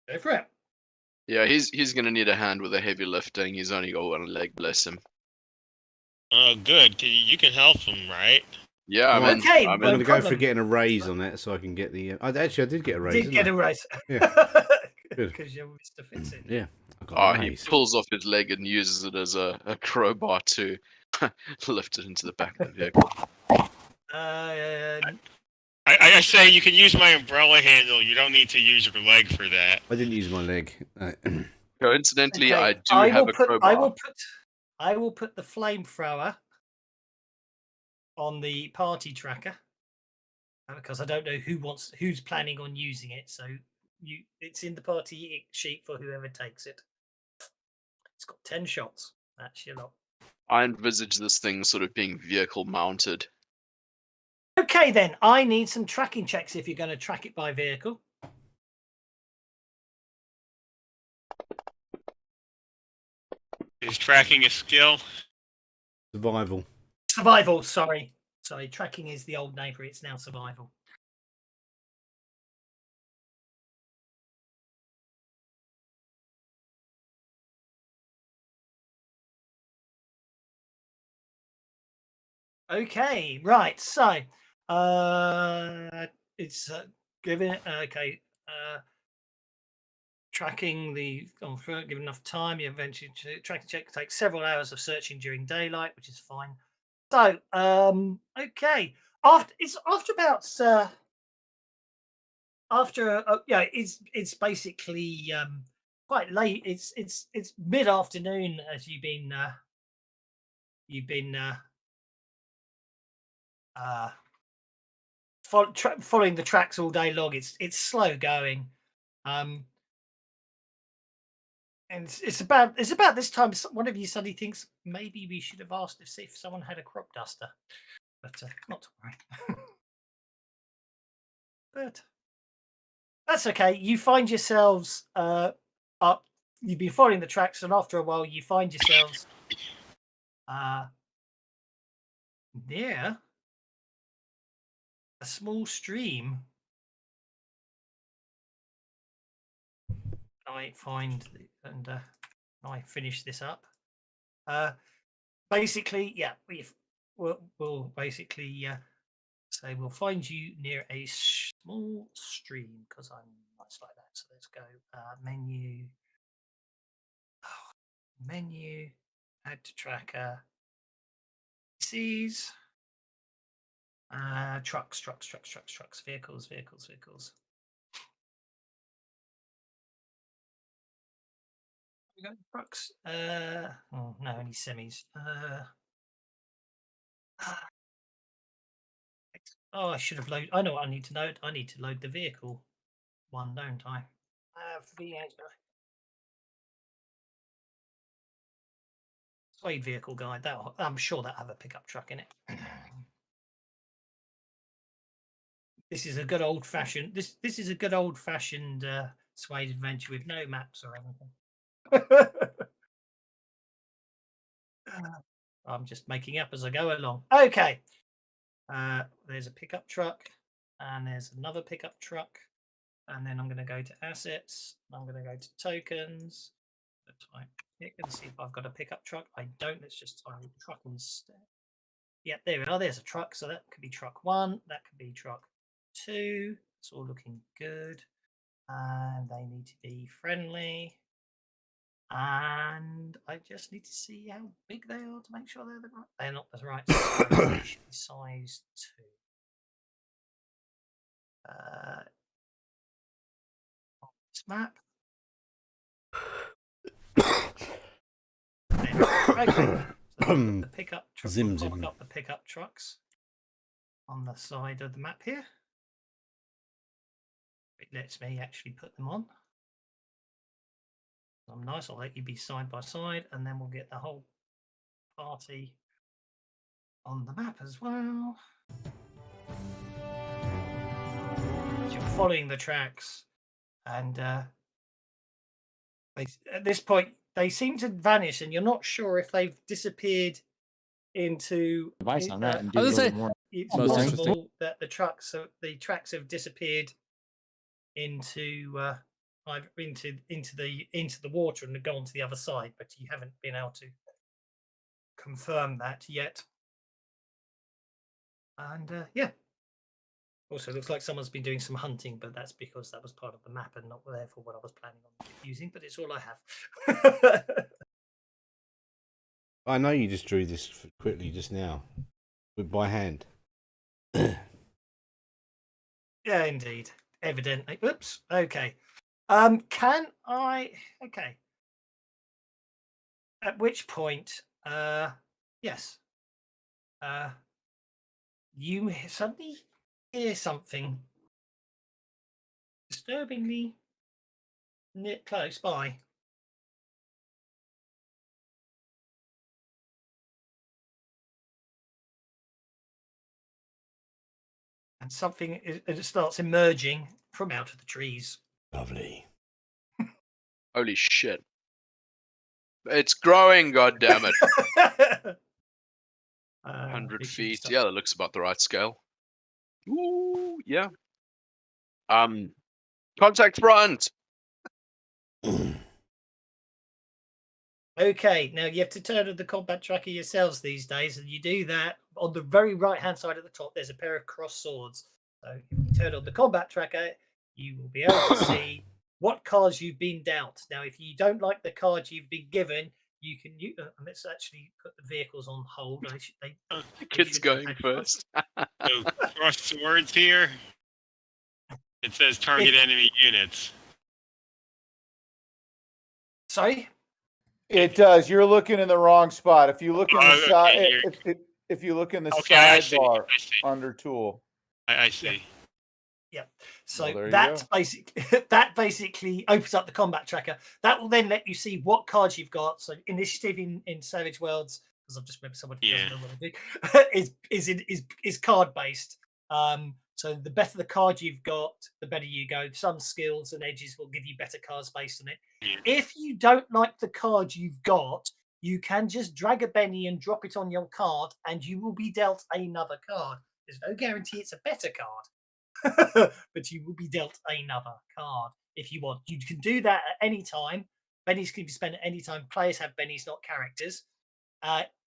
Go for it. Yeah, he's gonna need a hand with the heavy lifting. He's only got one leg, bless him. Oh, good. You can help him, right? Yeah, I mean, Okay, I'm no going to go for problem. getting a raise on that so I can get the. I did get a raise. Did get a raise. Yeah. Good. Because you're Mr. Fix-It. Yeah. I got a he raise. pulls off his leg and uses it as a crowbar to lift it into the back of the vehicle. I say you can use my umbrella handle. You don't need to use your leg for that. I didn't use my leg. Coincidentally, Okay, I do have a crowbar. I will put the flamethrower on the party tracker because I don't know who's planning on using it. So it's in the party sheet for whoever takes it. It's got 10 shots. That's your lot. I envisage this thing sort of being vehicle mounted. Okay, then I need some tracking checks if you're going to track it by vehicle. Is tracking a skill? Survival. Survival. Sorry. Tracking is the old name for it. It's now survival. Okay, right. So, it's given. Okay, tracking the given enough time. You eventually tracking check takes several hours of searching during daylight, which is fine. So, okay. After it's basically quite late. It's mid afternoon as you've been following the tracks all day long. It's slow going, and it's about this time one of you suddenly thinks maybe we should have asked if someone had a crop duster, but not to worry. But that's okay. You find yourselves up. You've been following the tracks, and after a while, you find yourselves near a small stream. I find and I finish this up. Basically, yeah, we'll basically say we'll find you near a small stream because I'm nice like that. So let's go menu, add to tracker. spaces. Trucks, vehicles. We got trucks. Oh, no, only semis. Oh, I should have loaded. I know what I need to load. I need to load the vehicle one, don't I? V8. Suede vehicle guide. That I'm sure that have a pickup truck in it. This is a good old fashioned. This is a good old fashioned Suede adventure with no maps or anything. I'm just making up as I go along. Okay. There's a pickup truck, and there's another pickup truck, and then I'm going to go to assets. I'm going to go to tokens. Type pick and see if I've got a pickup truck. I don't. Let's just type truck instead. Yeah, there we are. There's a truck. So that could be truck 1. That could be truck 2. It's all looking good. And they need to be friendly. And I just need to see how big they are to make sure they're the right. They're not the right size. They should be size 2. On this map. Okay. So the pickup truck. Zim. Up the pickup trucks on the side of the map here. It lets me actually put them on. I'm nice. I'll let you be side by side, and then we'll get the whole party on the map as well. So you're following the tracks, and at this point they seem to vanish, and you're not sure if they've disappeared into Device on that. And do I a was little gonna more. it's Most possible that the tracks have disappeared into either into the water and gone to the other side, but you haven't been able to confirm that yet. And yeah, also looks like someone's been doing some hunting, but that's because that was part of the map and not therefore what I was planning on using. But it's all I have. I know you just drew this quickly just now, by hand. Yeah, indeed. Evidently. Oops. Okay. Can I? Okay. At which point, yes. You suddenly hear something disturbingly close by. And something it starts emerging from out of the trees. Lovely. Holy shit. It's growing, goddammit. 100 feet. Yeah, that looks about the right scale. Ooh, yeah. Contact front. Okay, now you have to turn on the combat tracker yourselves these days, and you do that on the very right-hand side at the top. There's a pair of cross swords. So if you turn on the combat tracker, you will be able to see what cards you've been dealt. Now, if you don't like the card you've been given, you can. Let's actually put the vehicles on hold. The kid's going first. So cross swords here. It says target enemy units. Sorry. It does. You're looking in the wrong spot. If you look in the side, okay, if you look in the Okay, I see. sidebar I see. under tool. I see. Yeah. So Well, there you that's go. basically opens up the combat tracker. That will then let you see what cards you've got. So initiative in Savage Worlds, because I've just remembered someone who doesn't know what I do, is card based. So the better the card you've got, the better you go. Some skills and edges will give you better cards based on it. Yeah. If you don't like the card you've got, you can just drag a Benny and drop it on your card, and you will be dealt another card. There's no guarantee it's a better card, but you will be dealt another card if you want. You can do that at any time. Bennies can be spent at any time. Players have Bennies, not characters.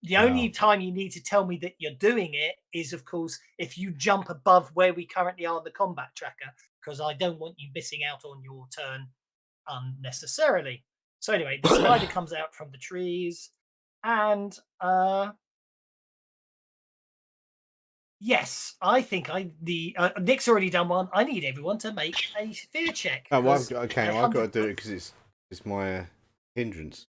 The only time you need to tell me that you're doing it is, of course, if you jump above where we currently are on the combat tracker, because I don't want you missing out on your turn unnecessarily. So anyway, the spider comes out from the trees, and Yes, I think Nick's already done one. I need everyone to make a fear check. Oh, well, 'cause okay. a Well, I've got to 100 do it because it's my hindrance.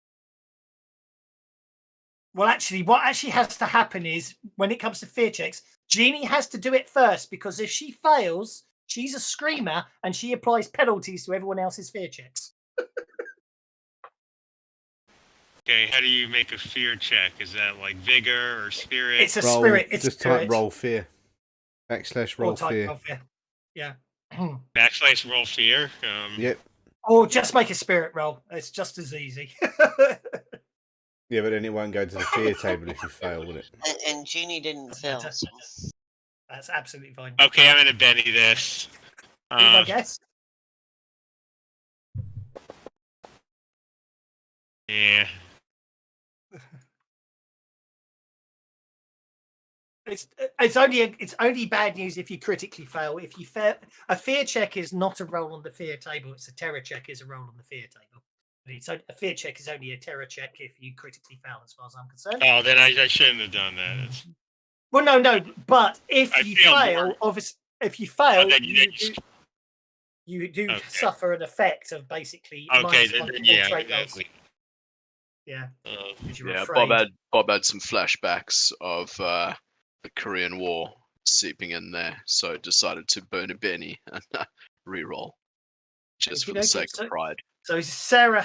Well, actually, what actually has to happen is when it comes to fear checks, Jeannie has to do it first because if she fails, she's a screamer and she applies penalties to everyone else's fear checks. Okay, how do you make a fear check? Is that like vigor or spirit? It's a Roll, spirit. It's just spirit. type roll fear. / Or roll type fear. roll fear. Yeah. Backslash roll fear. Yep. Or just make a spirit roll. It's just as easy. Yeah, but then it won't go to the fear table if you fail, will it? And Jeannie didn't fail. So. That's absolutely fine. Okay, I'm gonna Benny this. Be my guess. Yeah. It's only bad news if you critically fail. If you fail, a fear check is not a roll on the fear table. It's a terror check is a roll on the fear table. A fear check is only a terror check if you critically fail, as far as I'm concerned. Oh, then I shouldn't have done that. It's... Well, no. But if I you failed fail, more. obviously, if you fail, then you do Okay. suffer an effect of basically Okay, minus one then to all yeah. trait rolls. Exactly. Yeah. 'cause you're Yeah, afraid. Bob had some flashbacks of the Korean War seeping in there, so decided to burn a Benny and re-roll just for the Okey-dokey. sake of pride. So is Sarah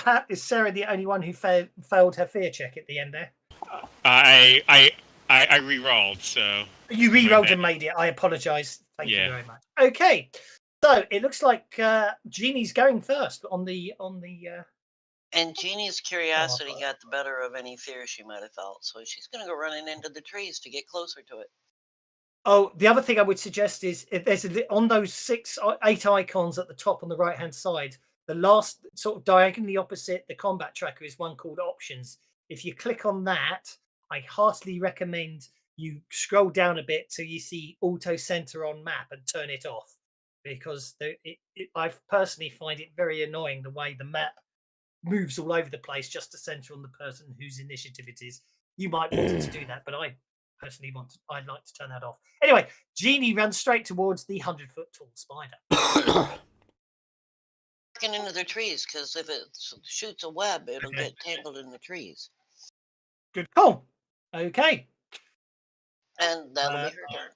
the only one who failed her fear check at the end there? I re-rolled, so You re-rolled and made it. I apologise. Thank you Yeah. very much. Okay, so it looks like Jeannie's going first on the. And Jeannie's curiosity God. got the better of any fear she might have felt, so she's going to go running into the trees to get closer to it. Oh, the other thing I would suggest is if there's on those 8 icons at the top on the right hand side, the last sort of diagonally opposite the combat tracker is one called options. If you click on that, I heartily recommend you scroll down a bit till you see auto center on map and turn it off, because I personally find it very annoying the way the map moves all over the place just to center on the person whose initiative it is. You might want it to do that, but I personally I'd like to turn that off. Anyway, Jeannie runs straight towards the 100-foot tall spider. Looking into the trees, because if it shoots a web, it'll Okay. get tangled in the trees. Good call. Okay. And that'll be her turn.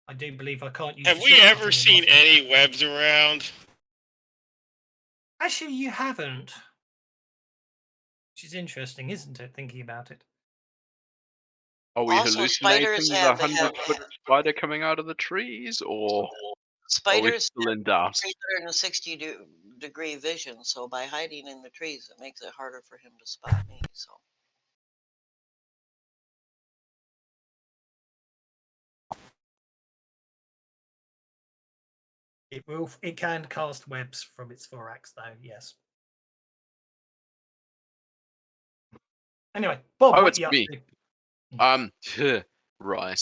I do believe I can't use. Have the we short ever button seen anymore. any webs around? Actually, you haven't. Which is interesting, isn't it? Thinking about it. Are we Also, hallucinating spiders the have 100-foot spider coming out of the trees, or are we spiders still in doubt? 360-degree vision, so by hiding in the trees, it makes it harder for him to spot me. So. It can cast webs from its thorax, though. Yes. Anyway, Bob, Oh, what it's you up me. to? Right.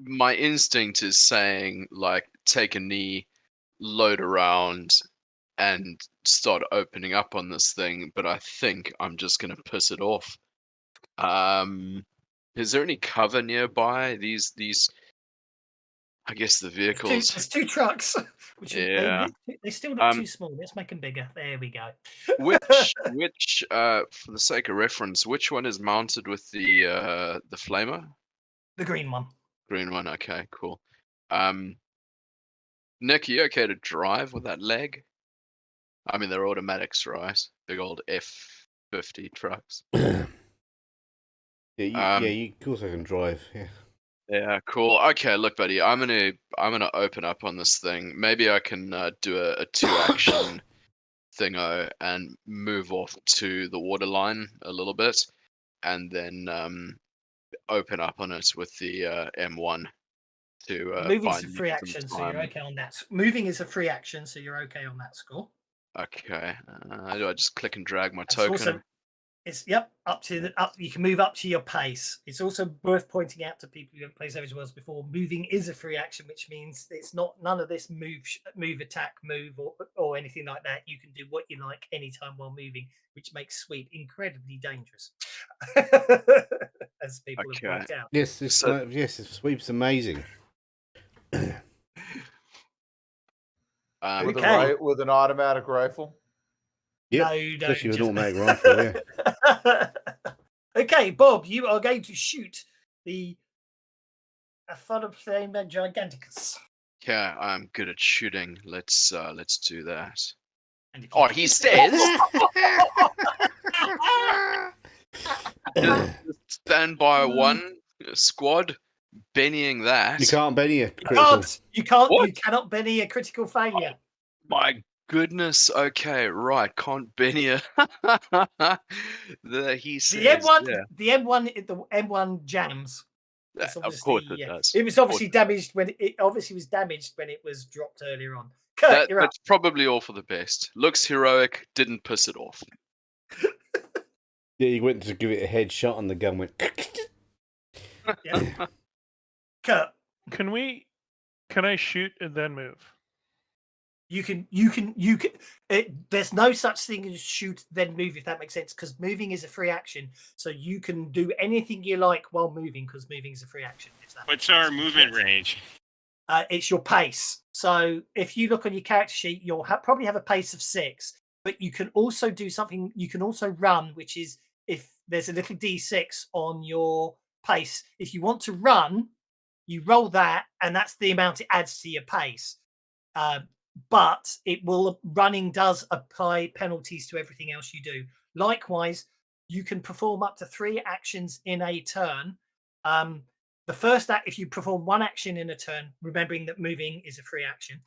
My instinct is saying, like, take a knee, load around, and start opening up on this thing, but I think I'm just gonna piss it off. Is there any cover nearby? These I guess the vehicles. There's two trucks. Which Yeah. they still look too small. Let's make them bigger. There we go. Which for the sake of reference, which one is mounted with the flamer? The green one. Green one, okay, cool. Nick, are you okay to drive with that leg? I mean, they're automatics, right? Big old F50 trucks. Yeah, of course I can drive. Yeah. Yeah, cool. Okay, look, buddy, I'm gonna open up on this thing. Maybe I can do a 2-action thingo and move off to the water line a little bit, and then open up on it with the M1 to Moving's find a free some action, so you're time. okay on that. Moving is a free action, so you're okay on that score. Okay. Do I just click and drag my It's token? also It's up to the up. You can move up to your pace. It's also worth pointing out to people who haven't played Savage Worlds before. Moving is a free action, which means it's not none of this move, attack, move, or anything like that. You can do what you like anytime while moving, which makes sweep incredibly dangerous, as people have Okay. worked out. Yes, So- yes, the sweep's amazing. With Okay. with an automatic rifle. Yep, No, you don't. especially with an just- automatic rifle. Yeah. Okay, Bob, you are going to shoot the Aphthophilema giganticus. Yeah, I'm good at shooting. Let's do that. And if you Oh, he says stand by one squad, Bennying that. You can't Benny a You critical. What? you cannot Benny a critical failure. My goodness. Okay, right. Can't Benny a. He says. The M1, yeah. the M1 jams. It's Of course obviously, it does. It was Of course obviously it damaged when it obviously was damaged when it was dropped earlier on. Kurt, you're up. That's probably all for the best. Looks heroic. Didn't piss it off. Yeah, you went to give it a headshot and the gun went. Yeah. Kurt, Can I shoot and then move? you can. There's no such thing as shoot then move, if that makes sense, because moving is a free action. So you can do anything you like while moving, because moving is a free action. If that What's makes our sense. movement Yes. range? It's your pace. So if you look on your character sheet, you'll probably have a pace of 6, but you can also do something. You can also run, which is if there's a little d6 on your pace. If you want to run, you roll that, and that's the amount it adds to your pace. But running does apply penalties to everything else you do. Likewise, you can perform up to 3 actions in a turn. The first act, if you perform 1 action in a turn, remembering that moving is a free action,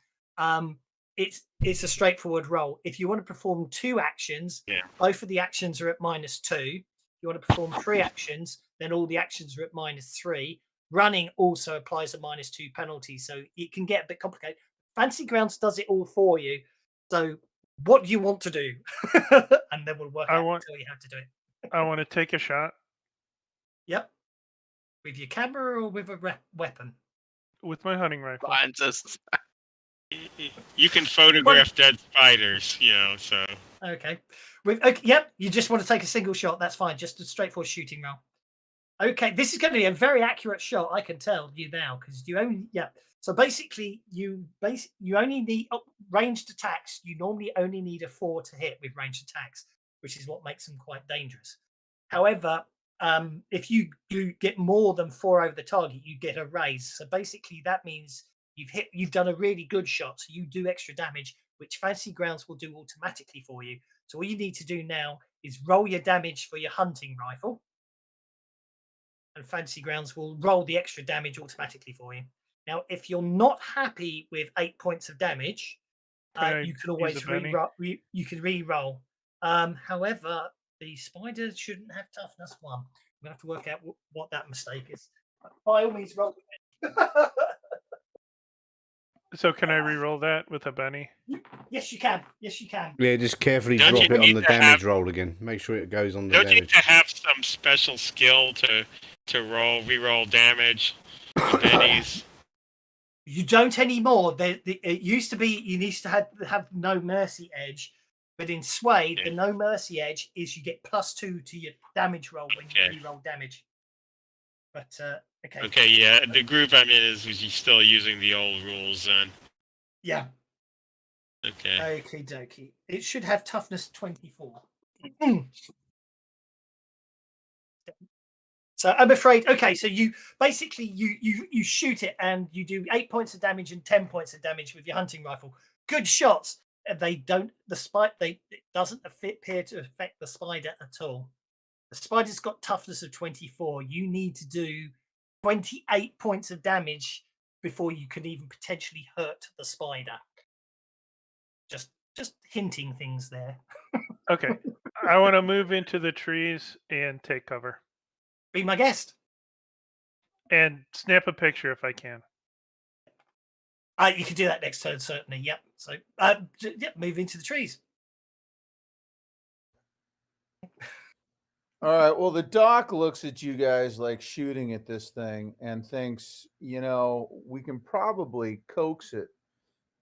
it's a straightforward roll. If you want to perform 2 actions, both of the actions are at -2. If you want to perform 3 actions, then all the actions are at -3. Running also applies a -2 penalty, so it can get a bit complicated. Fantasy Grounds does it all for you. So what do you want to do? And then we'll work out until you have to do it. I want to take a shot Yep. With your camera or with a weapon? with my hunting rifle. Scientists. You can photograph dead spiders, so. Okay. Yep. You just want to take a single shot. That's fine. Just a straightforward shooting roll. Okay. This is going to be a very accurate shot. I can tell you now because you only So basically, you only need ranged attacks. You normally only need a 4 to hit with ranged attacks, which is what makes them quite dangerous. However, if you do get more than 4 over the target, you get a raise. So basically, that means you've done a really good shot. So you do extra damage, which Fantasy Grounds will do automatically for you. So all you need to do now is roll your damage for your hunting rifle, and Fantasy Grounds will roll the extra damage automatically for you. Now, if you're not happy with 8 points of damage, you can always re-roll. You can re-roll. However, the spider shouldn't have toughness 1. We're going to have to work out what that mistake is. By all means, roll. So can I re-roll that with a Benny? Yes, you can. Yes, you can. Yeah, just carefully Don't drop you it on need the to damage have- roll again. Make sure it goes on the Don't you damage. have to have some special skill to re-roll damage? The bennies. You don't anymore. It used to be you used to have no mercy edge, but in Sway, the no mercy edge is you get +2 to your damage roll when you re-roll damage. But okay. Okay, yeah. The group I'm in is still using the old rules then. Yeah. Okay. Okie dokie. It should have toughness 24. So I'm afraid. Okay, so you basically you shoot it and you do 8 points of damage and 10 points of damage with your hunting rifle. Good shots. They don't. It doesn't appear to affect the spider at all. The spider's got toughness of 24. You need to do 28 points of damage before you can even potentially hurt the spider. Just hinting things there. Okay. I want to move into the trees and take cover. Be my guest. And snap a picture if I can. You can do that next turn, certainly. Yep. So, move into the trees. All right. Well, the doc looks at you guys like shooting at this thing and thinks, we can probably coax it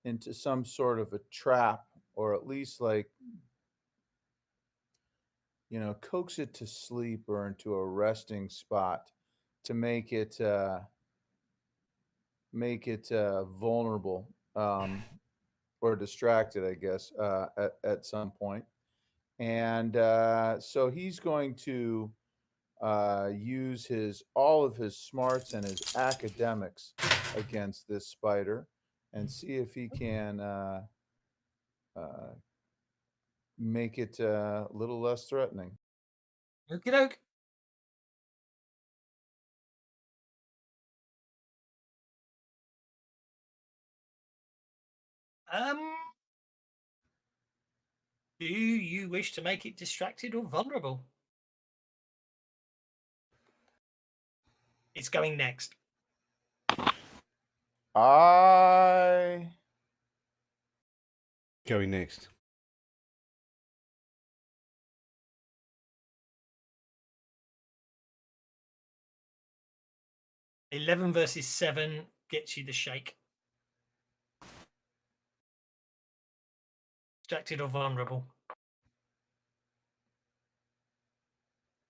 into some sort of a trap, or at least coax it to sleep or into a resting spot to make it vulnerable, or distracted, I guess, at some point. And so he's going to use all of his smarts and his academics against this spider, and see if he can make it a little less threatening. Okie doke. Do you wish to make it distracted or vulnerable? It's going next. I Going next. $11 versus 7 gets you the shake. Distracted or vulnerable?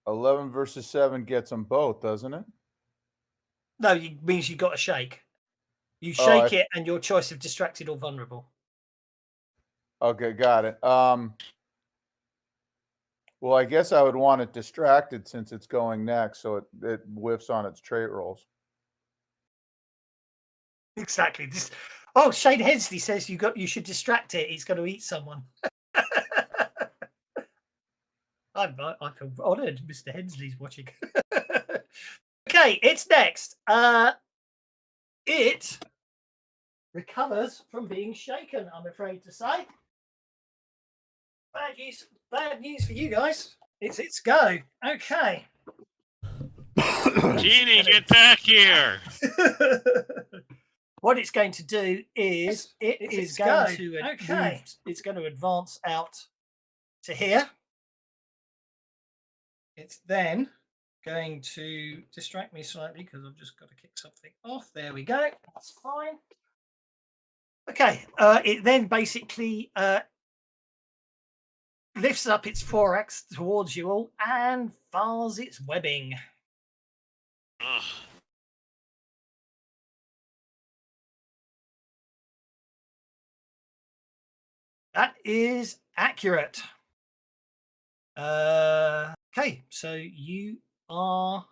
11 versus 7 gets them both, doesn't it? No, it means you got a shake. You Oh, shake it, and your choice of distracted or vulnerable. Okay, got it. Well, I guess I would want it distracted since it's going next, so it whiffs on its trait rolls. Exactly. Shane Hensley says you should distract it. He's going to eat someone. I feel honoured. Mr. Hensley's watching. Okay, it's next. It recovers from being shaken, I'm afraid to say. Bad news for you guys. It's its go. Okay. Genie, get back here! What it's going to do is it's going to advance out to here. It's then going to distract me slightly because I've just got to kick something off. There we go. That's fine. Okay. It then basically lifts up its thorax towards you all and fires its webbing. Ugh. That is accurate. Okay, so you are.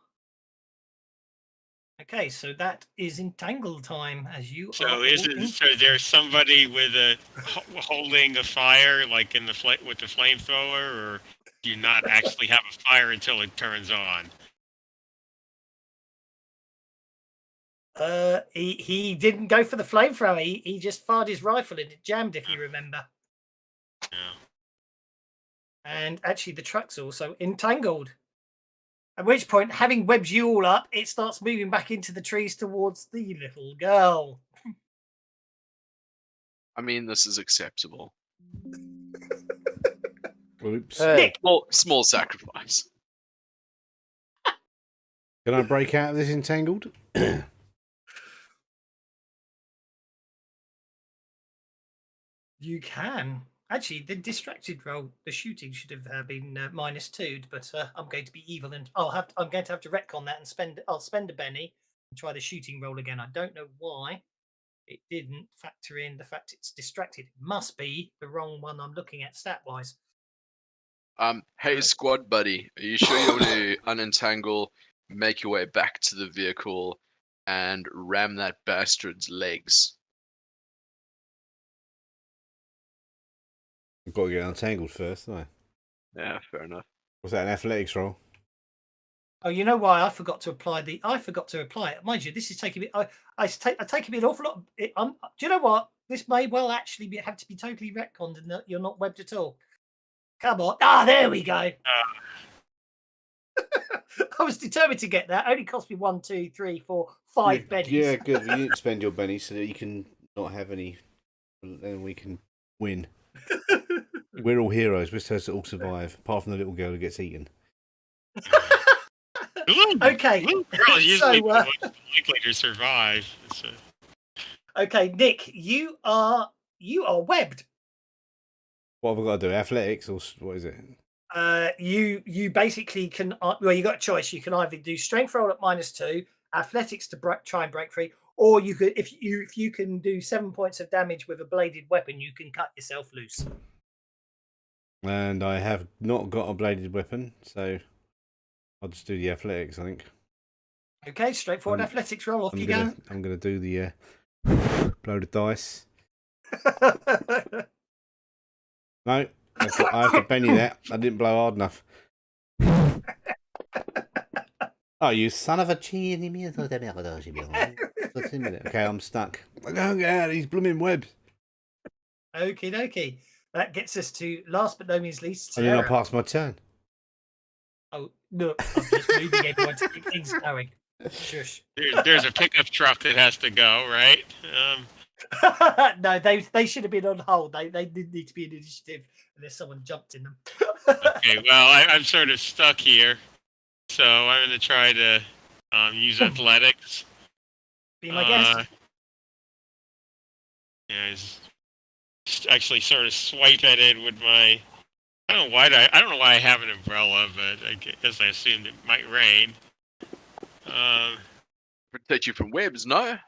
Okay, so that is entangle time as you. So are so there's somebody with holding a fire like in the with the flamethrower, or do you not actually have a fire until it turns on? He didn't go for the flamethrower. He just fired his rifle and it jammed, if you remember. Yeah. And actually, the truck's also entangled. At which point, having webbed you all up, it starts moving back into the trees towards the little girl. I mean, this is acceptable. Oops. Hey, Small sacrifice. Can I break out of this entangled? You can. Actually, the distracted roll, the shooting should have been -2'd, but I'm going to be evil and I'm going to have to retcon that and I'll spend a penny and try the shooting roll again. I don't know why it didn't factor in the fact it's distracted. It must be the wrong one I'm looking at stat-wise. Hey, squad buddy, are you sure you're able to unentangle, make your way back to the vehicle, and ram that bastard's legs? I've got to get untangled first, don't I? Yeah, fair enough. Was that an athletics roll? Oh, you know why I forgot to apply it. Mind you, this is taking me. I take me an awful lot. Do you know what? This may well actually have to be totally retconned, and that you're not webbed at all. Come on! There we go. I was determined to get that. Only cost me 1, 2, 3, 4, 5 bennies. Yeah, good. You didn't spend your bennies so that you can not have any. Then we can win. We're all heroes. We're supposed to all survive, apart from the little girl who gets eaten. Okay, Little girl is usually so, the most likely to survive. okay, Nick, you are webbed. What have I got to do? Athletics or what is it? You basically can. Well, you got a choice. You can either do strength roll at -2, athletics to try and break free, or you could, if you can do 7 points of damage with a bladed weapon, you can cut yourself loose. And I have not got a bladed weapon, so I'll just do the athletics, I think. Okay, straightforward athletics roll. Off you go. I'm gonna do the blow the dice. No, I have to penny that. I didn't blow hard enough. Oh, you son of a cheese! Okay, I'm stuck. I can't get out of these blooming webs. Okie dokie. That gets us to last but no means least. And then I Sarah. pass my turn. Oh, look, I'm just moving everyone to keep things going. Shush. There's a pickup truck that has to go, right? No, they should have been on hold. They did need to be in initiative unless someone jumped in them. Okay, well, I'm sort of stuck here, so I'm going to try to use athletics. Be my guest. Yeah, actually sort of swipe at it with my. I don't know why I have an umbrella, but I guess I assumed it might rain. Protect you from webs, no?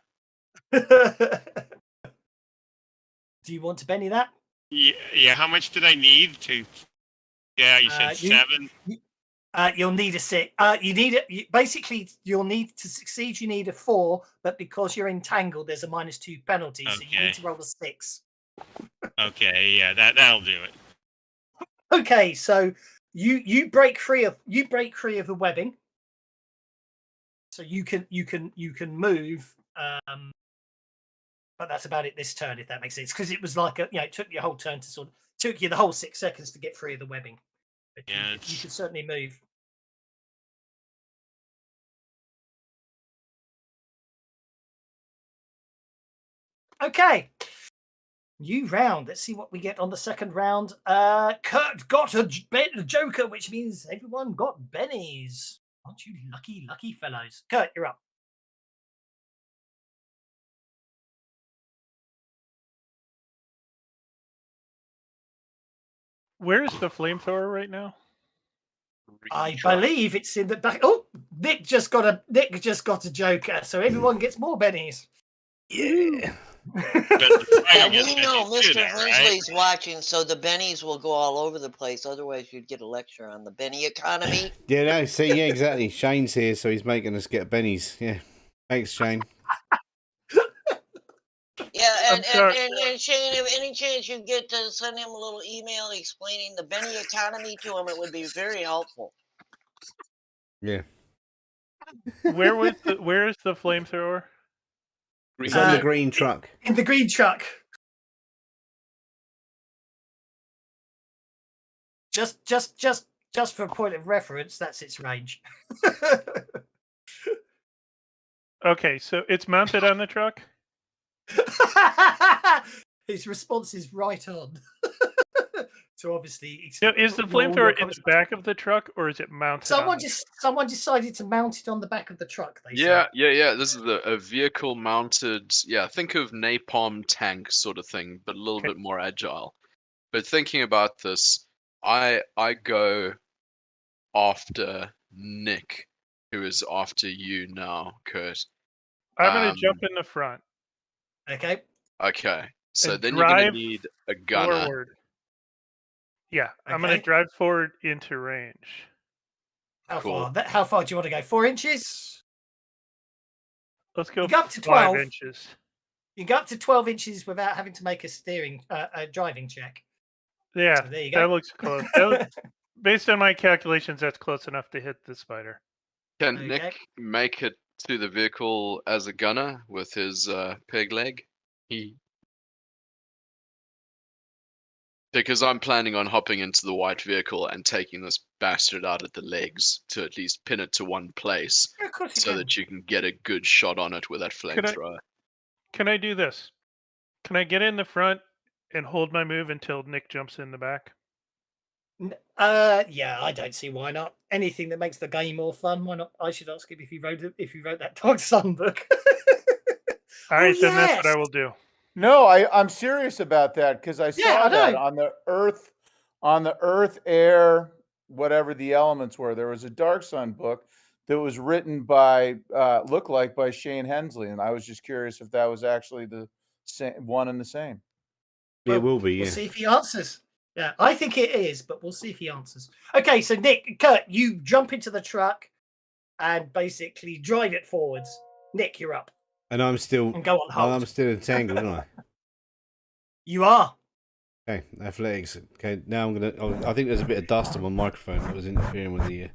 Do you want to Benny that? Yeah. How much did I need to? Yeah, you said 7. You'll need a 6. Basically, you'll need to succeed. You need a 4, but because you're entangled, there's a -2 penalty, so you need to roll a 6. Okay, yeah, that'll do it. Okay, so you break free of the webbing, so you can move. But that's about it this turn, if that makes sense, because it was like it took you a whole turn to took you the whole 6 seconds to get free of the webbing. But yeah, you could certainly move. Okay. New round. Let's see what we get on the second round. Kurt got a joker, which means everyone got bennies. Aren't you lucky fellows? Kurt, you're up. Where is the flamethrower right now? I believe it's in the back. Oh, Nick just got a joker, so everyone gets more bennies. Yeah. Yeah, we know Mr. Hensley's watching, so the bennies will go all over the place. Otherwise, you'd get a lecture on the Benny economy. Yeah, no, see, yeah, exactly. Shane's here, so he's making us get bennies. Yeah. Thanks, Shane. Yeah, and Shane, if any chance you get to send him a little email explaining the Benny economy to him, it would be very helpful. Yeah. Where is the flamethrower? It's on the green truck. In the green truck. Just for a point of reference, that's its range. Okay, so it's mounted on the truck? His response is right on. So obviously, So is the flamethrower in the back of the truck, or is it mounted? Someone decided to mount it on the back of the truck. Yeah. This is a vehicle mounted. Yeah, think of napalm tank sort of thing, but a little bit more agile. But thinking about this, I go after Nick, who is after you now, Kurt. I'm gonna jump in the front. Okay. Okay. So and then you're gonna need a gunner. Forward. Yeah, I'm Okay. gonna drive forward into range. How Cool. far? How far do you want to go? 4 inches? Let's go You go up to 5 12. inches. You can go up to 12 inches without having to make a driving check. Yeah, So there you that go. looks close. Based on my calculations, that's close enough to hit the spider. Can Okay. Nick make it to the vehicle as a gunner with his peg leg? Because I'm planning on hopping into the white vehicle and taking this bastard out at the legs to at least pin it to one place, Yeah, of course you so can. that you can get a good shot on it with that flamethrower. Can I do this? Can I get in the front and hold my move until Nick jumps in the back? Yeah, I don't see why not. Anything that makes the game more fun, why not? I should ask him if he wrote that Dark Sun book. All right, then that's what I will do. No, I'm serious about that because I Yeah, saw I that know. on the Earth, air, whatever the elements were. There was a Dark Sun book that was written by looked like by Shane Hensley, and I was just curious if that was actually the same one and the same. It will be, We'll yeah. see if he answers. Yeah, I think it is, but we'll see if he answers. Okay, so Nick, Kurt, you jump into the truck and basically drive it forwards. Nick, you're up. And I'm still And go on hold. I'm still entangled, aren't I? You are. Okay, athletics. Okay, now I'm gonna. I think there's a bit of dust on my microphone that was interfering with the.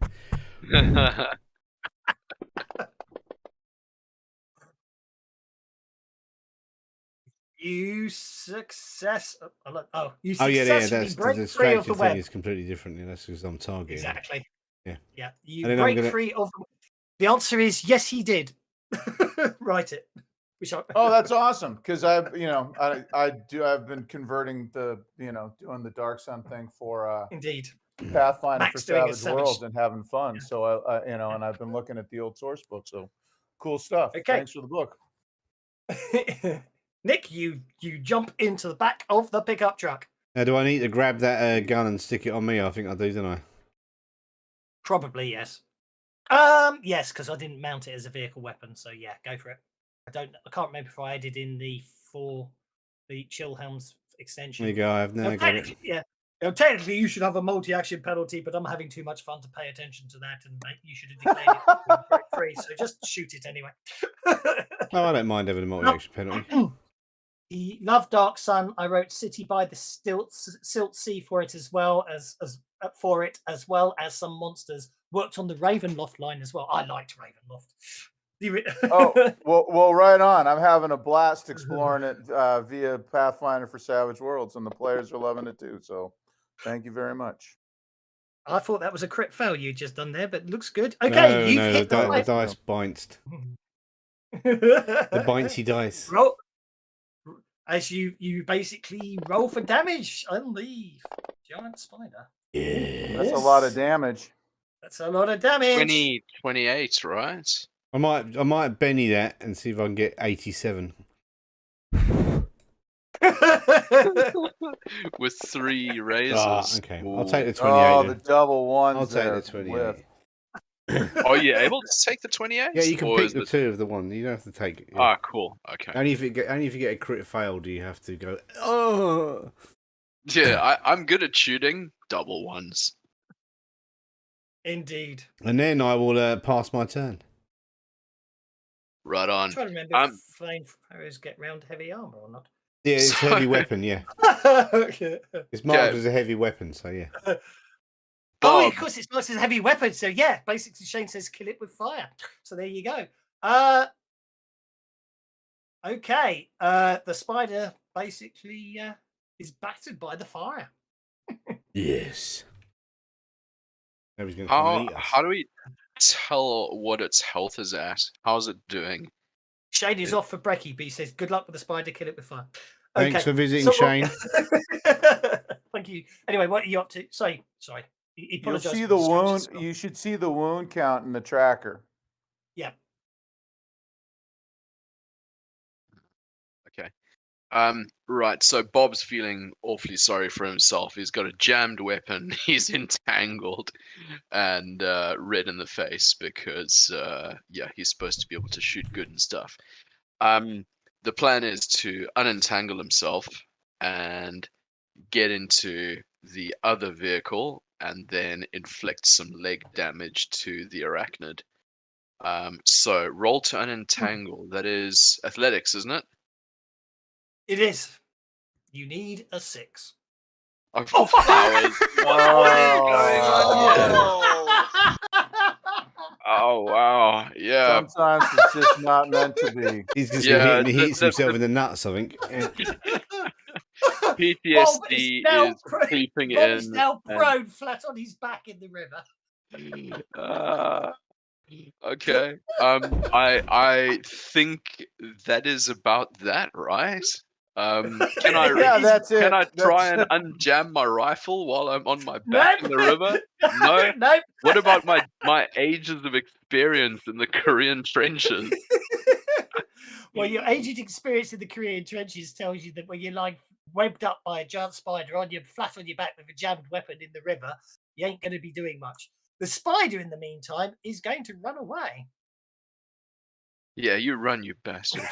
You success. You Oh yeah, successfully that's the break free of distraction the thing web. is completely different. Yeah, that's because I'm targeting. Exactly. Yeah. Yeah. You And then I'm break free of the answer is yes, he did. Write it. Oh, that's awesome because I've been converting doing the Dark Sun thing for Indeed. Pathfinder Max for doing a Savage Worlds Savage. and having fun. So and I've been looking at the old source book. So cool stuff. Okay. Thanks for the book. Nick, you jump into the back of the pickup truck. Now, do I need to grab that gun and stick it on me? I think I do, don't I? Probably yes. Yes, because I didn't mount it as a vehicle weapon. So yeah, go for it. I can't remember if I added in the Chill Helms extension. There you go. I have now got it. Yeah. Now, technically, you should have a multi-action penalty, but I'm having too much fun to pay attention to that, and you should have declared it free. So just shoot it anyway. No, I don't mind having a multi-action penalty. He loved Dark Sun. I wrote City by the Silt Sea for it as well as some monsters. Worked on the Ravenloft line as well. I liked Ravenloft. well, right on. I'm having a blast exploring it via Pathfinder for Savage Worlds, and the players are loving it too. So, thank you very much. I thought that was a crit fail you just done there, but it looks good. Okay, no, hit the dice bounced. The bouncy dice. Roll as you basically roll for damage on the giant spider. Yeah, that's a lot of damage. That's a lot of damage. 28, right? I might Benny that and see if I can get 87. With 3 razors. Okay, Ooh. I'll take the 28. Oh, the double ones. I'll take the 28. Are you able to take the 28? Yeah, you can pick the 2 of the one. You don't have to take it. Ah, cool. Okay. Only if you get a crit fail do you have to go. Oh. Yeah, I'm good at shooting double ones. Indeed. And then I will pass my turn. Right on. I'm trying to remember if flamethrowers get round heavy armor or not. Yeah, it's a heavy weapon. Yeah, it's marked as a heavy weapon. So yeah. Oh, of course, it's marked as a heavy weapon. So yeah, basically Shane says kill it with fire. So there you go. Okay. The spider basically is battered by the fire. Yes. How do we tell what its health is at? How's it doing? Shane is off for brekkie, but he says, "Good luck with the spider. Kill it with fire." Thanks for visiting, Shane. Thank you. Anyway, what are you up to? Sorry. You'll see the wound. You should see the wound count in the tracker. Yeah. Okay. Right. So Bob's feeling awfully sorry for himself. He's got a jammed weapon. He's entangled and red in the face because he's supposed to be able to shoot good and stuff. The plan is to unentangle himself and get into the other vehicle and then inflict some leg damage to the arachnid. So roll to unentangle. That is athletics, isn't it? It is. You need a 6. Oh, flowers. Oh wow! Yeah. Sometimes it's just not meant to be. He's just he hits himself in the nuts. I think. PTSD is creeping in. Bob's now prone flat on his back in the river. Okay. I think that is about that, right? Can I Yeah, that's it. can I try That's and unjam my rifle while I'm on my Nope. back in the river? No. Nope. What about my ages of experience in the Korean trenches? Well, your aged experience in the Korean trenches tells you that when you're like webbed up by a giant spider on your flat on your back with a jammed weapon in the river, you ain't going to be doing much. The spider, in the meantime, is going to run away. Yeah, you run, you bastard.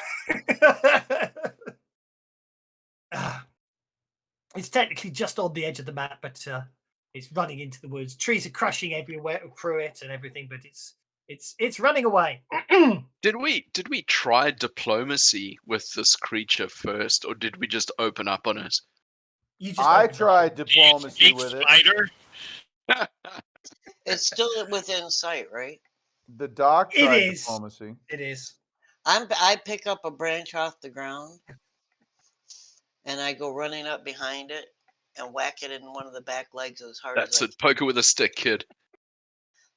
It's technically just on the edge of the map, but it's running into the woods. Trees are crushing everywhere through it and everything, but it's running away. Did we try diplomacy with this creature first, or did we just open up on it? You just I opened up. tried diplomacy Big with it. spider. It's still within sight, right? The doc It tried is. diplomacy. It is. I pick up a branch off the ground and I go running up behind it and whack it in one of the back legs as hard That's as it. Poke it with a stick, kid.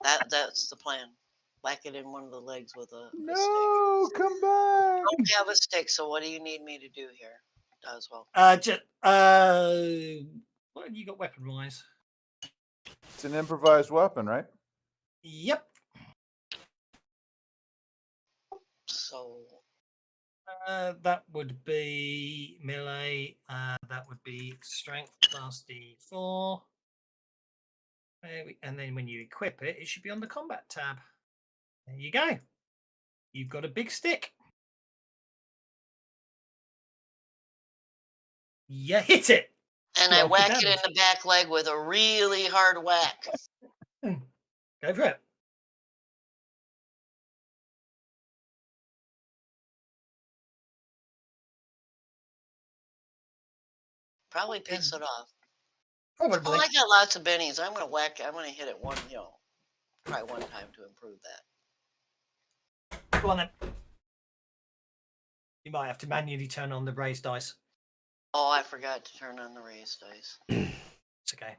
that's the plan. Whack it in one of the legs with a stick. No, come back. I don't have a stick, so what do you need me to do here, Doswell? What have you got weapon wise? It's an improvised weapon, right? Yep. So That would be melee. That would be strength plus D4. And then when you equip it, it should be on the combat tab. There you go. You've got a big stick. You hit it. and I Roll for whack it in damage. the back leg with a really hard whack. Go for it. Probably piss it off. Probably. Oh, I got lots of bennies. I'm gonna hit it one, try one time to improve that. Go on then. You might have to manually turn on the raised dice. Oh, I forgot to turn on the raised dice. It's okay.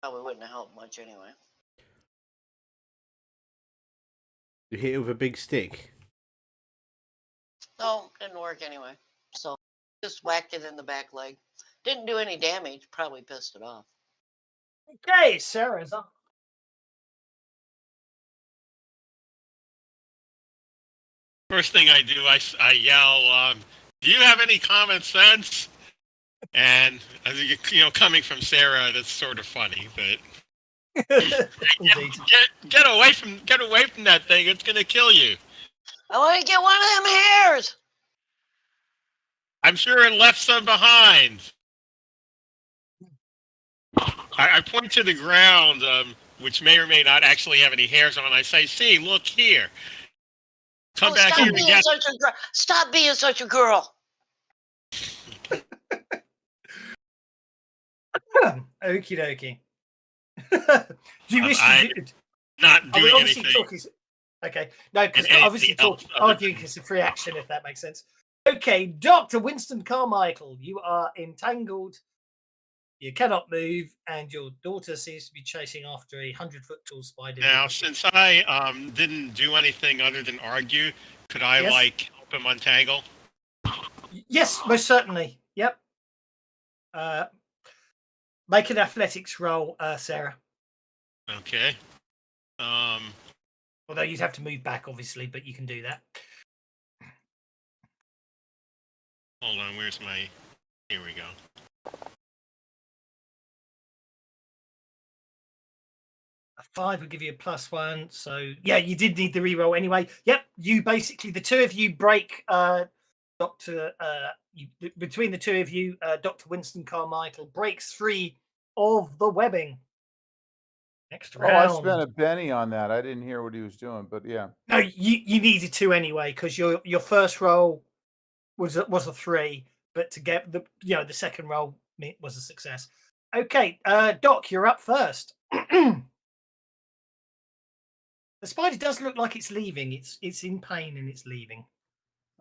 Probably wouldn't have helped much anyway. You hit it with a big stick. No, didn't work anyway. So just whacked it in the back leg. Didn't do any damage. Probably pissed it off. Okay, Sarah's up. First thing I do, I yell, "Do you have any common sense?" And coming from Sarah, that's sort of funny. But Indeed. get away from that thing. It's gonna kill you. I want to get one of them hairs. I'm sure it left some behind. I point to the ground, which may or may not actually have any hairs on. I say, "See, look here. Come back here and get." Stop being such a girl. Okie dokie. Do you wish to Not doing obviously anything. talking. Okay, no, because And obviously anything else other arguing is a free action, if that makes sense. Okay, Dr. Winston Carmichael, you are entangled. You cannot move, and your daughter seems to be chasing after a 100-foot tall spider. Now, since I didn't do anything other than argue, could I Yes. help him untangle? Yes, most certainly. Yep. Make an athletics roll, Sarah. Okay. Although you'd have to move back, obviously, but you can do that. Hold on. Where's my? Here we go. A 5 would give you a +1. So yeah, you did need the reroll anyway. Yep, you basically the two of you break between the two of you, Dr. Winston Carmichael breaks free of the webbing. Next Oh, round. I spent a Benny on that. I didn't hear what he was doing, but yeah. No, you needed to anyway because your first roll was a 3, but to get the second roll was a success. Okay, Doc, you're up first. The spider does look like it's leaving. It's in pain and it's leaving.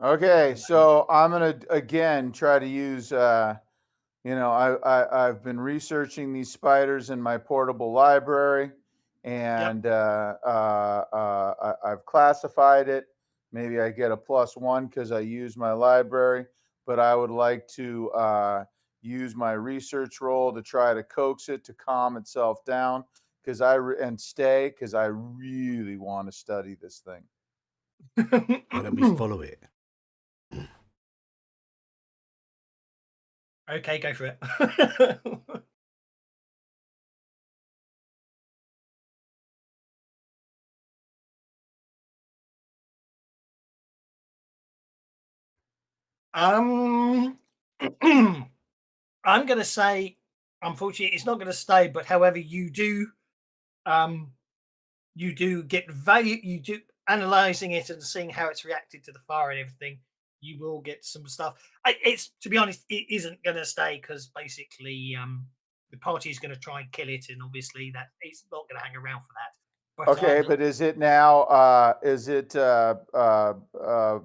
Okay, so I'm gonna again try to use. I've been researching these spiders in my portable library, and I've classified it. Maybe I get a +1 because I use my library, but I would like to use my research roll to try to coax it to calm itself down because I really want to study this thing. Why don't we follow it? Okay, go for it. I'm going to say, unfortunately, it's not going to stay. But however, you do get value. You do analyzing it and seeing how it's reacted to the fire and everything. You will get some stuff. It's, to be honest, it isn't going to stay because basically the party is going to try and kill it, and obviously that it's not going to hang around for that. But, Okay, but is it now? Is it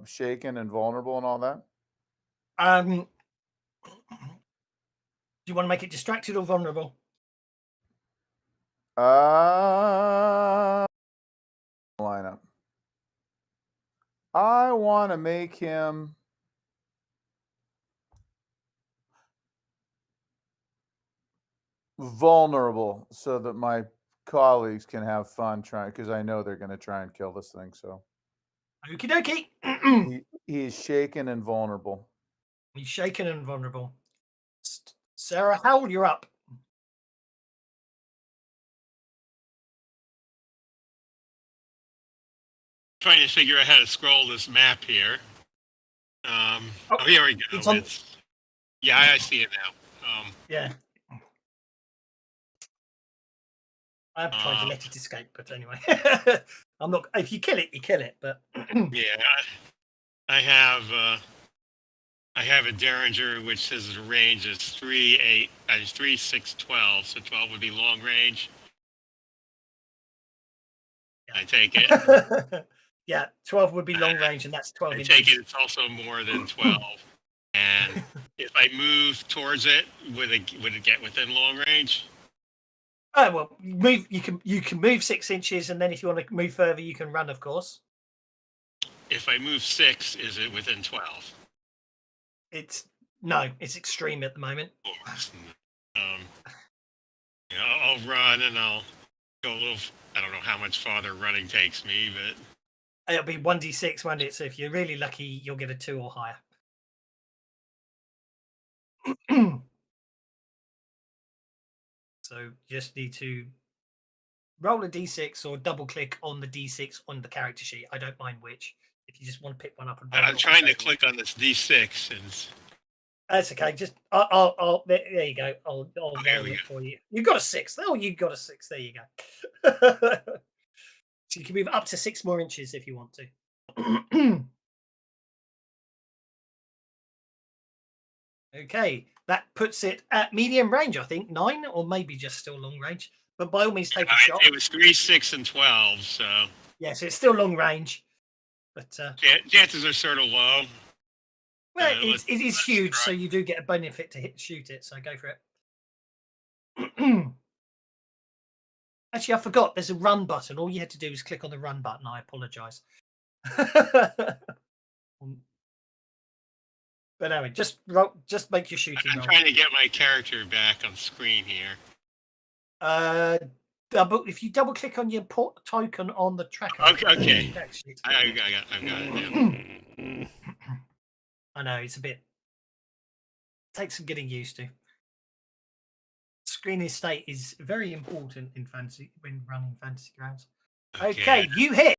shaken and vulnerable and all that? do you want to make it distracted or vulnerable? Lineup. I want to make him vulnerable so that my colleagues can have fun trying, because I know they're going to try and kill this thing. So Okie dokie. he's shaken and vulnerable. He's shaken and vulnerable. Sarah Howell, you're up. Trying to figure out how to scroll this map here. Oh, here we go. Yeah, I see it now. Yeah. I've tried to let it escape, but anyway. I'm not. If you kill it, you kill it. But yeah, I have a Derringer which says the range is 3, 6, 12. So 12 would be long range. Yeah. I take it. Yeah, 12 would be long range, and that's 12 inches. I take it it's also more than 12. And if I move towards it, would it get within long range? Oh well, move. You can move 6 inches, and then if you want to move further, you can run, of course. If I move 6, is it within 12? It's extreme at the moment. I'll run and I'll go a little. I don't know how much farther running takes me, but it'll be 1d6, won't it? So if you're really lucky, you'll get a 2 or higher. So you just need to roll a d6 or double click on the d6 on the character sheet. I don't mind which. If you just want to pick one up and I'm trying to click on this d6 and. That's okay. Just I'll there you go. I'll roll it for you. You got a 6. Oh, you got a 6. There you go. So you can move up to 6 more inches if you want to. Okay, that puts it at medium range, I think 9, or maybe just still long range. But by all means, take a shot. It was 3, 6, and 12. So yes, it's still long range, but chances are sort of low. Well, it is huge, try. So you do get a benefit to shoot it. So go for it. Actually, I forgot. There's a run button. All you had to do was click on the run button. I apologise. But anyway, just make your shooting. I'm trying to get my character back on screen here. If you double click on your token on the tracker. Okay. I got it. Yeah. I know it's a bit. Takes some getting used to. Screen state is very important in fantasy when running fantasy grounds. Okay, you hit.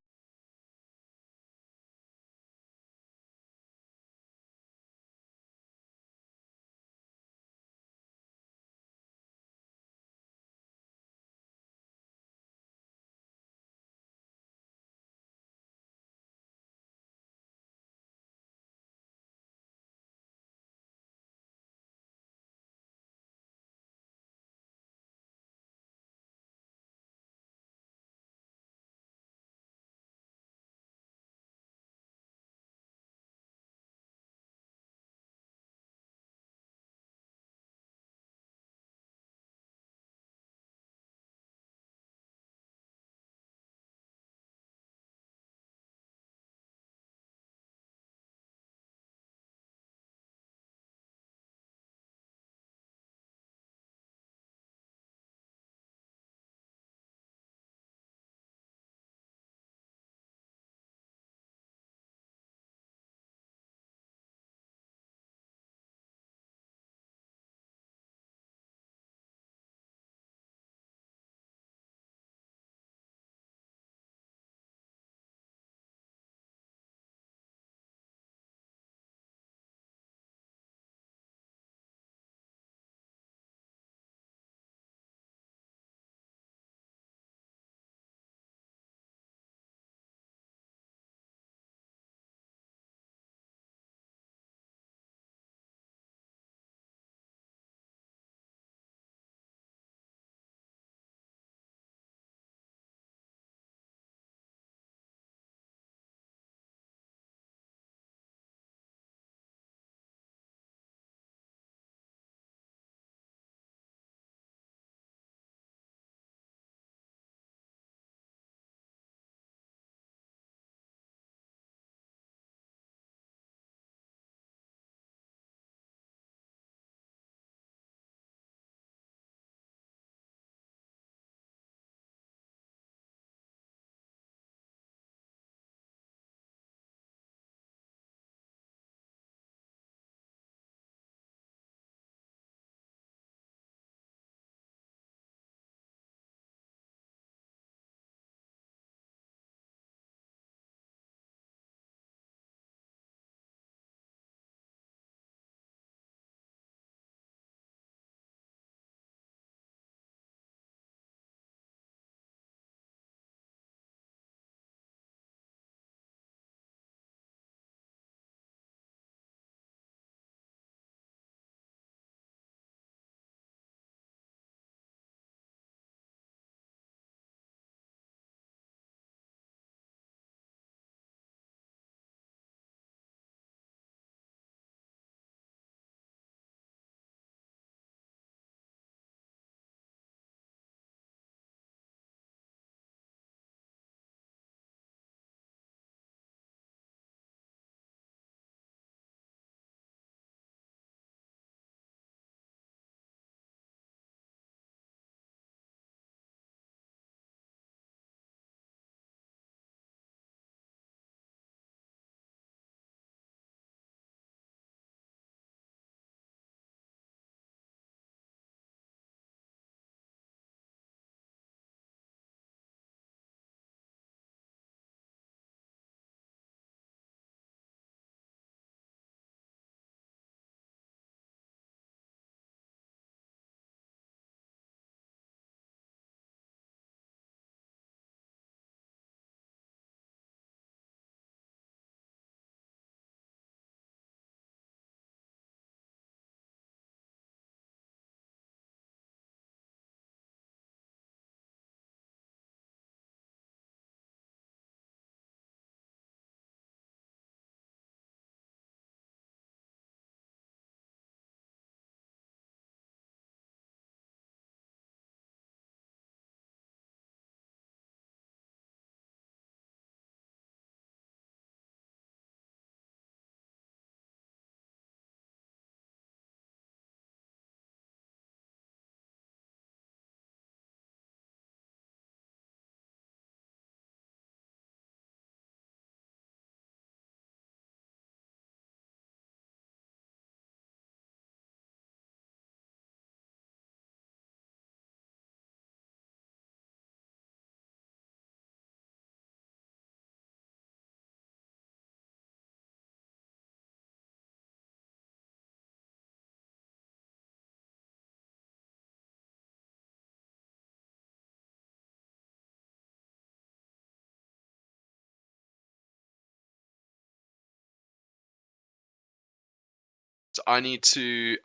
I need to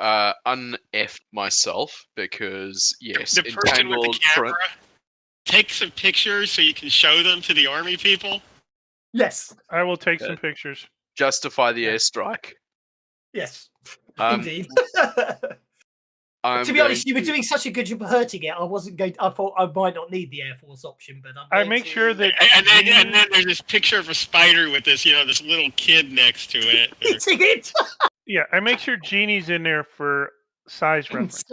un-F myself because, yes, The person with the entangled camera, take some pictures so you can show them to the army people. Yes. I will take Yeah. some pictures. justify the Yeah. airstrike. Yes. Um, Indeed. I'm To be honest, you were doing such a good job of hurting it. I wasn't going. I thought I might not need the Air Force option, but I make sure that And then there's this picture of a spider with this, this little kid next to it. eating it. yeah, I make sure Genie's in there for size reference.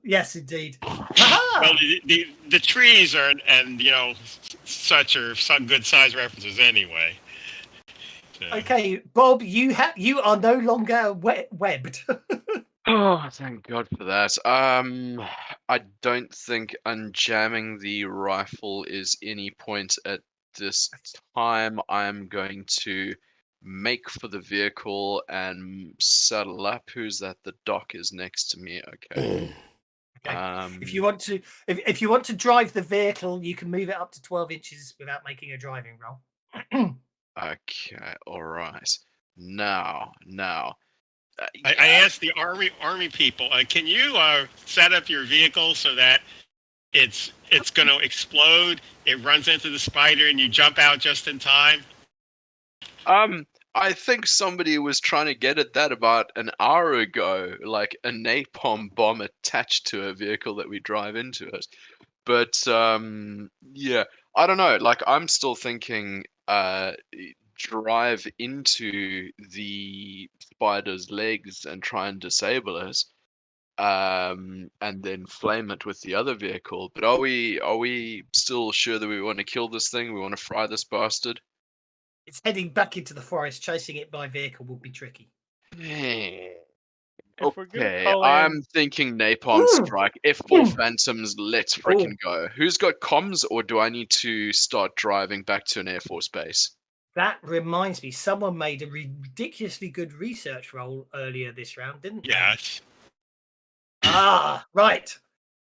Yes, indeed. Well, Aha! the trees are and such are some good size references anyway. So. Okay, Bob, you are no longer webbed. Oh, thank God for that. I don't think unjamming the rifle is any point at this time. I'm going to make for the vehicle and saddle up. Who's that? The doc is next to me. Okay. Okay. If you want to, if you want to drive the vehicle, you can move it up to 12 inches without making a driving roll. Okay. All right. Now. I asked the army people, can you set up your vehicle so that it's going to explode? It runs into the spider and you jump out just in time. I think somebody was trying to get at that about an hour ago, like a napalm bomb attached to a vehicle that we drive into it. But yeah, I don't know. Like, I'm still thinking drive into the spider's legs and try and disable it, and then flame it with the other vehicle. But are we still sure that we want to kill this thing? We want to fry this bastard? It's heading back into the forest. Chasing it by vehicle would be tricky. If we're gonna Okay, call I'm in, thinking napalm strike. F4 phantoms, let's freaking go. Who's got comms, or do I need to start driving back to an Air Force base? That reminds me, someone made a ridiculously good research roll earlier this round, didn't they? Yes. Ah, right.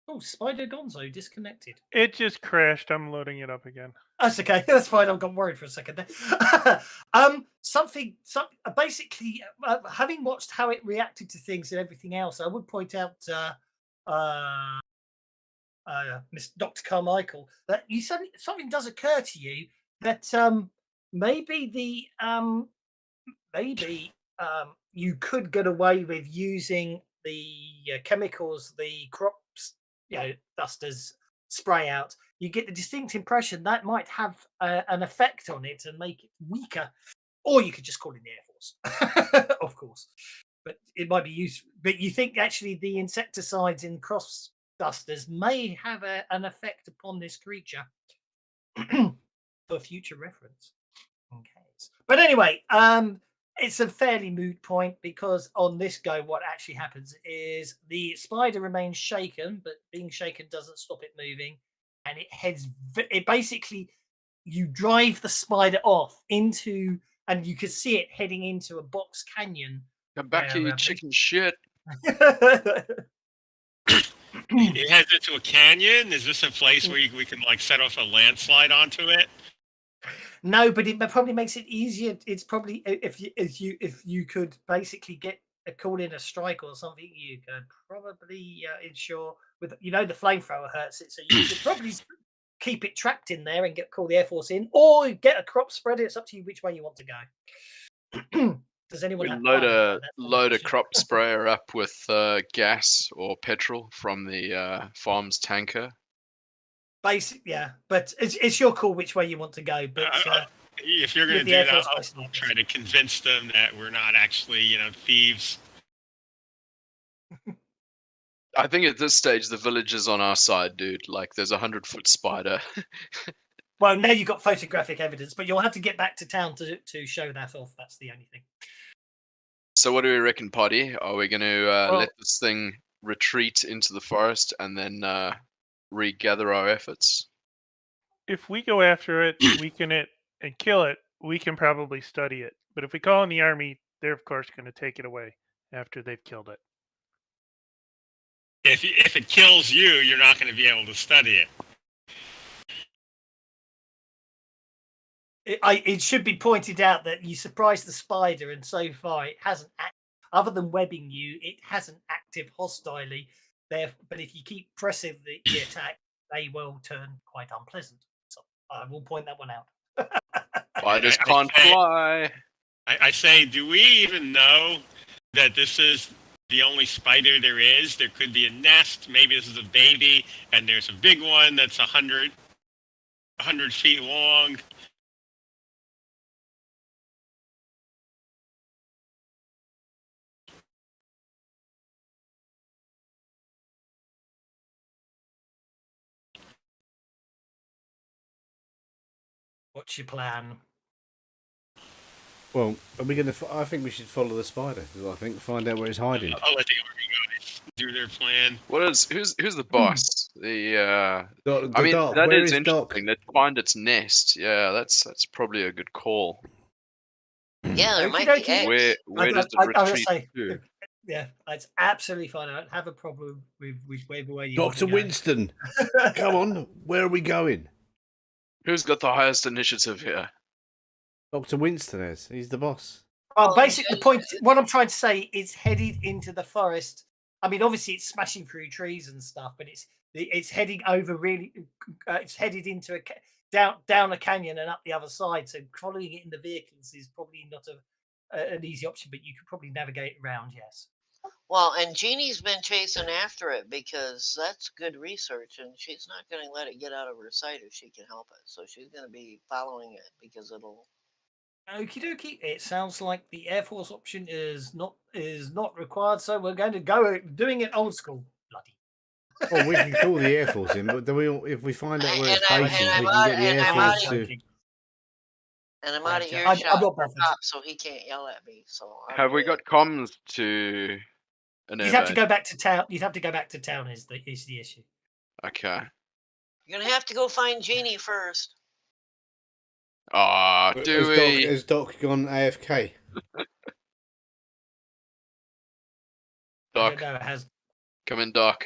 Oh, Spider Gonzo disconnected. it just crashed. I'm loading it up again. That's okay. That's fine. I got worried for a second there. Basically, having watched how it reacted to things and everything else, I would point out, Miss Dr. Carmichael, that something does occur to you that maybe you could get away with using the chemicals the crops dusters spray out. You get the distinct impression that might have an effect on it and make it weaker, or you could just call in the Air Force, of course. But it might be used. But you think actually the insecticides in cross dusters may have an effect upon this creature for future reference. Okay. But anyway, it's a fairly moot point because on this go, what actually happens is the spider remains shaken, but being shaken doesn't stop it moving, and it heads. It basically, you drive the spider off into, and you can see it heading into a box canyon. Come back here, you chicken shit. It heads into a canyon. Is this a place where we can set off a landslide onto it? No, but it probably makes it easier. It's probably if you could basically get call in a strike or something, you could probably ensure with the flamethrower hurts it, so you could probably keep it trapped in there and call the Air Force in, or get a crop spreader. It's up to you which way you want to go. Does anyone have load a crop sprayer up with gas or petrol from the farm's tanker? Yeah, but it's your call which way you want to go. But if you're going to do that, I'll try to convince them that we're not actually, thieves. I think at this stage the village is on our side, dude. Like, there's a 100-foot spider. Well, now you've got photographic evidence, but you'll have to get back to town to show that off. That's the only thing. So what do we reckon, Poddy? Are we going to let this thing retreat into the forest and then regather our efforts? If we go after it, weaken it, and kill it, we can probably study it. But if we call in the army, they're of course going to take it away after they've killed it. If it kills you, you're not going to be able to study it. It should be pointed out that you surprised the spider, and so far it hasn't. other than webbing you, it has an active hostilely there. But if you keep pressing the attack, they will turn quite unpleasant. So I will point that one out. Spiders I can't say- fly. I say, do we even know that this is the only spider there is? There could be a nest. Maybe this is a baby, and there's a big one that's 100 feet long. What's your plan? Well, are we going to? I think we should follow the spider. I think find out where it's hiding. I'll let the army guys do their plan. Who's the boss? I mean, Doc, that where is Doc? interesting. Let's find its nest. Yeah, that's probably a good call. Yeah, there might Okey-dokey. be eggs. Where does I it would retreat say- to? Yeah, it's absolutely fine. I don't have a problem with whichever way you want to Dr. go. Winston, come on. Where are we going? Who's got the highest initiative here? Dr. Winston is. He's the boss. Well, Oh, basically, the yeah. point. What I'm trying to say is headed into the forest. I mean, obviously, it's smashing through trees and stuff, but it's heading over really. It's headed into down a canyon and up the other side. So following it in the vehicles is probably not an easy option, but you could probably navigate around. Yes. Well, and Jeannie's been chasing after it because that's good research, and she's not going to let it get out of her sight if she can help it. So she's going to be following it because it'll. Okie dokie. It sounds like the Air Force option is not required, so we're going to go doing it old school. Bloody. Well, we can call the Air Force in, but if we find out where it's And based, I'm we out- can get the and Air I'm Force out- to. And I'm out of Right, I'm earshot not of the bothered. cop, so he can't yell at me. So I'm Have we good. got comms to an You'd have to event? go back to town. You'd have to go back to town. Is the issue? Okay. You're gonna have to go find Jeannie first. Ah, do we? Has Doc gone AFK? I Doc, don't know. It has. come in, Doc.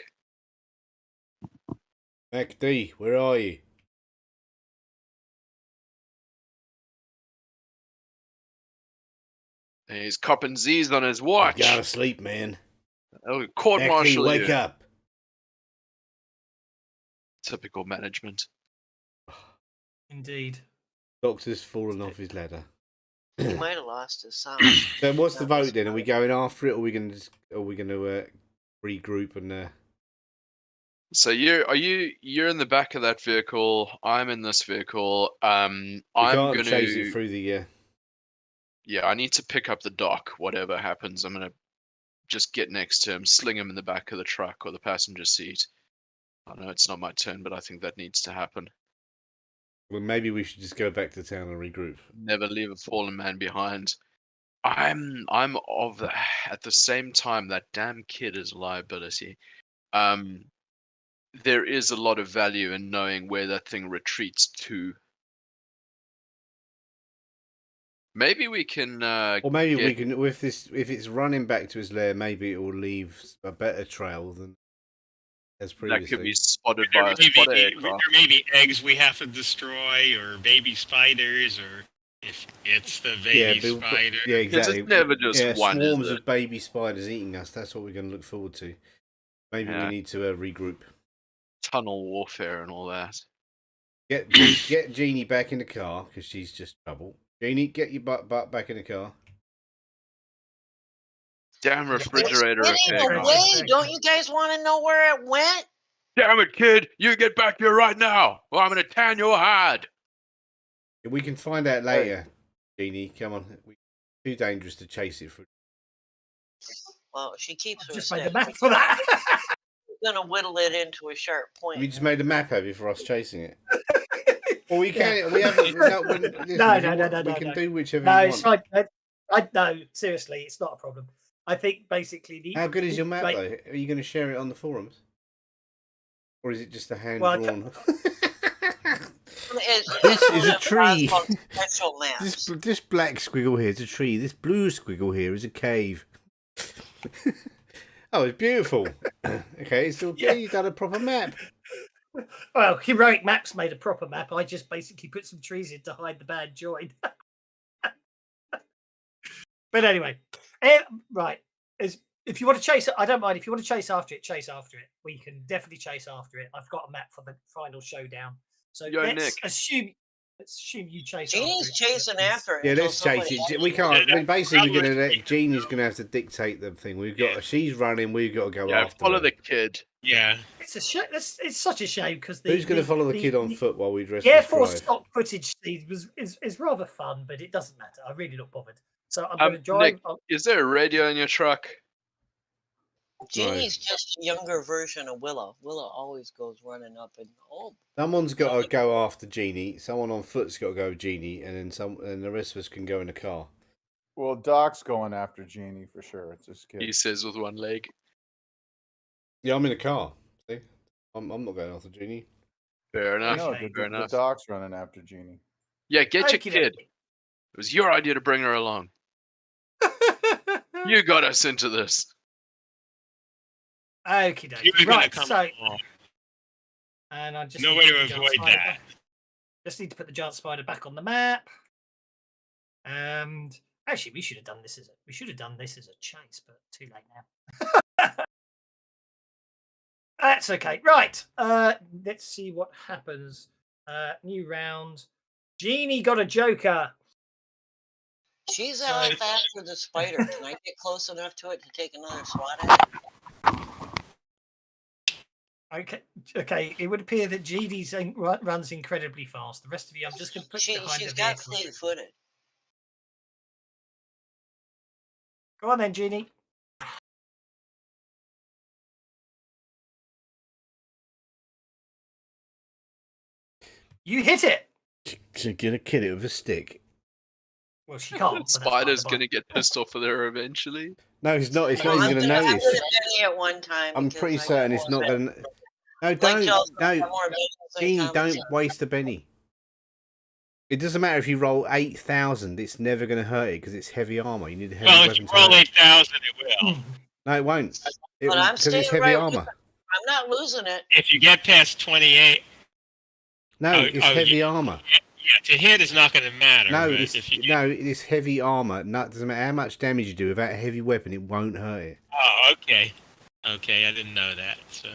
MacD, where are you? He's copping Z's on his You watch. gotta sleep, man. Oh, court MacD, martial wake you. up. Typical management. Indeed. Doctor's fallen off his ladder. He might have lost his sound. So what's the That was vote then? Are we going after it, or are we going to regroup and? So you're in the back of that vehicle. I'm in this vehicle. I'm We can't gonna chase it through the. Yeah, I need to pick up the doc. Whatever happens, I'm gonna just get next to him, sling him in the back of the truck or the passenger seat. I know it's not my turn, but I think that needs to happen. Well, maybe we should just go back to town and regroup. Never leave a fallen man behind. I'm of the, at the same time that damn kid is a liability. There is a lot of value in knowing where that thing retreats to. Maybe we can. Or maybe we get- can, if it's running back to his lair, maybe it will leave a better trail than as That previously. could be spotted There by a may, spotter be, aircraft. there may be eggs we have to destroy, or baby spiders, or if it's the baby spider. yeah, Because exactly. it's never just yeah, one, is swarms it? of baby spiders eating us. That's what we're going to look forward to. Maybe Yeah. we need to regroup. Tunnel warfare and all that. Get Jeannie back in the car because she's just trouble. Jeannie, get your butt back in the car. Damn refrigerator It's getting effect. away. Don't you guys want to know where it went? Damn it, kid! You get back here right now, or I'm gonna tan your hide. We can find out later. Jeannie, come on. Too dangerous to chase it through. Well, she keeps I've her just made set. the map for that. We're gonna whittle it into a sharp point. We just made a map of it for us chasing it. Well, we can. We haven't. No, listen, No, if you no, want, no, we no, can no. do whichever No, you it's want. fine. No, seriously, it's not a problem. I think basically the. How good is your map, like, though? Are you going to share it on the forums, or is it just a hand Well, I drawn? This is a tree. Special maps. this black squiggle here is a tree. This blue squiggle here is a cave. Oh, it's beautiful. Okay, so Yeah. you've done a proper map. Well, Heroic Maps made a proper map. I just basically put some trees in to hide the bad join. But anyway, right. if you want to chase it, I don't mind. If you want to chase after it, chase after it. We can definitely chase after it. I've got a map for the final showdown. So Yo, let's Nick. assume you chase after Genie's it. chasing after it. Yeah, until let's chase somebody it. We actually- can't. I mean, basically, we're gonna Probably. let Jeannie's gonna have to dictate the thing. We've got. Yeah. She's running. We've got to go Yeah, after follow her. the kid. Yeah. It's a shame. It's such a shame because Who's going to follow the kid on the foot while we dress The Air this Force drive? stock footage scene is rather fun, but it doesn't matter. I'm really not bothered. So I'm going to drive. Nick, is there a radio in your truck? Genie's just a younger version of Willow. Willow always goes running up and Someone's got to go after Jeannie. Someone on foot's got to go with Jeannie, and then and the rest of us can go in the car. Well, Doc's going after Jeannie for sure. It's his kid. He says with one leg. Yeah, I'm in the car. See, I'm not going after Jeannie. Fair I enough. know, Okay. the Fair enough. Doc's running after Jeannie. Yeah, get your Okey kid. dokey. It was your idea to bring her along. You got us into this. Okie You dokie. were gonna Right, come so along. and I just No need way to to put the giant avoid spider that. back- Just need to put the giant spider back on the map. And actually, we should have done this as a chase, but too late now. That's okay. Right. Let's see what happens. New round. Jeannie got a joker. she's So- out after the spider. Can I get close enough to it to take another swat at it? Okay. It would appear that Jeannie's runs incredibly fast. The rest of you, I'm just going to put you behind She's the got vehicle. fleet-footed. Go on then, Jeannie. You hit it. She's gonna kill it with a stick. Well, she can't. but that's part of Spider's the going to get pissed off with her eventually. No, it's not. It's not I'm even going to gonna- I'm notice. gonna Benny at one time. I'm because pretty I certain don't it's not want going to. No, Like don't. Chelsea, I No, have more Bennies than Jeannie, Thomas. don't waste a Benny. It doesn't matter if you roll 8,000. It's never going to hurt it because it's heavy armor. You need a heavy Well, if weapon you to roll hurt it. 8,000, it will. No, it won't. But I'm Because it's staying heavy right with armor. I'm not losing it. If you get past 28, No, Oh, it's oh, heavy yeah. armor. yeah, to hit is not going to matter. No, but it's if you get, no, it's heavy armor. No, it doesn't matter how much damage you do without a heavy weapon, it won't hurt it. Oh, okay. Okay, I didn't know that. So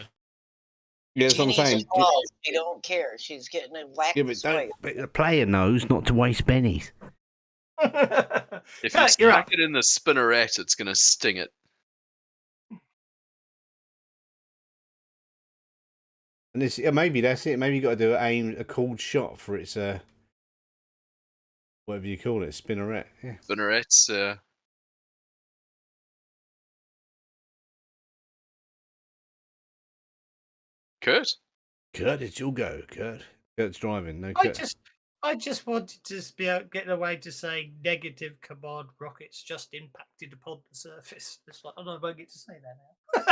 Yeah, that's what I'm Jeannie's saying. a ball. She don't care. She's getting a whack Yeah, the but spider. the player knows not to waste bennies. If you You're stick right. it in the spinneret, it's going to sting it. And this, maybe that's it. Maybe you got to do a called shot for its whatever you call it, spinneret. Yeah. Spinnerets, Kurt? Kurt, it's your go, Kurt. Kurt's driving. No, I Kurt. just wanted to be getting away to say negative command rockets just impacted upon the surface. It's like, I don't get to say that now.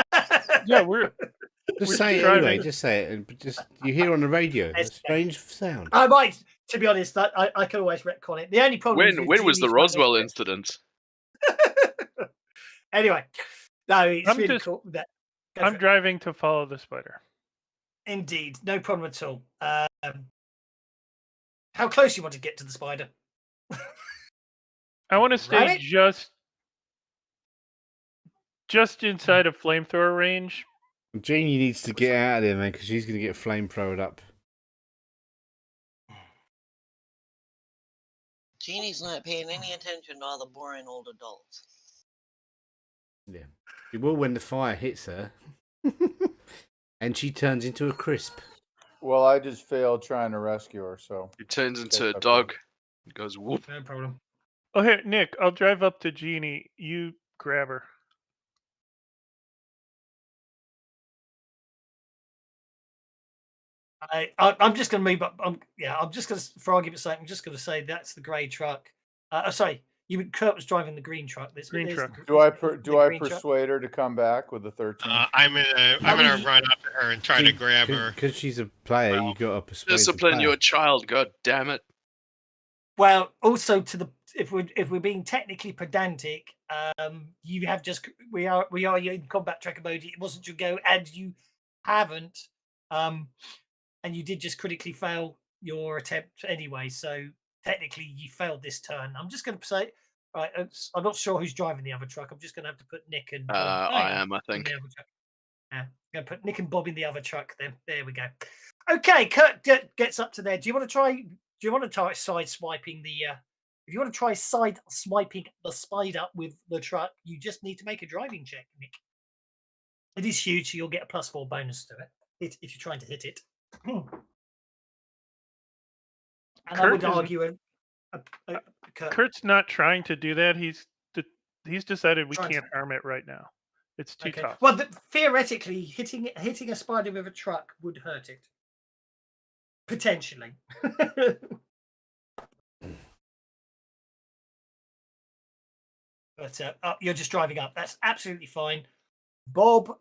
Yeah, we're Just we're say it driving. anyway. Just say it, and just you hear on the radio a Yes, strange sound. I might, to be honest, I can always retcon it. The only problem is When with was the Genie's Roswell running- incident? Anyway, no, it's I'm really just- cool. That, go I'm for it. driving to follow the spider. Indeed, no problem at all. How close you want to get to the spider? I want to stay Right? just inside of flamethrower range. Jeannie needs to get out of there, man, because she's going to get flamethrowered up. Jeannie's not paying any attention to all the boring old adults. Yeah, she will when the fire hits her, and she turns into a crisp. Well, I just failed trying to rescue her, so He turns into a okay. dog. It goes whoop. No problem. Oh, here, Nick, I'll drive up to Jeannie. You grab her. I'm just going to move up. I'm just going to, for argument's sake, I'm just going to say that's the grey truck. Sorry, Kurt was driving the green truck. Green there's truck. the- do I the do I green truck. persuade her to come back with the 13? I'm gonna run up to her and try to grab her. Because she's a player, you got to persuade the Discipline player. your child, god damn it. Well, also to the if we're being technically pedantic, you have just we are in combat tracker mode. It wasn't your go, and you haven't, and you did just critically fail your attempt anyway. So technically, you failed this turn. I'm just going to say Right, I'm not sure who's driving the other truck. I'm just going to have to put Nick and Bob. I am, I in think. the other truck. Yeah, I'm going to put Nick and Bob in the other truck. Then there we go. Okay, Kurt gets up to there. Do you want to try? Do you want to try side swiping the? If you want to try side swiping the spider with the truck, you just need to make a driving check, Nick. It is huge, so you'll get a +4 bonus to it if you're trying to hit it. And I would Kurt is- argue Kurt, Kurt's not trying to do that. He's decided we Trying to- can't harm it right now. It's too okay. tough. Well, theoretically, hitting a spider with a truck would hurt it. Potentially. But you're just driving up. That's absolutely fine. Bob,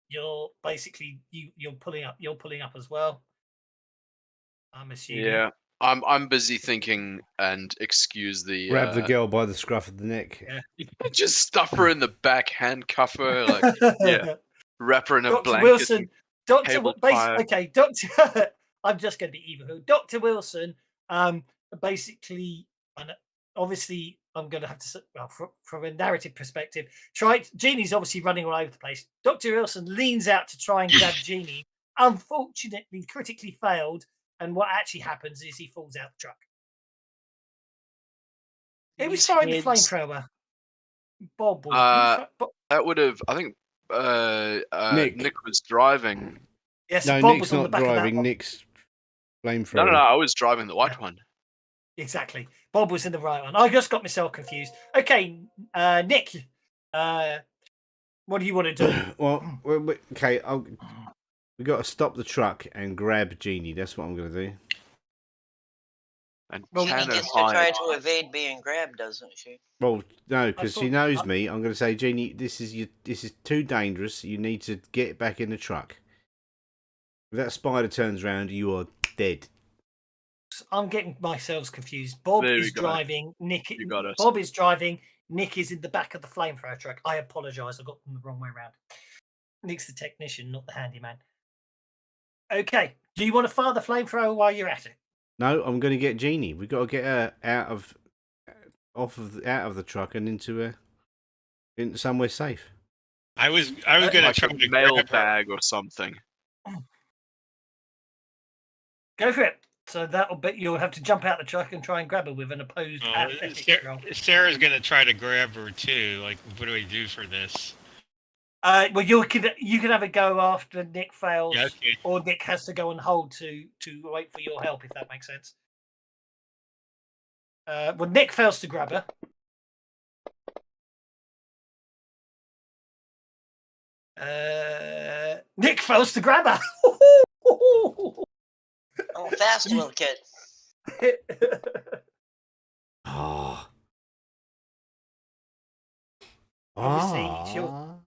you're basically you're pulling up. You're pulling up as well. I'm assuming. Yeah, I'm busy thinking and excuse the Grab the girl by the scruff of the neck. Yeah. just stuff her in the back, handcuff her, like yeah, wrap her in a Dr. blanket. Wilson. Dr. cable Okay, Doctor. I'm just going to be evil. Dr. Wilson. Basically, and obviously, I'm going to have to. Well, from a narrative perspective, Jeannie's obviously running all over the place. Dr. Wilson leans out to try and grab Jeannie. Unfortunately, critically failed, and what actually happens is he falls out the truck. It was These throwing the heads- flamethrower. Bob was. That would have, I think. Nick was driving. Yes, No, Bob Nick's was on the not back of that driving. one. Nick's flamethrower. No, I was driving the white one. Exactly. Bob was in the right one. I just got myself confused. Okay, Nick, what do you want to do? Well, okay. We got to stop the truck and grab Jeannie. That's what I'm going to do. And Well, She Tanner gets to try hide. to evade being grabbed, doesn't she? Well, no, because she thought- knows me. I'm going to say, Jeannie, this is too dangerous. You need to get back in the truck. If that spider turns around, you are dead. I'm getting myself confused. Bob There we is go. driving. Nick. You got us. Bob is driving. Nick is in the back of the flamethrower truck. I apologise. I got them the wrong way around. Nick's the technician, not the handyman. Okay. Do you want to fire the flamethrower while you're at it? No, I'm going to get Jeannie. We've got to get her out of the truck and into somewhere safe. I was gonna Like try a to mail grab her. bag or something. Go for it. So that'll be you'll have to jump out the truck and try and grab her with an opposed athletics roll. Sarah's gonna try to grab her too. Like, what do we do for this? Well, you can have a go after Nick fails, Yeah, okay. or Nick has to go and hold to wait for your help, if that makes sense. Well, Nick fails to grab her. Nick fails to grab her. Oh, fast little kid. Oh. Obviously, she'll-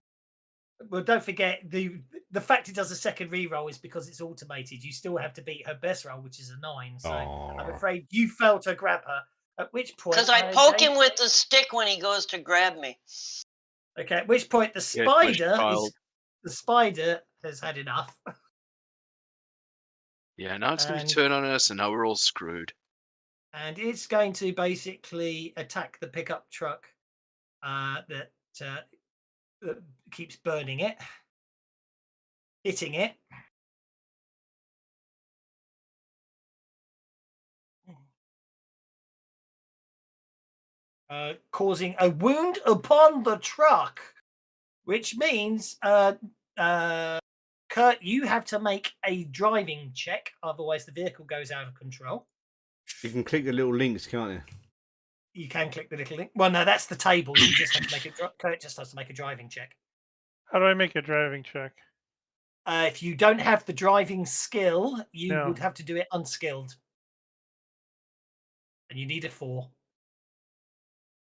Well, don't forget the fact it does a second reroll is because it's automated. You still have to beat her best roll, which is a 9. So I'm afraid you failed to grab her. At which point, Because I poke him with the stick when he goes to grab me. Okay, at which point the Yeah, push spider has had enough. Yeah, now it's going And- to turn on us, and now we're all screwed. And it's going to basically attack the pickup truck that keeps burning it, hitting it. Causing a wound upon the truck, which means, Kurt, you have to make a driving check, otherwise the vehicle goes out of control. You can click the little links, can't you? You can click the little link. Well, no, that's the table. You just have to make it. Kurt just has to make a driving check. How do I make a driving check? If you don't have the driving skill, you No. would have to do it unskilled, and you need a 4.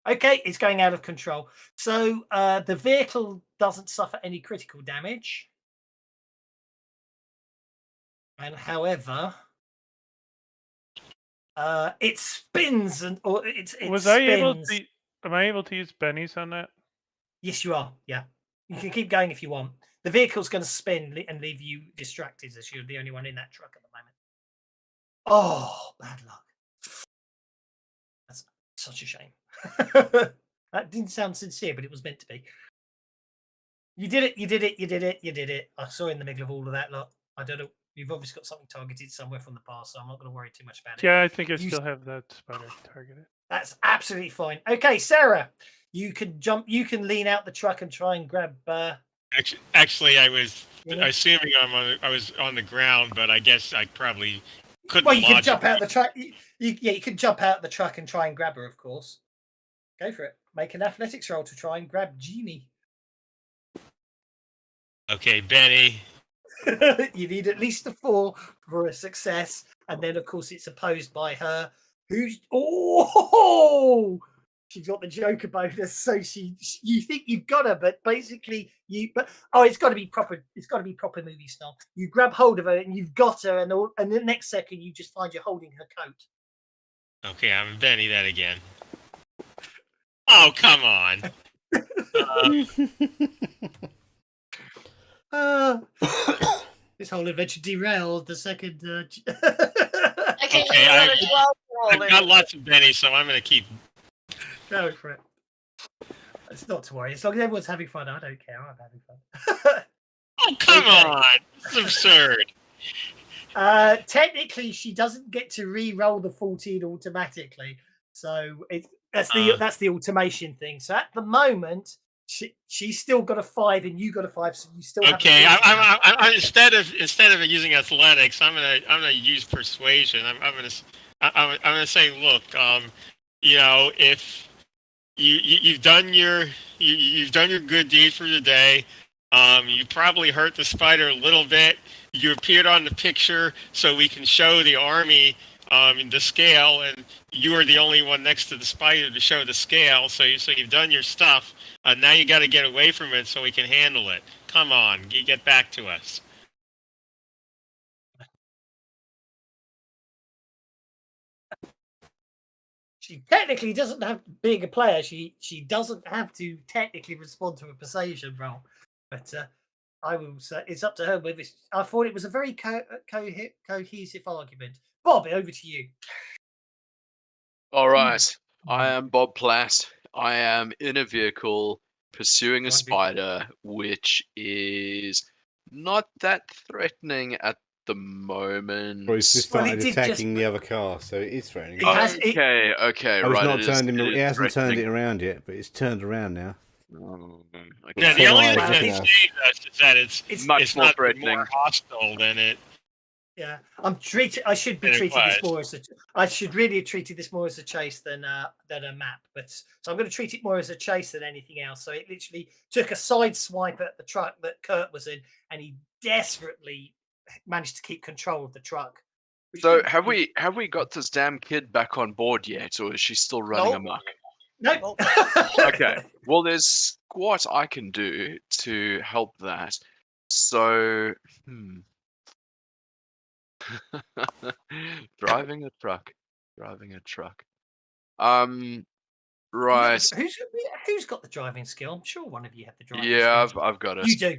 Okay, it's going out of control. So the vehicle doesn't suffer any critical damage, and however, it spins and or it Was spins. I able to? Am I able to use bennies on that? Yes, you are. Yeah, you can keep going if you want. The vehicle's going to spin and leave you distracted, as you're the only one in that truck at the moment. Oh, bad luck. That's such a shame. That didn't sound sincere, but it was meant to be. You did it. You did it. You did it. You did it. I saw in the middle of all of that. Look, I don't know. You've obviously got something targeted somewhere from the past, so I'm not going to worry too much about it. Yeah, I think I You still have that spider targeted. That's absolutely fine. Okay, Sarah, you can jump. You can lean out the truck and try and grab. Actually, I was You know? assuming I was on the ground, but I guess I probably couldn't. Well, you can lodge jump it. out the truck. You can jump out the truck and try and grab her. Of course, go for it. Make an athletics roll to try and grab Jeannie. Okay, Benny. You need at least a 4 for a success, and then of course it's opposed by her. Who's she's got the Joker bonus, so you think you've got her, but basically it's got to be proper. It's got to be proper movie style. You grab hold of her and you've got her, and the next second you just find you're holding her coat. Okay, I'm Benny that again. Oh, come on. This whole adventure derailed the second. Okay, Okay, you got a 12 I've roll got in. lots of Benny, so I'm going to keep. Go for it. It's not to worry. As long as everyone's having fun, I don't care. I'm having fun. Oh, come Okay. on. This is absurd. Technically, she doesn't get to re-roll the 14 automatically. So that's the automation thing. So at the moment, she's still got a 5 and you got a 5, so you still have. Okay, I'm instead of using athletics, I'm gonna use persuasion. I'm gonna say, look, you know, if you've done your good deed for the day, you probably hurt the spider a little bit. You appeared on the picture, so we can show the army the scale, and you are the only one next to the spider to show the scale. So you've done your stuff. Now you got to get away from it so we can handle it. Come on, you get back to us. She technically doesn't have, being a player, she doesn't have to technically respond to a persuasion roll, but I will say it's up to her. Whether I thought it was a very cohesive argument. Bob, over to you. All right. I am Bob Platt. I am in a vehicle pursuing a Right, spider, which is not that threatening at the moment. Or he's just Well, it started did just- attacking the other car, so it is threatening. It has- Okay, Oh, it's right. not turned him. It It is hasn't turned it threatening. around yet, but it's turned around now. Oh, okay. Yeah, the Come only on, thing that look at us. saves us is that It's much more not threatening. more hostile than it. Yeah, I should be And it treating this was. more as I should really have treated this more as a chase than a map. But so I'm going to treat it more as a chase than anything else. So it literally took a side swipe at the truck that Kurt was in, and he desperately managed to keep control of the truck. which So didn't- have we got this damn kid back on board yet, or is she still running Nope. amok? No. Okay. Well, there's what I can do to help that. So, driving a truck. Right. Who's got the driving skill? I'm sure one of you have the driving Yeah, skill. I've got it. You do.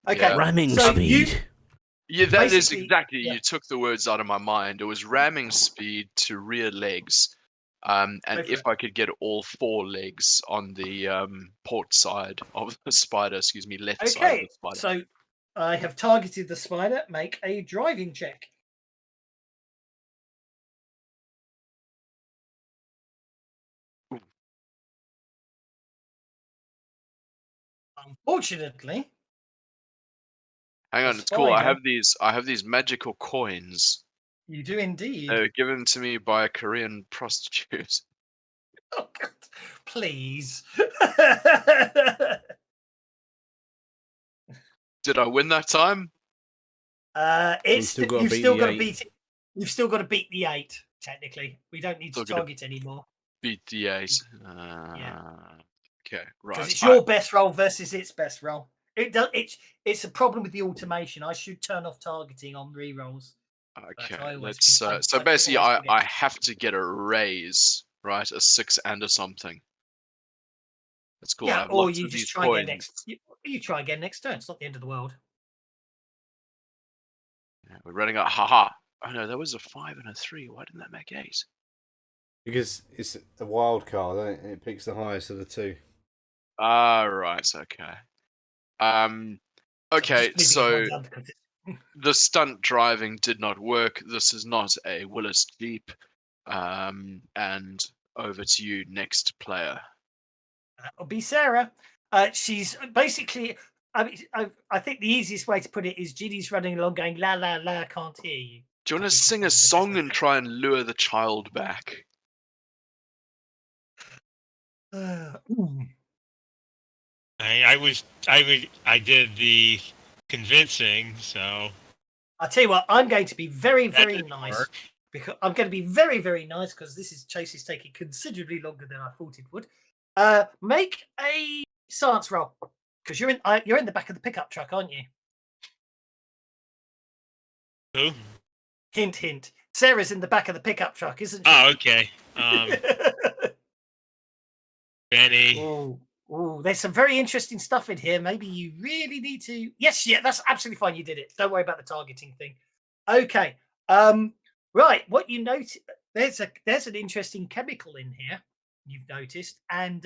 Okay. Yeah. Ramming So speed. Yeah, that is basically- exactly. yeah. You took the words out of my mind. It was ramming speed to rear legs. And Go for if it. I could get all 4 legs on the port side of the spider, excuse me, left side of Okay. the spider. So I have targeted the spider. Make a driving check. Unfortunately, Hang on, the it's cool. I spider- have these magical coins. you do indeed. They were given to me by a Korean prostitute. Oh, God. Please. Did I win that time? It's still gotta you've beat still the got to 8. beat it. You've still got to beat the 8. Technically, we don't need Still to gotta- target anymore Beat the 8. Okay, because right. it's your best roll versus its best roll. It does. It's a problem with the automation. I should turn off targeting on rerolls. Okay, I always let's. forget- So I basically, always I forget. have to get a raise, right? A 6 and a something. That's cool. I Yeah, have or lots you of just these try coins. again next. You try again next turn. It's not the end of the world. Yeah, we're running out. Haha. Oh no, that was a 5 and a 3. Why didn't that make 8? Because it's a wild card, isn't it? And it picks the highest of the two. Ah, right. Okay. I'm Okay, just moving so everyone's under 'cause the stunt driving did not work. This is not a Willis Jeep. And over to you, next player. That'll be Sarah. She's basically. I mean, I think the easiest way to put it is Ginny's running along, going la la la. Can't hear you. Do you want to Which is sing probably a the best song way and to- try and lure the child back? Ooh. I did the convincing, so I'll tell you what. I'm going to be very, that very didn't nice work. because I'm going to be very, very nice because Chase is taking considerably longer than I thought it would. Make a science roll because you're in the back of the pickup truck, aren't you? Who? Hint, hint. Sarah's in the back of the pickup truck, isn't she? Oh, okay. Benny. Ooh, there's some very interesting stuff in here. Maybe you really need to. Yes, yeah, that's absolutely fine. You did it. Don't worry about the targeting thing. Okay. Right. What you notice? There's an interesting chemical in here. You've noticed, and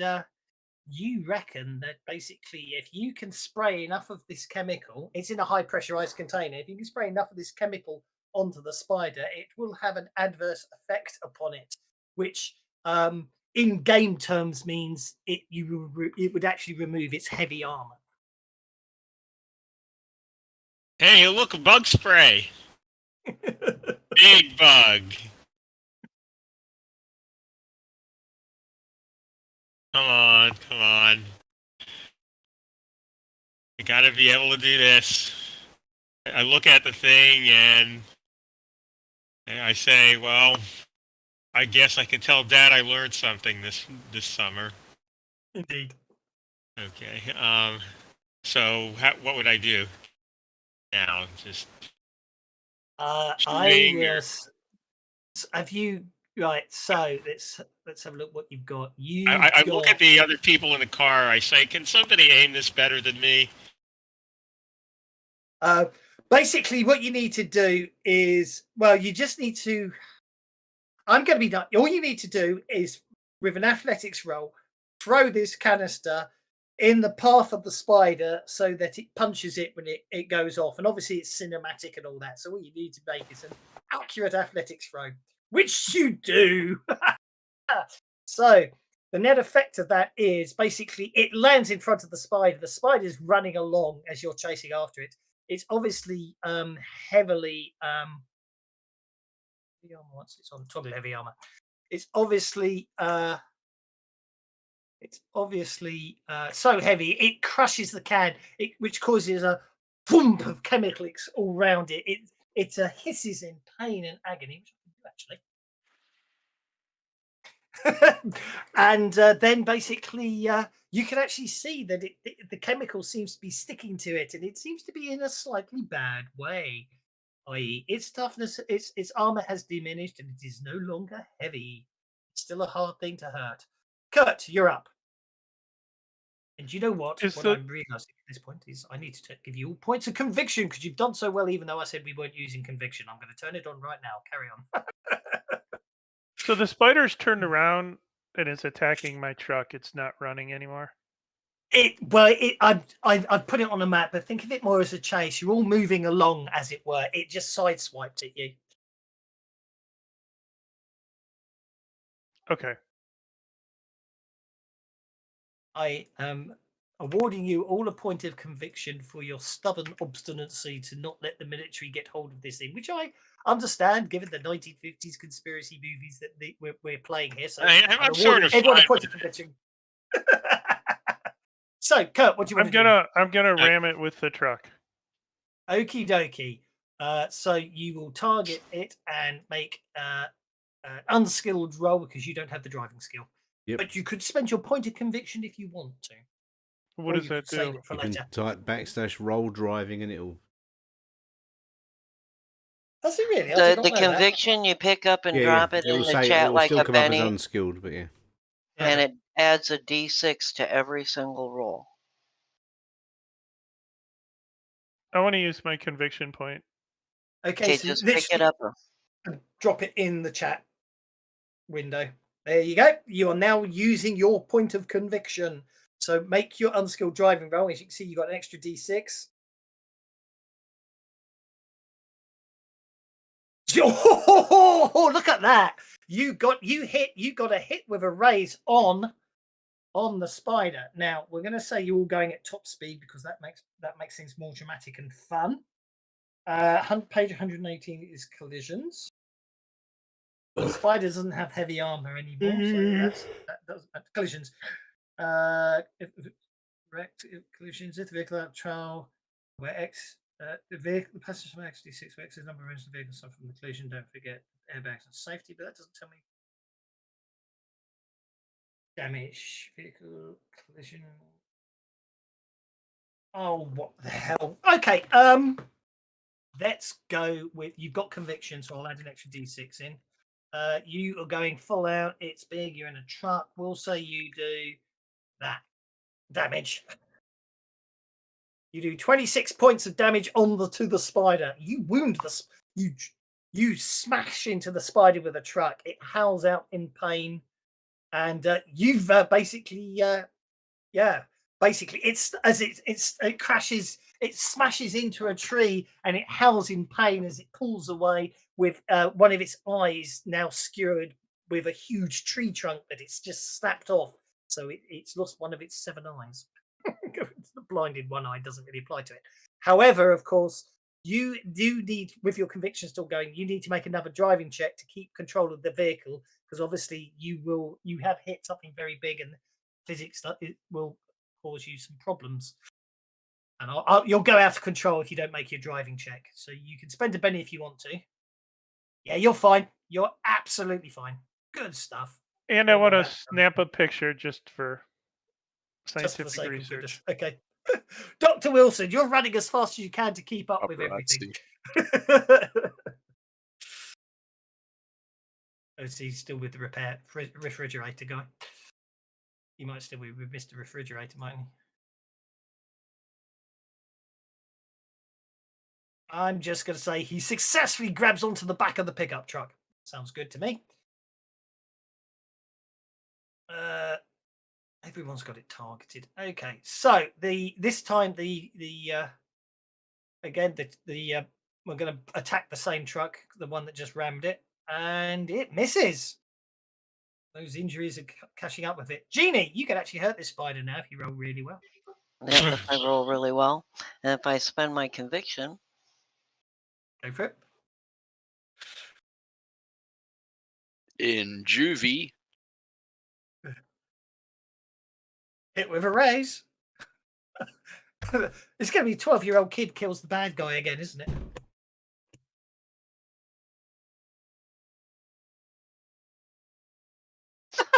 you reckon that basically, if you can spray enough of this chemical, it's in a high pressurized container. If you can spray enough of this chemical onto the spider, it will have an adverse effect upon it, which in game terms means it would actually remove its heavy armor. Hey, look, a bug spray. Big bug. Come on. I gotta be able to do this. I look at the thing and I say, well, I guess I can tell Dad I learned something this summer. Indeed. Okay. So what would I do now? Just I shooting or- was. Have you right? So let's have a look what you've got. I look at the other people in the car. I say, can somebody aim this better than me? Basically, what you need to do is, well, you just need to. I'm going to be done. All you need to do is, with an athletics roll, throw this canister in the path of the spider so that it punches it when it goes off. And obviously, it's cinematic and all that. So all you need to make is an accurate athletics throw, which you do. So the net effect of that is basically it lands in front of the spider. The spider's running along as you're chasing after it. It's obviously heavily heavy armor. Once it's on toggle heavy armor, it's obviously so heavy it crushes the can, which causes a thump of chemicals all around it. It hisses in pain and agony, which I can do actually. And then basically you can actually see that the chemical seems to be sticking to it, and it seems to be in a slightly bad way, i.e. its toughness, its armor has diminished and it is no longer heavy. It's still a hard thing to hurt. Kurt, you're up. And you know what? Is What the- I'm realizing at this point is I need to give you all points of conviction because you've done so well, even though I said we weren't using conviction. I'm going to turn it on right now. Carry on. So the spider's turned around and is attacking my truck. It's not running anymore. I've put it on a map, but think of it more as a chase. You're all moving along, as it were. It just sideswiped at you. Okay. I am awarding you all a point of conviction for your stubborn obstinacy to not let the military get hold of this thing, which I understand, given the 1950s conspiracy movies that we're playing here. So I'm sort of everyone a fine point with of conviction. So, Kurt, what do you want to do? I'm gonna ram it with the truck. Okie dokie. So you will target it and make an unskilled roll because you don't have the driving skill. Yep. But you could spend your point of conviction if you want to. What Or does you that could save do? it for You later. can type / roll driving and it'll. Does it really? I did The not know that. conviction, you pick up and drop it It will in the say it chat will like still a come up as penny, unskilled, but yeah. and it adds a d6 to every single roll. I want to use my conviction point. Okay, Okay, so just pick it literally up. drop it in the chat window. There you go. You are now using your point of conviction. So make your unskilled driving roll. As you can see, you got an extra D6. Oh, look at that! You got a hit with a raise on the spider. Now we're going to say you're all going at top speed because that makes things more dramatic and fun. Page 118 is collisions. The spider doesn't have heavy armor anymore, so that's collisions. Collisions if the vehicle out trial where X the vehicle the passenger from X D6 where X is number of the vehicle suffer from the collision. Don't forget airbags and safety, but that doesn't tell me damage vehicle collision. Oh, what the hell? Okay, let's go with you've got conviction, so I'll add an extra D6 in. You are going full out. It's big. You're in a truck. We'll say you do that damage. You do 26 points of damage to the spider. You wound you smash into the spider with a truck. It howls out in pain, and you've basically it crashes. It smashes into a tree and it howls in pain as it pulls away with one of its eyes now skewered with a huge tree trunk that it's just snapped off. So it's lost one of its 7 eyes. The blinded one eye doesn't really apply to it. However, of course, you do need, with your conviction still going, you need to make another driving check to keep control of the vehicle because obviously you have hit something very big and physics it will cause you some problems. And you'll go out of control if you don't make your driving check. So you can spend a penny if you want to. Yeah, you're fine. You're absolutely fine. Good stuff. And I want to snap a picture just for scientific sake of research. goodness. Okay. Dr. Wilson, you're running as fast as you can to keep up with everything. Oh, so he's still with the refrigerator guy. He might still be with Mr. Refrigerator, mightn't he? I'm just going to say he successfully grabs onto the back of the pickup truck. Sounds good to me. Everyone's got it targeted. Okay, so this time we're going to attack the same truck, the one that just rammed it, and it misses. Those injuries are catching up with it. Jeannie, you can actually hurt this spider now if you roll really well. Yeah, if I roll really well, and if I spend my conviction. Go for it. In juvie. Hit with a raise. It's going to be a 12-year-old kid kills the bad guy again, isn't it?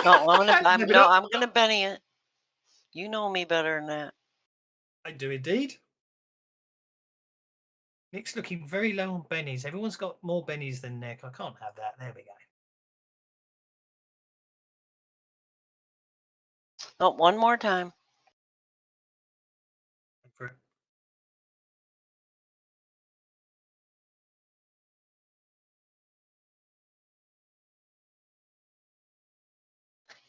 No, I'm gonna Benny it. You know me better than that. I do indeed. Nick's looking very low on bennies. Everyone's got more bennies than Nick. I can't have that. There we go. Oh, one more time.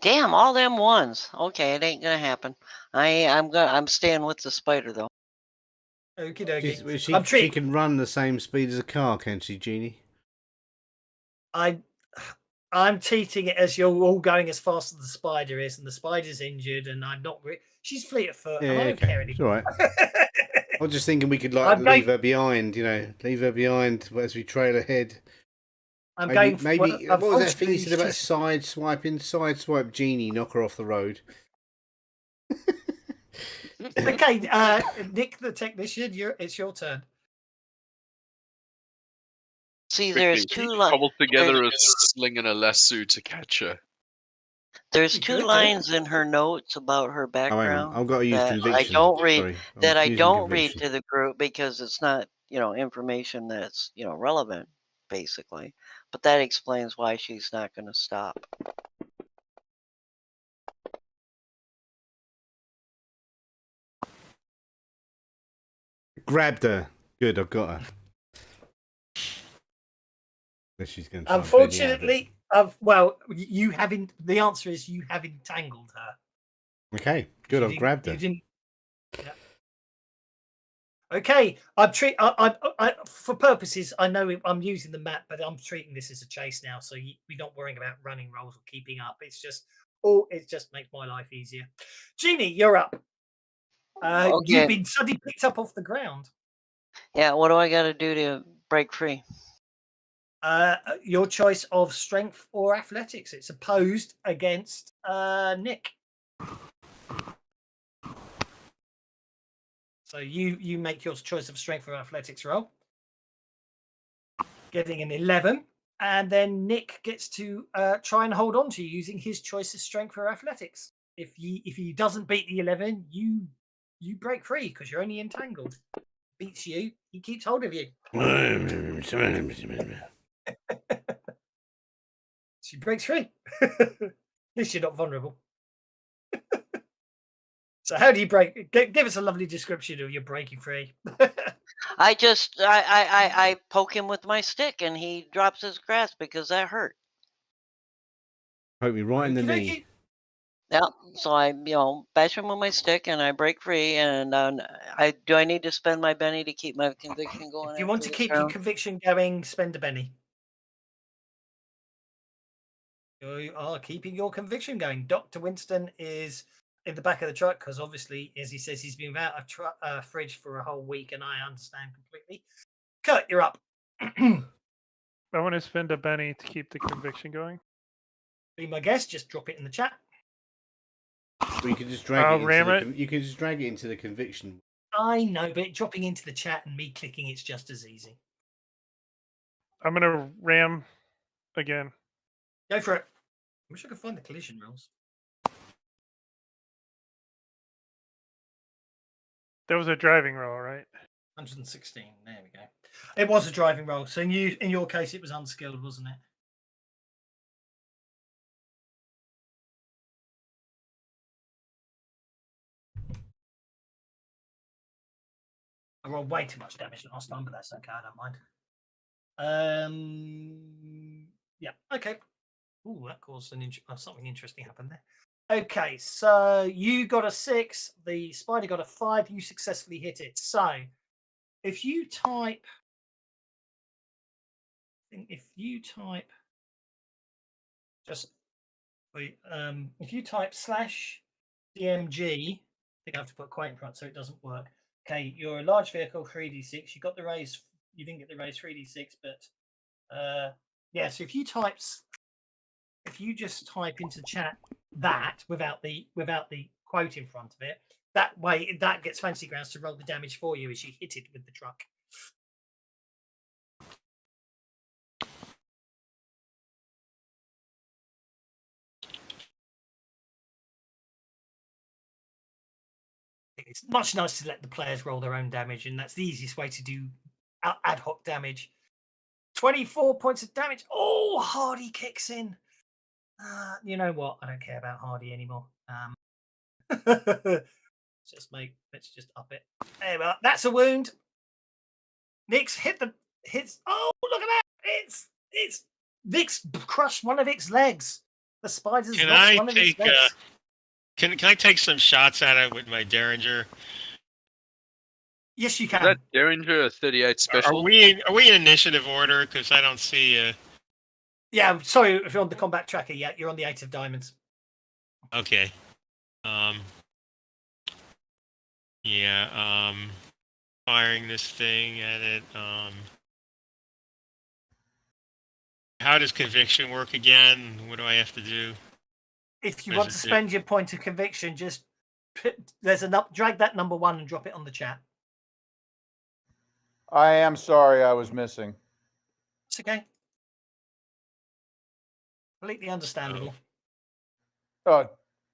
Damn, all them ones. Okay, it ain't gonna happen. I'm staying with the spider though. Okie dokie. She can run the same speed as a car, can she, Jeannie? I'm treating it as you're all going as fast as the spider is, and the spider's injured, and I'm not. She's fleet of foot. Yeah, I don't care anymore. It's all right. I was just thinking we could leave her behind. Leave her behind as we trail ahead. Maybe what was that thing you said about sideswipe Jeannie, knock her off the road? Okay, Nick the technician, it's your turn. See, there's two lines. Cobbled together a sling and a lasso to catch her. There's two lines in her notes about her background. I've got to use conviction. I don't read to the group because it's not, information that's, relevant, basically. But that explains why she's not going to stop. Grabbed her. Good, I've got her. She's going to Well, you haven't. The answer is you have entangled her. Okay, good. You I've didn't- grabbed you her. didn't- yeah. Okay, for purposes, I know I'm using the map, but I'm treating this as a chase now, so we're not worrying about running rolls or keeping up. It just makes my life easier. Jeannie, you're up. You've Okay. been suddenly picked up off the ground. Yeah, what do I got to do to break free? Your choice of strength or athletics. It's opposed against Nick. So you make your choice of strength or athletics roll. Getting an 11, and then Nick gets to try and hold on to you using his choice of strength or athletics. If he doesn't beat the 11, you break free because you're only entangled. Beats you, he keeps hold of you. She breaks free. At least you're not vulnerable. So how do you break? Give us a lovely description of your breaking free. I poke him with my stick and he drops his grasp because that hurt. Poke me right in the knee. Okey-dokey. Yeah, so I bash him with my stick and I break free. And I need to spend my Benny to keep my conviction going? If you want to after this keep your round? conviction going, spend a Benny. You are keeping your conviction going. Dr. Winston is in the back of the truck because obviously, as he says, he's been without a fridge for a whole week, and I understand completely. Kurt, you're up. I want to spend a Benny to keep the conviction going. Be my guest. Just drop it in the chat. Well, you can just drag I'll it. ram Into it. you can just drag it into the conviction. I know, but dropping into the chat and me clicking, it's just as easy. I'm gonna ram again. Go for it. I wish I could find the collision rules. That was a driving roll, right? 116. There we go. It was a driving roll. So in your case, it was unskilled, wasn't it? I rolled way too much damage last time, but that's okay. I don't mind. Yeah. Okay. Ooh, that caused something interesting happened there. Okay, so you got a 6. The spider got a 5. You successfully hit it. So if you type, if you type /DMG, I think I have to put quote in front so it doesn't work. Okay, you're a large vehicle, 3d6. You got the raise. You didn't get the raise 3d6, but yeah. So if you just type into chat that without the quote in front of it, that way that gets Fancy Grounds to roll the damage for you as you hit it with the truck. It's much nicer to let the players roll their own damage, and that's the easiest way to do ad hoc damage. 24 points of damage. Oh, Hardy kicks in. You know what? I don't care about Hardy anymore. Let's just up it. There we are. That's a wound. Nick's hits. Oh, look at that! It's Vic's crushed one of Vic's legs. The spider's Can lost I one of its take legs. can I take some shots at it with my Derringer? Yes, you Is can. that Derringer a 38 special? Are we in initiative order? Because I don't see. Yeah, I'm sorry if you're on the combat tracker yet. You're on the 8 of diamonds. Okay. Yeah. Firing this thing at it. How does conviction work again? What do I have to do? If you What want does to it do? spend your point of conviction, just drag that number 1 and drop it on the chat. I am sorry I was missing. It's okay. Completely understandable. Oh,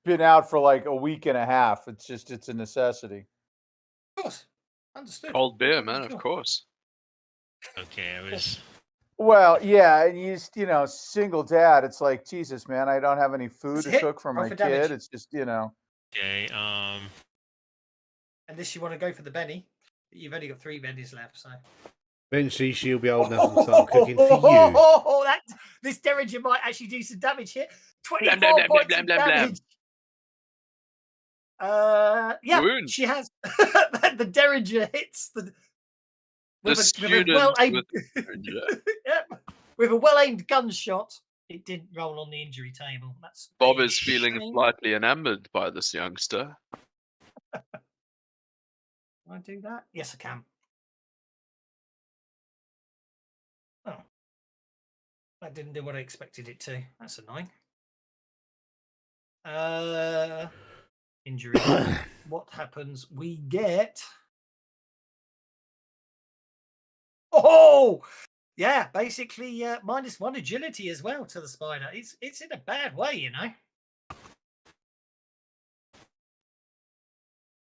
been out for like a week and a half. It's a necessity. Of course. Understood. Cold beer, man, Sure. of course. Okay, I was. Well, yeah, and single dad. It's like, Jesus, man, I don't have any food Let's to hit. cook for Roll my for damage. kid. It's just, Okay. Unless you want to go for the Benny. You've only got 3 Bennies left, so. Eventually, she'll be old enough to start cooking for you. Oh, this Derringer might actually do some damage here. 24 blam, blam, points blam, of blam, blam. damage. Yeah, Wound. she has. The Derringer hits The with a student well-aimed with Yep. With a well-aimed gunshot. It didn't roll on the injury table. That's Bob a is feeling shame. slightly enamored by this youngster. Can I do that? Yes, I can. Oh. That didn't do what I expected it to. That's annoying. Injury. What happens? We get. Oh! Yeah, basically -1 agility as well to the spider. It's in a bad way, you know.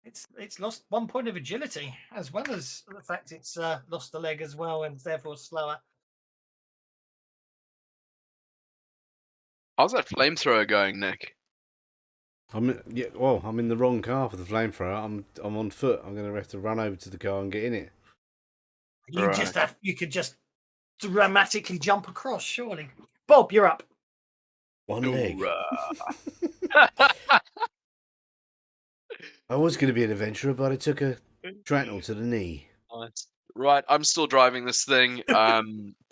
It's lost 1 point of agility, as well as the fact it's lost a leg as well, and therefore slower. How's that flamethrower going, Nick? I'm in the wrong car for the flamethrower. I'm on foot. I'm going to have to run over to the car and get in it. You could just dramatically jump across, surely. Bob, you're up. One leg. Hoorah. I was going to be an adventurer, but I took a shrapnel to the knee. Nice. Right, I'm still driving this thing.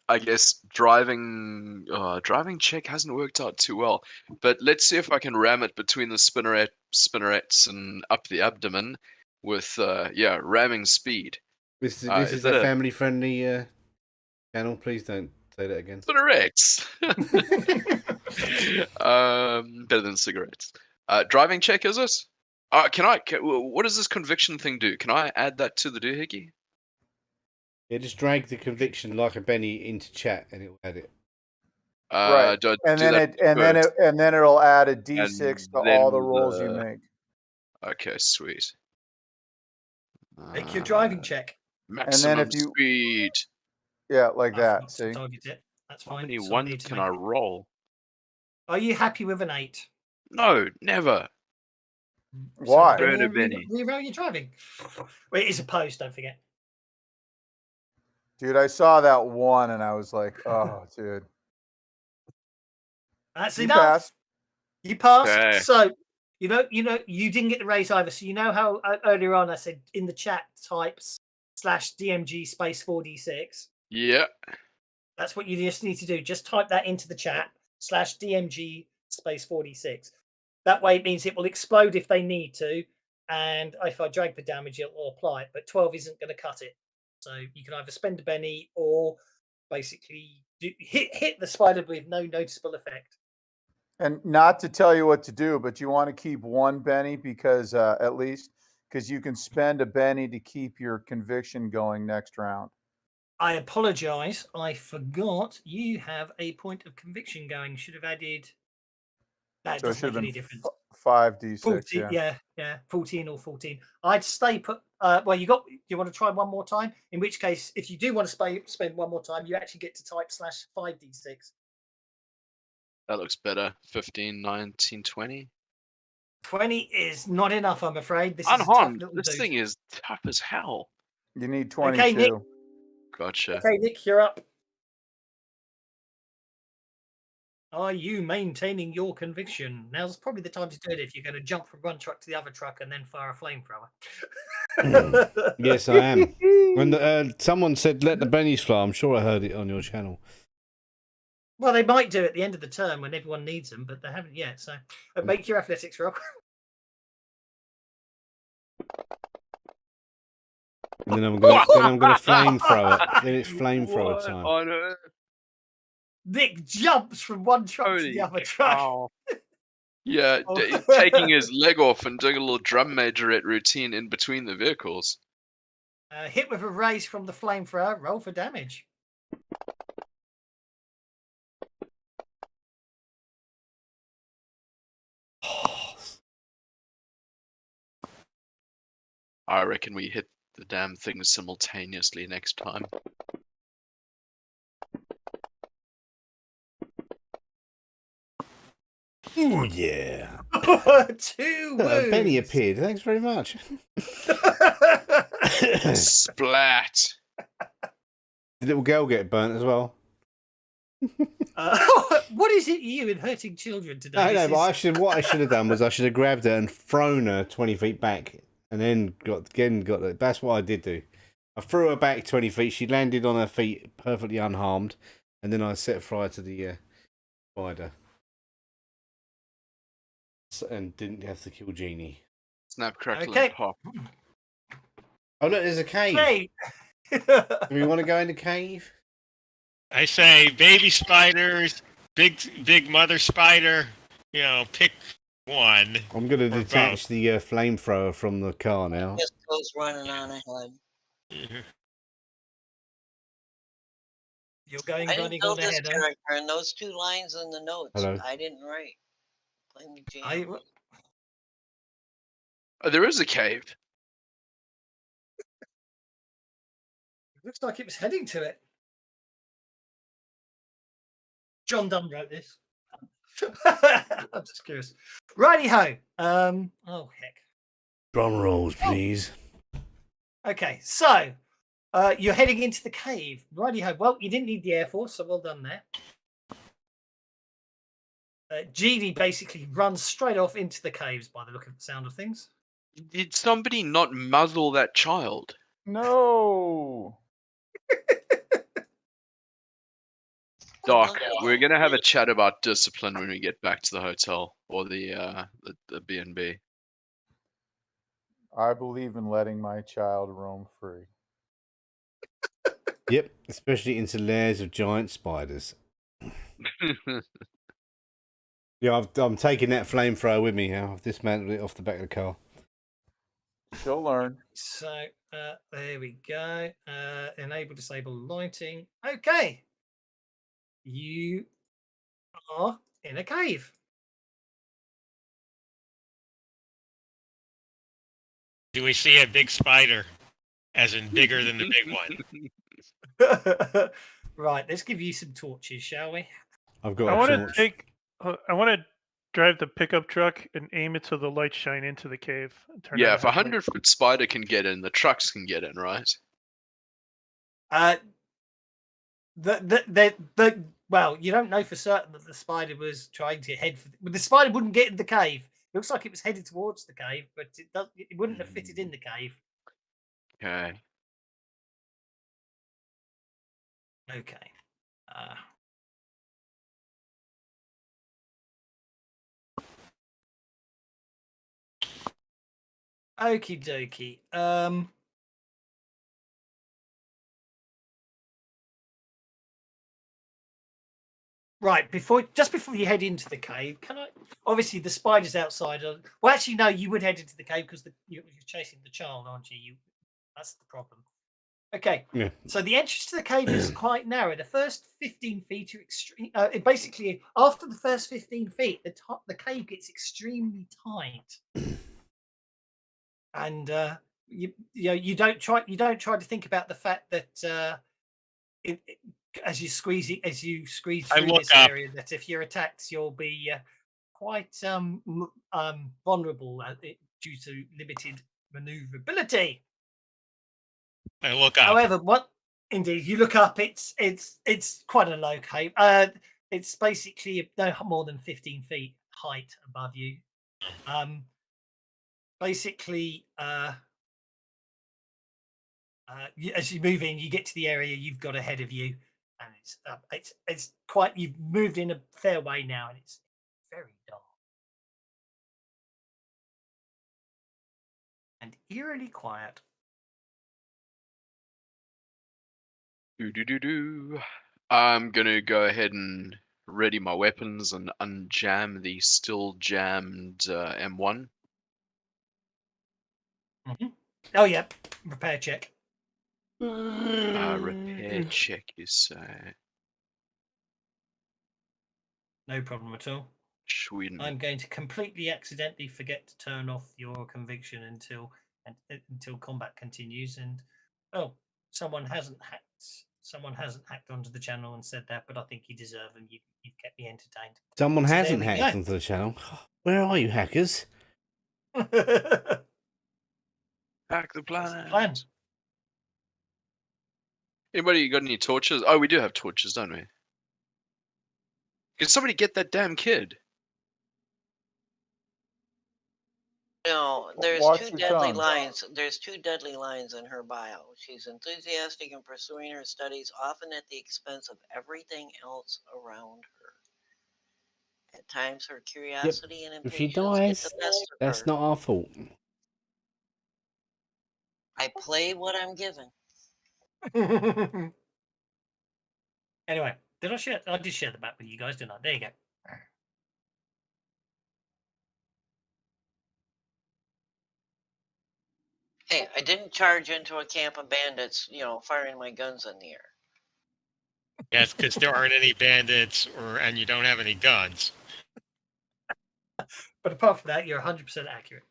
I guess driving check hasn't worked out too well, but let's see if I can ram it between the spinnerets and up the abdomen with ramming speed. This is is a that family-friendly channel. Please don't say that again. Spinnerets. Better than cigarettes. Driving check, is it? What does this conviction thing do? Can I add that to the doohickey? Yeah, just drag the conviction like a Benny into chat, and it will add it. Right. Do I And do then that and then it'll add a D6 And to all the then rolls you the- make. Okay, sweet. Make your driving check. Maximum if you- speed. Yeah, like I that. forgot to See? target it. That's How fine. many So I ones need to can make I it. roll? Are you happy with an 8? No, never. Why? Burn a Benny. Reroll your driving. Well, it is a post, don't forget. Dude, I saw that one and I was like, oh, dude. That's You enough. passed. You passed. Okay. So you didn't get the raise either. So you know how earlier on I said in the chat types /DMG space 4D6. Yeah. That's what you just need to do. Just type that into the chat /DMG space 4D6. That way it means it will explode if they need to, and if I drag the damage, it will apply it. But 12 isn't going to cut it. So you can either spend a Benny or basically hit the spider with no noticeable effect. And not to tell you what to do, but you want to keep one Benny because at least because you can spend a Benny to keep your conviction going next round. I apologize. I forgot you have a point of conviction going. Should have added. That So it doesn't should make have any been difference. 5d6. 14, yeah, 14 or 14. I'd stay put. Well, you want to try one more time? In which case, if you do want to spend one more time, you actually get to type /5d6. That looks better. 15, 19, 20. 20 is not enough, I'm afraid. This is a tough Unharmed. little This dude. thing is tough as hell. You need 22. Okay, Nick. Gotcha. Okay, Nick, you're up. Are you maintaining your conviction? Now's probably the time to do it if you're going to jump from one truck to the other truck and then fire a flamethrower. Yes, I am. When someone said let the bennies fly, I'm sure I heard it on your channel. Well, they might do at the end of the term when everyone needs them, but they haven't yet. So make your athletics roll. And then I'm going to flamethrow it. Then it's flamethrower What time. on earth? Nick jumps from one truck to Holy the other truck. cow. Yeah, Oh. taking his leg off and doing a little drum majorette routine in between the vehicles. Hit with a raise from the flamethrower. Roll for damage. I reckon we hit the damn thing simultaneously next time. Oh yeah. 2 wounds. Benny appeared. Thanks very much. Splat. The little girl get burnt as well. What is it you and hurting children today? I know, This but is- what I should have done was I should have grabbed her and thrown her 20 feet back, and then got it. That's what I did do. I threw her back 20 feet. She landed on her feet perfectly unharmed, and then I set fire to the spider, and didn't have to kill Genie. Snap, crackle, Okay. and pop. Oh look, there's a cave. Hey. Do we want to go in the cave? I say baby spiders, big mother spider. You know, pick one. I'm going to Or detach the flamethrower from the car now. Just goes running on ahead. You're going I running didn't on build this ahead. character, and those 2 lines in the notes Hello. I didn't write. Playing the jam. Oh, there is a cave. Looks like it was heading to it. John Dunn wrote this. I'm just curious. Righty ho. Oh heck. Drum rolls, please. Okay, so you're heading into the cave. Righty ho. Well, you didn't need the Air Force, so well done there. Genie basically runs straight off into the caves by the look of the sound of things. Did somebody not muzzle that child? No. Doc, we're gonna have a chat about discipline when we get back to the hotel or the B&B. I believe in letting my child roam free. Yep, especially into lairs of giant spiders. Yeah, I'm taking that flamethrower with me now. I've dismantled it off the back of the car. She'll learn. So there we go. Enable, disable lighting. Okay. You are in a cave. Do we see a big spider, as in bigger than the big one? Right, let's give you some torches, shall we? I've got I a want to torch. I want to drive the pickup truck and aim it so the lights shine into the cave. And turn Yeah, on if the a headlight. 100-foot spider can get in, the trucks can get in, right? Well, you don't know for certain that the spider was trying to head for. But the spider wouldn't get in the cave. It looks like it was headed towards the cave, but it wouldn't have fitted in the cave. Okay. Okay. Okie dokie. Right, just before you head into the cave, can I? Obviously, the spider's outside. Well, actually, no. You would head into the cave because you're chasing the child, aren't you? That's the problem. Okay. Yeah. So the entrance to the cave is quite narrow. The first 15 feet are extreme. Basically, after the first 15 feet, the cave gets extremely tight, and you don't try to think about the fact that as you squeeze I through look this up. area, that if you're attacked, you'll be quite vulnerable due to limited maneuverability. I look up. However, indeed you look up, it's quite a low cave. It's basically no more than 15 feet height above you. Basically, as you move in, you get to the area you've got ahead of you, and it's quite. You've moved in a fair way now, and it's very dark and eerily quiet. I'm gonna go ahead and ready my weapons and unjam the still jammed M1. Oh yeah, repair check. Repair check, you say? No problem at all. Sweden. I'm going to completely accidentally forget to turn off your conviction until combat continues. And someone hasn't hacked onto the channel and said that, but I think you deserve them. You've kept me entertained. Someone So there hasn't we hacked go. onto the channel. Where are you, hackers? Hack the planet. Plan. Anybody got any torches? Oh, we do have torches, don't we? Can somebody get that damn kid? No, there's Watch two your deadly tongue. lines. There's 2 deadly lines in her bio. She's enthusiastic in pursuing her studies, often at the expense of everything else around her. At times, her curiosity and If she impatience get dies, the best of that's her. not our fault. I play what I'm given. Anyway, did I share? I did share the map with you guys, didn't I? There you go. Hey, I didn't charge into a camp of bandits, firing my guns in the air. Yes, because there aren't any bandits, and you don't have any guns. But apart from that, you're 100% accurate.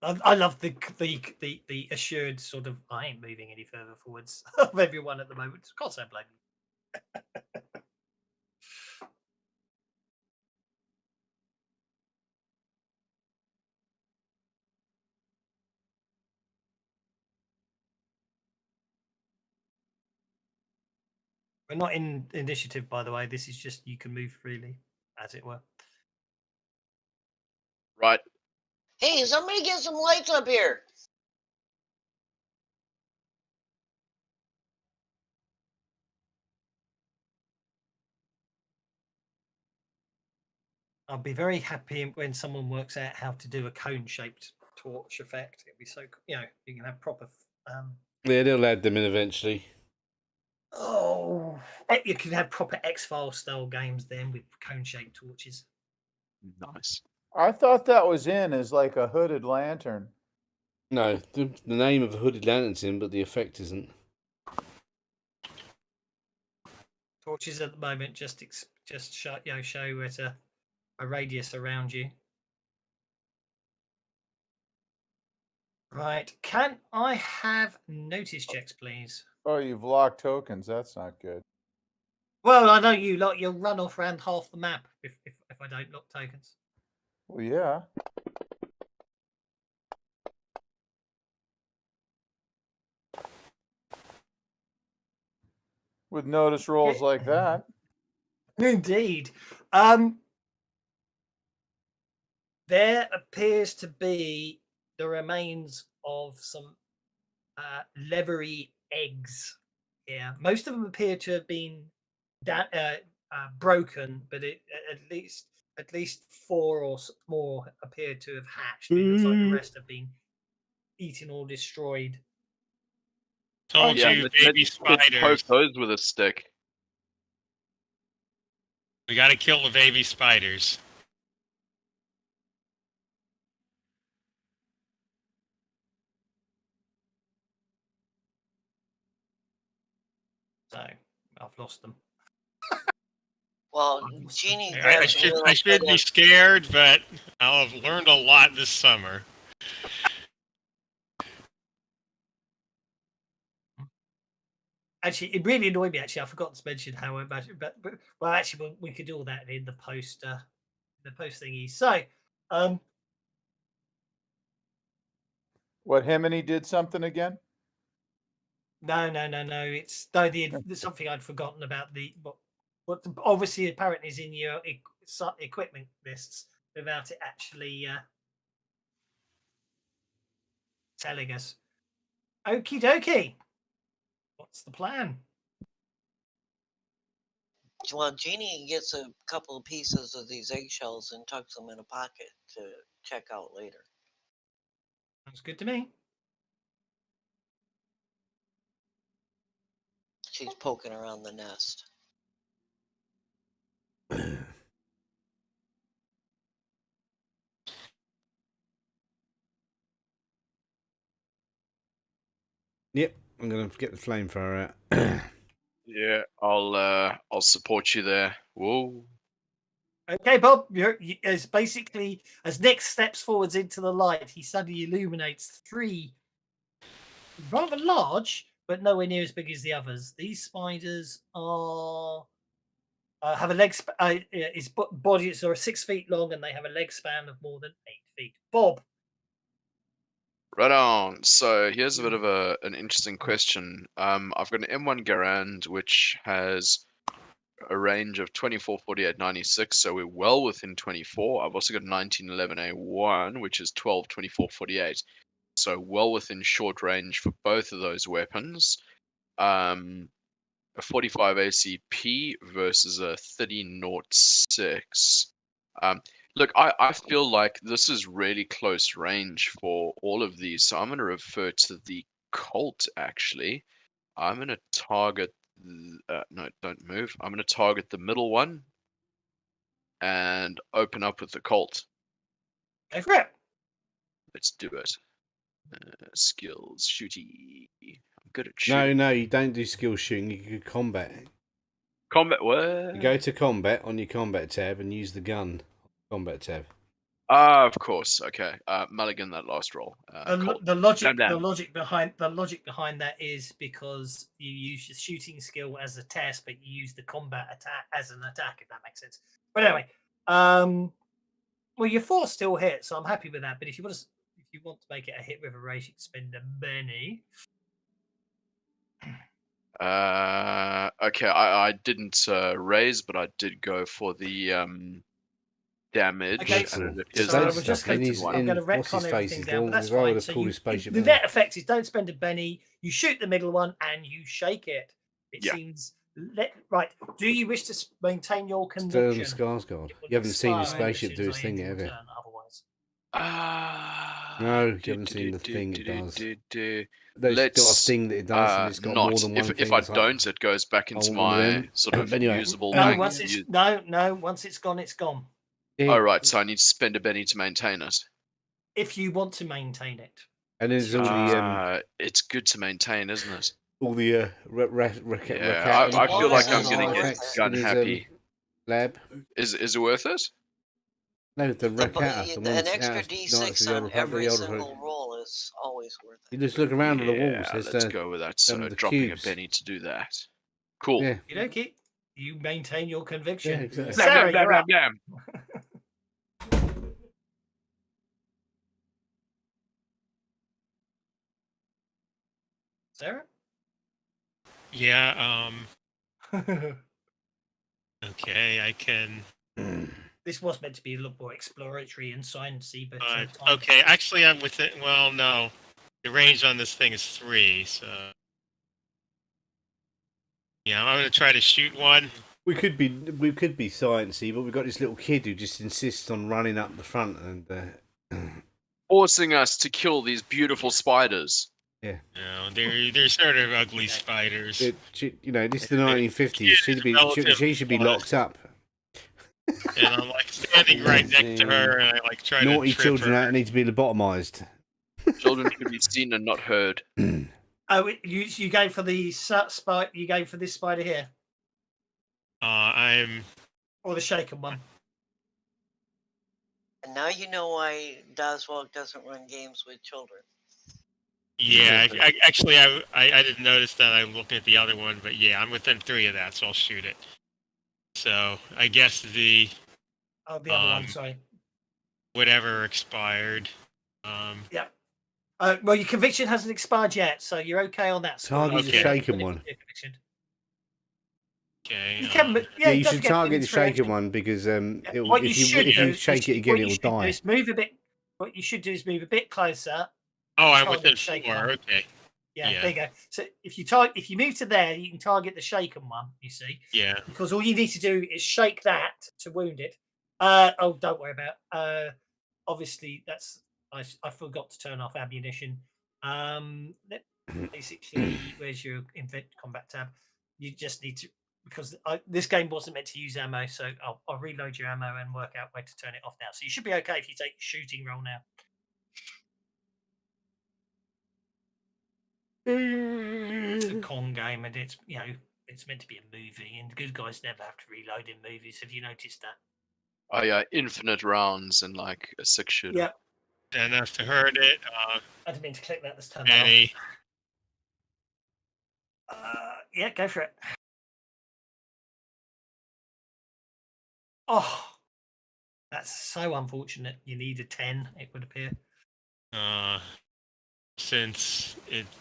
I love the assured sort of I ain't moving any further forwards of everyone at the moment. Of course, I blame you. We're not in initiative, by the way. This is just you can move freely, as it were. Right. Hey, somebody get some lights up here. I'll be very happy when someone works out how to do a cone-shaped torch effect. It'd be so, you can have proper. Yeah, they'll add them in eventually. Oh, you can have proper X-File style games then with cone-shaped torches. Nice. I thought that was in as like a hooded lantern. No, the name of the hooded lantern's in, but the effect isn't. Torches at the moment just show at a radius around you. Right, can I have notice checks, please? Oh, you've locked tokens. That's not good. Well, I know you lot. You'll run off around half the map if I don't lock tokens. Well, yeah. With notice rolls like that. Indeed. There appears to be the remains of some leathery eggs here. Most of them appear to have been broken, but at least 4 or more appear to have hatched. It looks like the rest have been eaten or destroyed. Told you, baby spiders. Poke those with a stick. We got to kill the baby spiders. So I've lost them. Well, Jeannie, I should be scared, but I'll have learned a lot this summer. Actually, it really annoyed me. Actually, I forgot to mention how I imagine, but well, actually, we could do all that in the post thingy. So, What, him and he did something again? no. It's something I'd forgotten about. What obviously apparently is in your equipment lists without it actually telling us. Okie dokie. What's the plan? Well, Jeannie gets a couple of pieces of these eggshells and tucks them in a pocket to check out later. Sounds good to me. She's poking around the nest. Yep, I'm gonna get the flamethrower out. Yeah, I'll support you there. Whoa. Okay, Bob. As basically as Nick steps forwards into the light, he suddenly illuminates 3 rather large but nowhere near as big as the others. These spiders are have a leg. Its bodies are 6 feet long, and they have a leg span of more than 8 feet. Bob, Right on. So here's a bit of an interesting question. I've got an M1 Garand which has a range of 24, 48, 96, so we're well within 24. I've also got 1911A1, which is 12, 24, 48, so well within short range for both of those weapons. A 45 ACP versus a 30-06. Look, I feel like this is really close range for all of these, so I'm going to refer to the Colt, actually. I'm going to target... no, don't move. I'm going to target the middle one and open up with the Colt. go for it. Let's do it. Skills, shooty. I'm good at No, shooting. no, you don't do skill shooting. You do combat. Combat, what? You go to combat on your combat tab and use the gun. Combat tab. Ah, of course. Okay. Mulligan that last roll. Colt. The logic Damn. behind that is because you use your shooting skill as a test, but you use the combat attack as an attack, if that makes sense. But anyway, well, your 4 still hit, so I'm happy with that. But if you want to make it a hit with a raise, you can spend a Benny. Okay, I didn't raise, but I did go for the damage. Okay, and it so is I a was just going second to, I'm one. going to what's his retcon face? everything He's down, but the that's one with fine. the So coolest spaceship the ever. net effect is don't spend a Benny. You shoot the middle one and you shake it. It Yeah. seems right. Do you wish to maintain your Stern conviction? Skarsgård. It will You haven't seen the expire as spaceship soon do as its I thing end your yet, have you? turn, otherwise. No, you haven't seen the thing it does. It's got a Let's thing that it does, and it's got more not. than one If thing. I It's like, don't, it goes back into oh, one of my them. sort of But anyway, usable No, bank. once it's gone, it's gone. yeah. Oh, right. So I need to spend a Benny to maintain it. If you want to maintain it. And there's all the It's good to maintain, isn't it? yeah, I feel like I'm gonna get gun happy. Lab. Is it worth it? No, the Rakata. An extra D6 on every single roll is always worth it. You just look around at the walls. Yeah, There's let's go with that. So the dropping cubes. a Benny to do that. Cool. Yeah. You maintain your conviction. Yeah, exactly. Sarah, Blam, you're blam, up. blam. Sarah? Yeah. Okay, I can. This was meant to be a little more exploratory and sciencey, but time- Okay, actually, I'm within. Well, no, the range on this thing is 3, so yeah, I'm gonna try to shoot one. We could be sciencey, but we've got this little kid who just insists on running up the front and Forcing us to kill these beautiful spiders. yeah. No, they're sort of ugly spiders. This is the 1950s. She should be locked up. And I'm like standing right next to her, and I like try Naughty to trip children her. need to be lobotomized. Children should be seen and not heard. Oh, you go for the spider. You go for this spider here, I'm. or the shaken one. And now you know why Doswalk doesn't run games with children. Yeah, actually, I didn't notice that. I'm looking at the other one, but yeah, I'm within 3 of that, so I'll shoot it. So I guess the The other one. Sorry. whatever expired. Yeah. Well, your conviction hasn't expired yet, so you're okay on that. Target the shaken one. Okay. You can, Yeah, you don't should forget target the it's reaction. shaken one because What you should if you do shake is it again, what you it'll should do die. is move a bit. What you should do is move a bit closer. Oh, I'm target within the shaken 4. one. Okay. Yeah, there you go. So if you move to there, you can target the shaken one. You see. Yeah. Because all you need to do is shake that to wound it. Don't worry about. Obviously, I forgot to turn off ammunition. Basically, where's your invent combat tab? You just need to, because this game wasn't meant to use ammo, so I'll reload your ammo and work out where to turn it off now. So you should be okay if you take shooting roll now. It's a con game, and it's it's meant to be a movie, and good guys never have to reload in movies. Have you noticed that? Oh yeah, infinite rounds and like a 6-shooter. Yeah. Enough to hurt it. I didn't mean to click that this time. Benny. Yeah, go for it. Oh, that's so unfortunate. You need a 10, it would appear. Since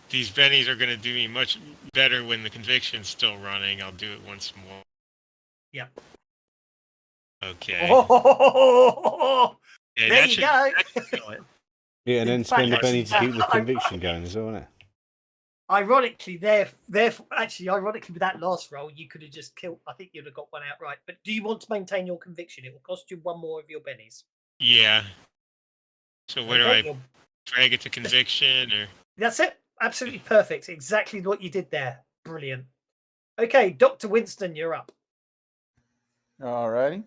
these bennies are going to do me much better when the conviction's still running, I'll do it once more. Yep. Okay. Oh, Yeah, there that you should- go. that should kill it. Yeah, and then In spend a fact, penny to keep the I- conviction going as well, isn't it? Ironically, ironically, with that last roll, you could have just killed. I think you'd have got one outright. But do you want to maintain your conviction? It will cost you one more of your bennies. Yeah. So where Okay, do I you're- drag it to conviction or? That's it. Absolutely perfect. Exactly what you did there. Brilliant. Okay, Dr. Winston, you're up. Alrighty.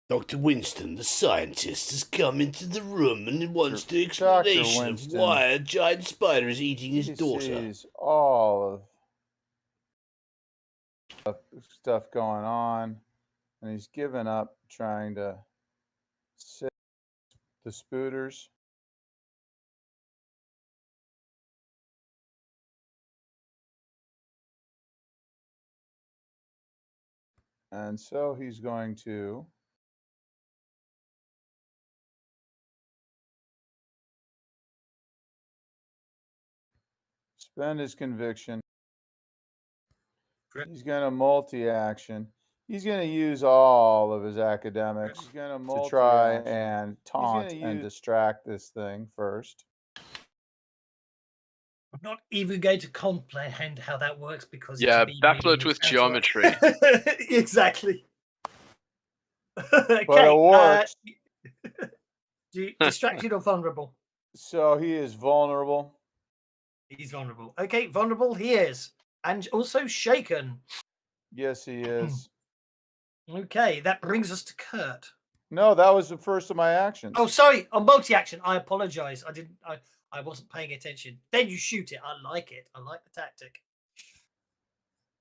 Dr. Winston, the scientist, has come into the room and wants the Dr. explanation of Winston. why a giant spider is eating his He daughter. sees all of stuff going on, and he's given up trying to save the spooters. And so he's going to spend his conviction. Correct. He's going to multi-action. He's going to use all of his academics He's to try and taunt and distract this thing first. I'm not even going to comprehend how that works because it's Yeah, me baffle reading it with this out loud. geometry. Exactly. Okay, But it works. distracted or vulnerable? So he is vulnerable. He's vulnerable. Okay, vulnerable he is. And also shaken. Yes, he is. Okay, that brings us to Kurt. No, that was the first of my actions. Oh, sorry, on multi-action. I apologize. I wasn't paying attention. Then you shoot it. I like it. I like the tactic.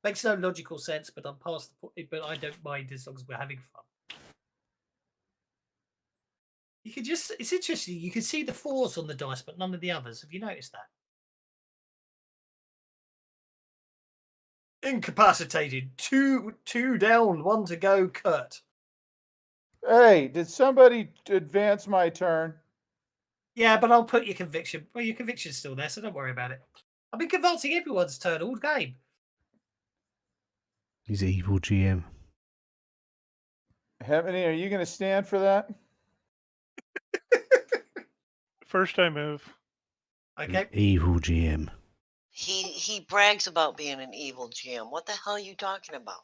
Makes no logical sense, but I'm past the point. But I don't mind as long as we're having fun. You can just, it's interesting. You can see the 4s on the dice, but none of the others. Have you noticed that? Incapacitated. Two down, 1 to go, Kurt. Hey, did somebody advance my turn? Yeah, but I'll put your conviction. Well, your conviction's still there, so don't worry about it. I've been advancing everyone's turn all game. He's evil GM. Hemany, are you going to stand for that? First I move. Okay. Evil GM. He brags about being an evil GM. What the hell are you talking about?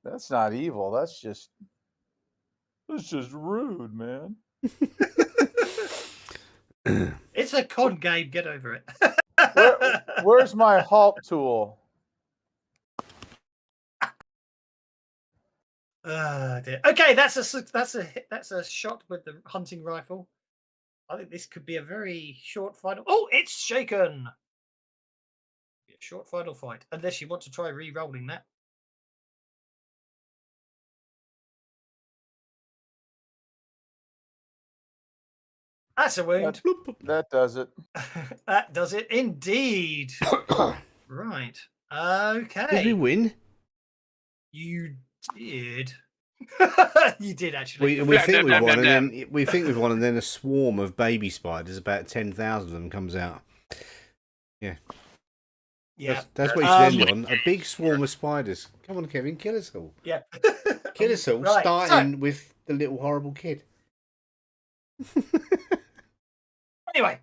That's not evil. That's just rude, man. It's a con game. Get over it. Where's my halt tool? Dear. Okay, that's a shot with the hunting rifle. I think this could be a very short final. Oh, it's shaken. Short final fight, unless you want to try re-rolling that. That's a wound. That does it. That does it indeed. Right. Okay. Did we win? You did. You did actually. We think we've won, and then we think we've won, and then a swarm of baby spiders, about 10,000 of them, comes out. Yeah. Yeah. That's what you should end on. A big swarm of spiders. Come on, Kevin, kill us all. Yeah. Kill us all, Right, starting with the little horrible kid. Anyway.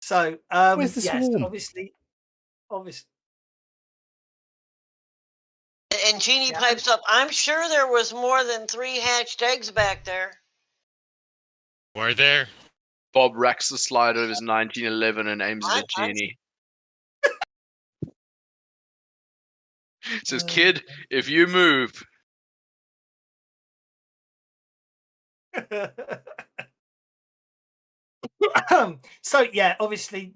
So Where's the yes, swarm? obviously. And Jeannie Yeah. pipes up, I'm sure there was more than 3 hatched eggs back there. Were there? Bob racks the slide of his 1911 and aims it at Genie. Says, kid, if you move. So yeah, obviously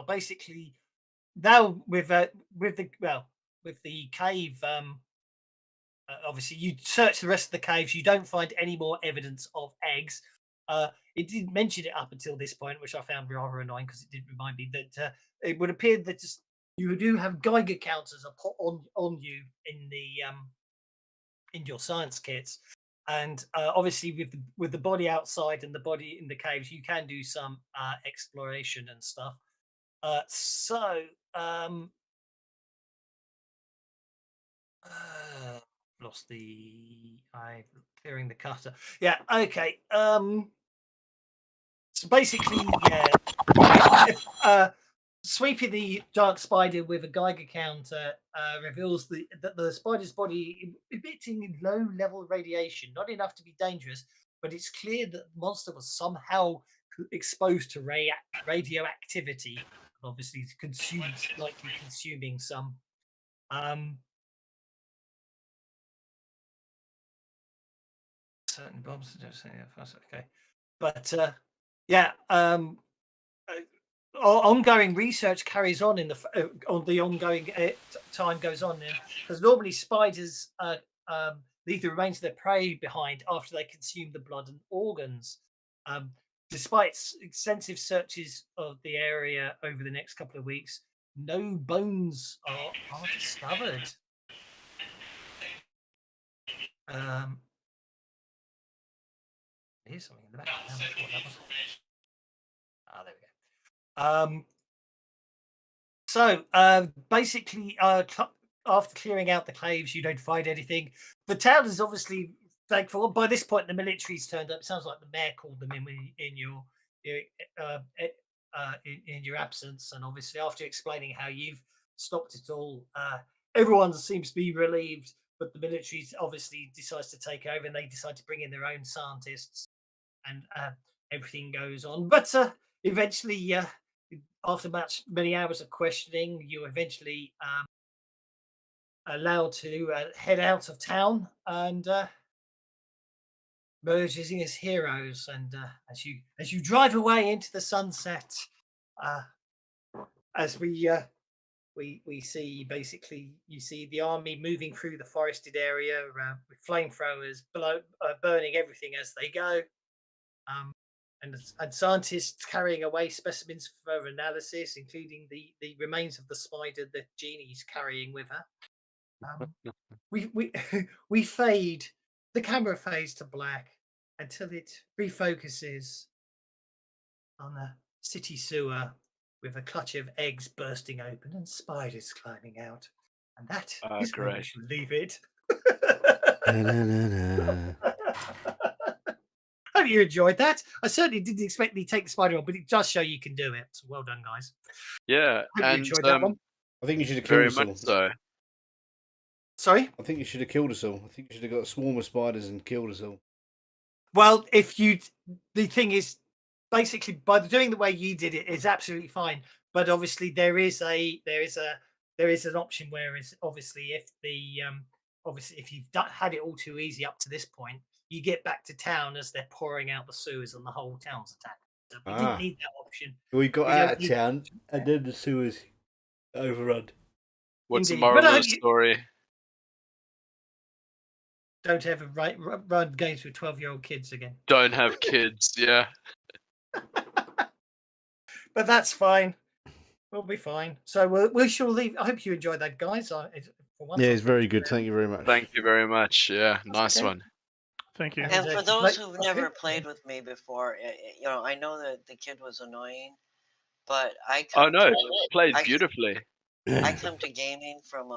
basically now with the cave. Obviously, you search the rest of the caves. You don't find any more evidence of eggs. It didn't mention it up until this point, which I found rather annoying because it did remind me that it would appear that you do have Geiger counters on you in the in your science kits, and obviously with the body outside and the body in the caves, you can do some exploration and stuff. Lost the I clearing the cutter. Yeah, okay. So basically, yeah, sweeping the giant spider with a Geiger counter reveals that the spider's body emitting low-level radiation, not enough to be dangerous, but it's clear that the monster was somehow exposed to radioactivity. Obviously, it's likely consuming some. Certain bombs. Okay, but yeah. Ongoing research carries on in the ongoing time goes on, because normally spiders leave the remains of their prey behind after they consume the blood and organs. Despite extensive searches of the area over the next couple of weeks, no bones are discovered. Here's something in the back. There we go. So basically, after clearing out the caves, you don't find anything. The town is obviously thankful. By this point, the military's turned up. It sounds like the mayor called them in your absence, and obviously after explaining how you've stopped it all, everyone seems to be relieved. But the military obviously decides to take over, and they decide to bring in their own scientists, and everything goes on. But eventually, after many hours of questioning, you eventually allowed to head out of town and merge as heroes. And as you drive away into the sunset, as we see, basically, you see the army moving through the forested area with flamethrowers burning everything as they go. And scientists carrying away specimens for further analysis, including the remains of the spider that Jeannie's carrying with her. We fade, the camera fades to black until it refocuses on a city sewer with a clutch of eggs bursting open and spiders climbing out. And that is where we Great. should leave it. Na-na-na-na. Hope you enjoyed that. I certainly didn't expect me to take the spider on, but it does show you can do it. So well done, guys. Yeah, Hope you and enjoyed that one. I think you should have killed very us all. much so. Sorry? I think you should have killed us all. I think you should have got a swarm of spiders and killed us all. Well, the thing is, basically, by doing the way you did it is absolutely fine. But obviously, there is an option where is obviously if you've had it all too easy up to this point, you get back to town as they're pouring out the sewers and the whole town's attacked. So we didn't need that option. We got We out don't of need- town and then the sewers overrun. What's the Indeed. But moral I of hope the you- story? Don't ever run games with 12-year-old kids again. Don't have kids. Yeah. But that's fine. We'll be fine. So we shall leave. I hope you enjoyed that, guys. For once, Yeah, it's very good. Thank you very much. Thank you very much. Yeah, nice okay. one. Thank you. And, And for if you'd those like- who've okay. never played with me before, I know that the kid was annoying, but I come Oh no, to, played I- beautifully. I come to gaming from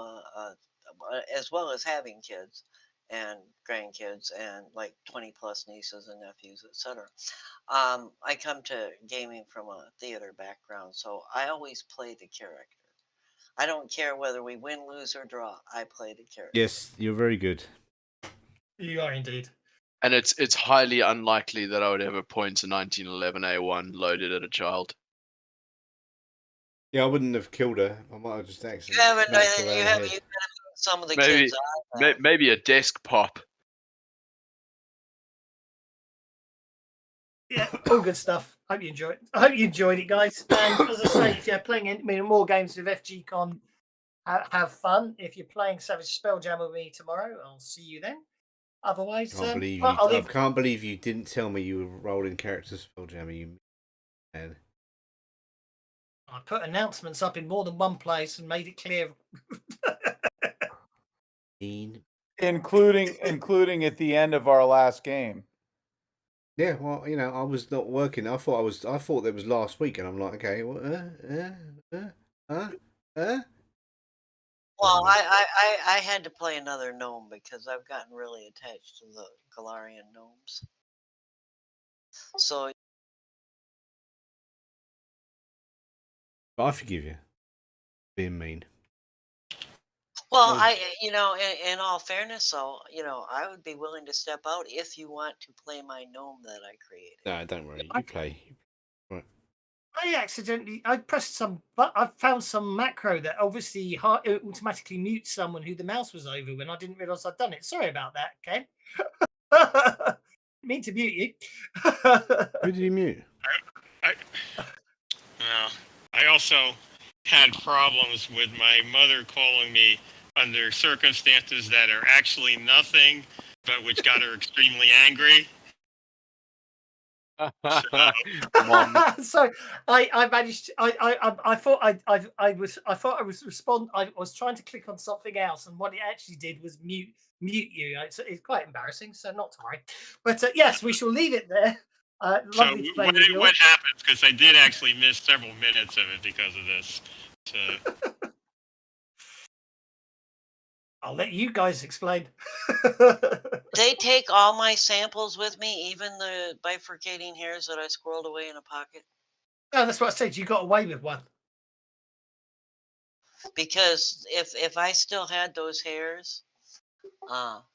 as well as having kids and grandkids and like 20 plus nieces and nephews, etc. I come to gaming from a theater background, so I always play the character. I don't care whether we win, lose, or draw. I play the character. Yes, you're very good. You are indeed. And it's highly unlikely that I would ever point to 1911 A1 loaded at a child. Yeah, I wouldn't have killed her. I might have just accidentally You haven't. smacked her You around the haven't. head. Some of the Maybe- kids. I have. Maybe a desk pop. Yeah, all good stuff. Hope you enjoyed. I hope you enjoyed it, guys. And as I say, if you're playing more games with FGCon, have fun. If you're playing Savage Spelljammer with me tomorrow, I'll see you then. Otherwise, Can't believe well, you. I'll I leave. can't believe you didn't tell me you were rolling characters, Spelljammer. You man. I put announcements up in more than one place and made it clear. Mean. including at the end of our last game. Yeah, well, I was not working. I thought that was last week, and I'm like, okay, what? Well, mind. I had to play another gnome because I've gotten really attached to the Galarian gnomes. So I forgive you, being mean. well, That in all fairness, though, I would be willing to step out if you want to play my gnome that I created. No, don't worry. You play. Right. I pressed some, but I found some macro that obviously automatically mutes someone who the mouse was over when I didn't realize I'd done it. Sorry about that, Ken. Mean to mute you. Who did he mute? Well, I also had problems with my mother calling me under circumstances that are actually nothing, but which got her extremely angry. Mom. So I managed. I thought I was trying to click on something else, and what it actually did was mute you. It's quite embarrassing, so not to worry. But yes, we shall leave it there. So Lovely to play with you. what happens? Because I did actually miss several minutes of it because of this. So I'll let you guys explain. They take all my samples with me, even the bifurcating hairs that I squirreled away in a pocket. No, that's what I said. You got away with one. Because if I still had those hairs,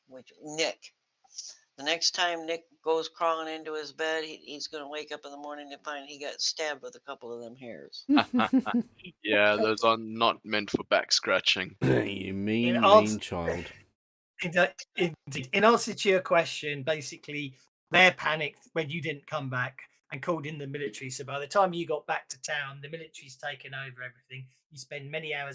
which Nick, the next time Nick goes crawling into his bed, he's going to wake up in the morning to find he got stabbed with a couple of them hairs. Yeah, those are not meant for back scratching. You mean child. In answer to your question, basically, they're panicked when you didn't come back and called in the military. So by the time you got back to town, the military's taken over everything. You spend many hours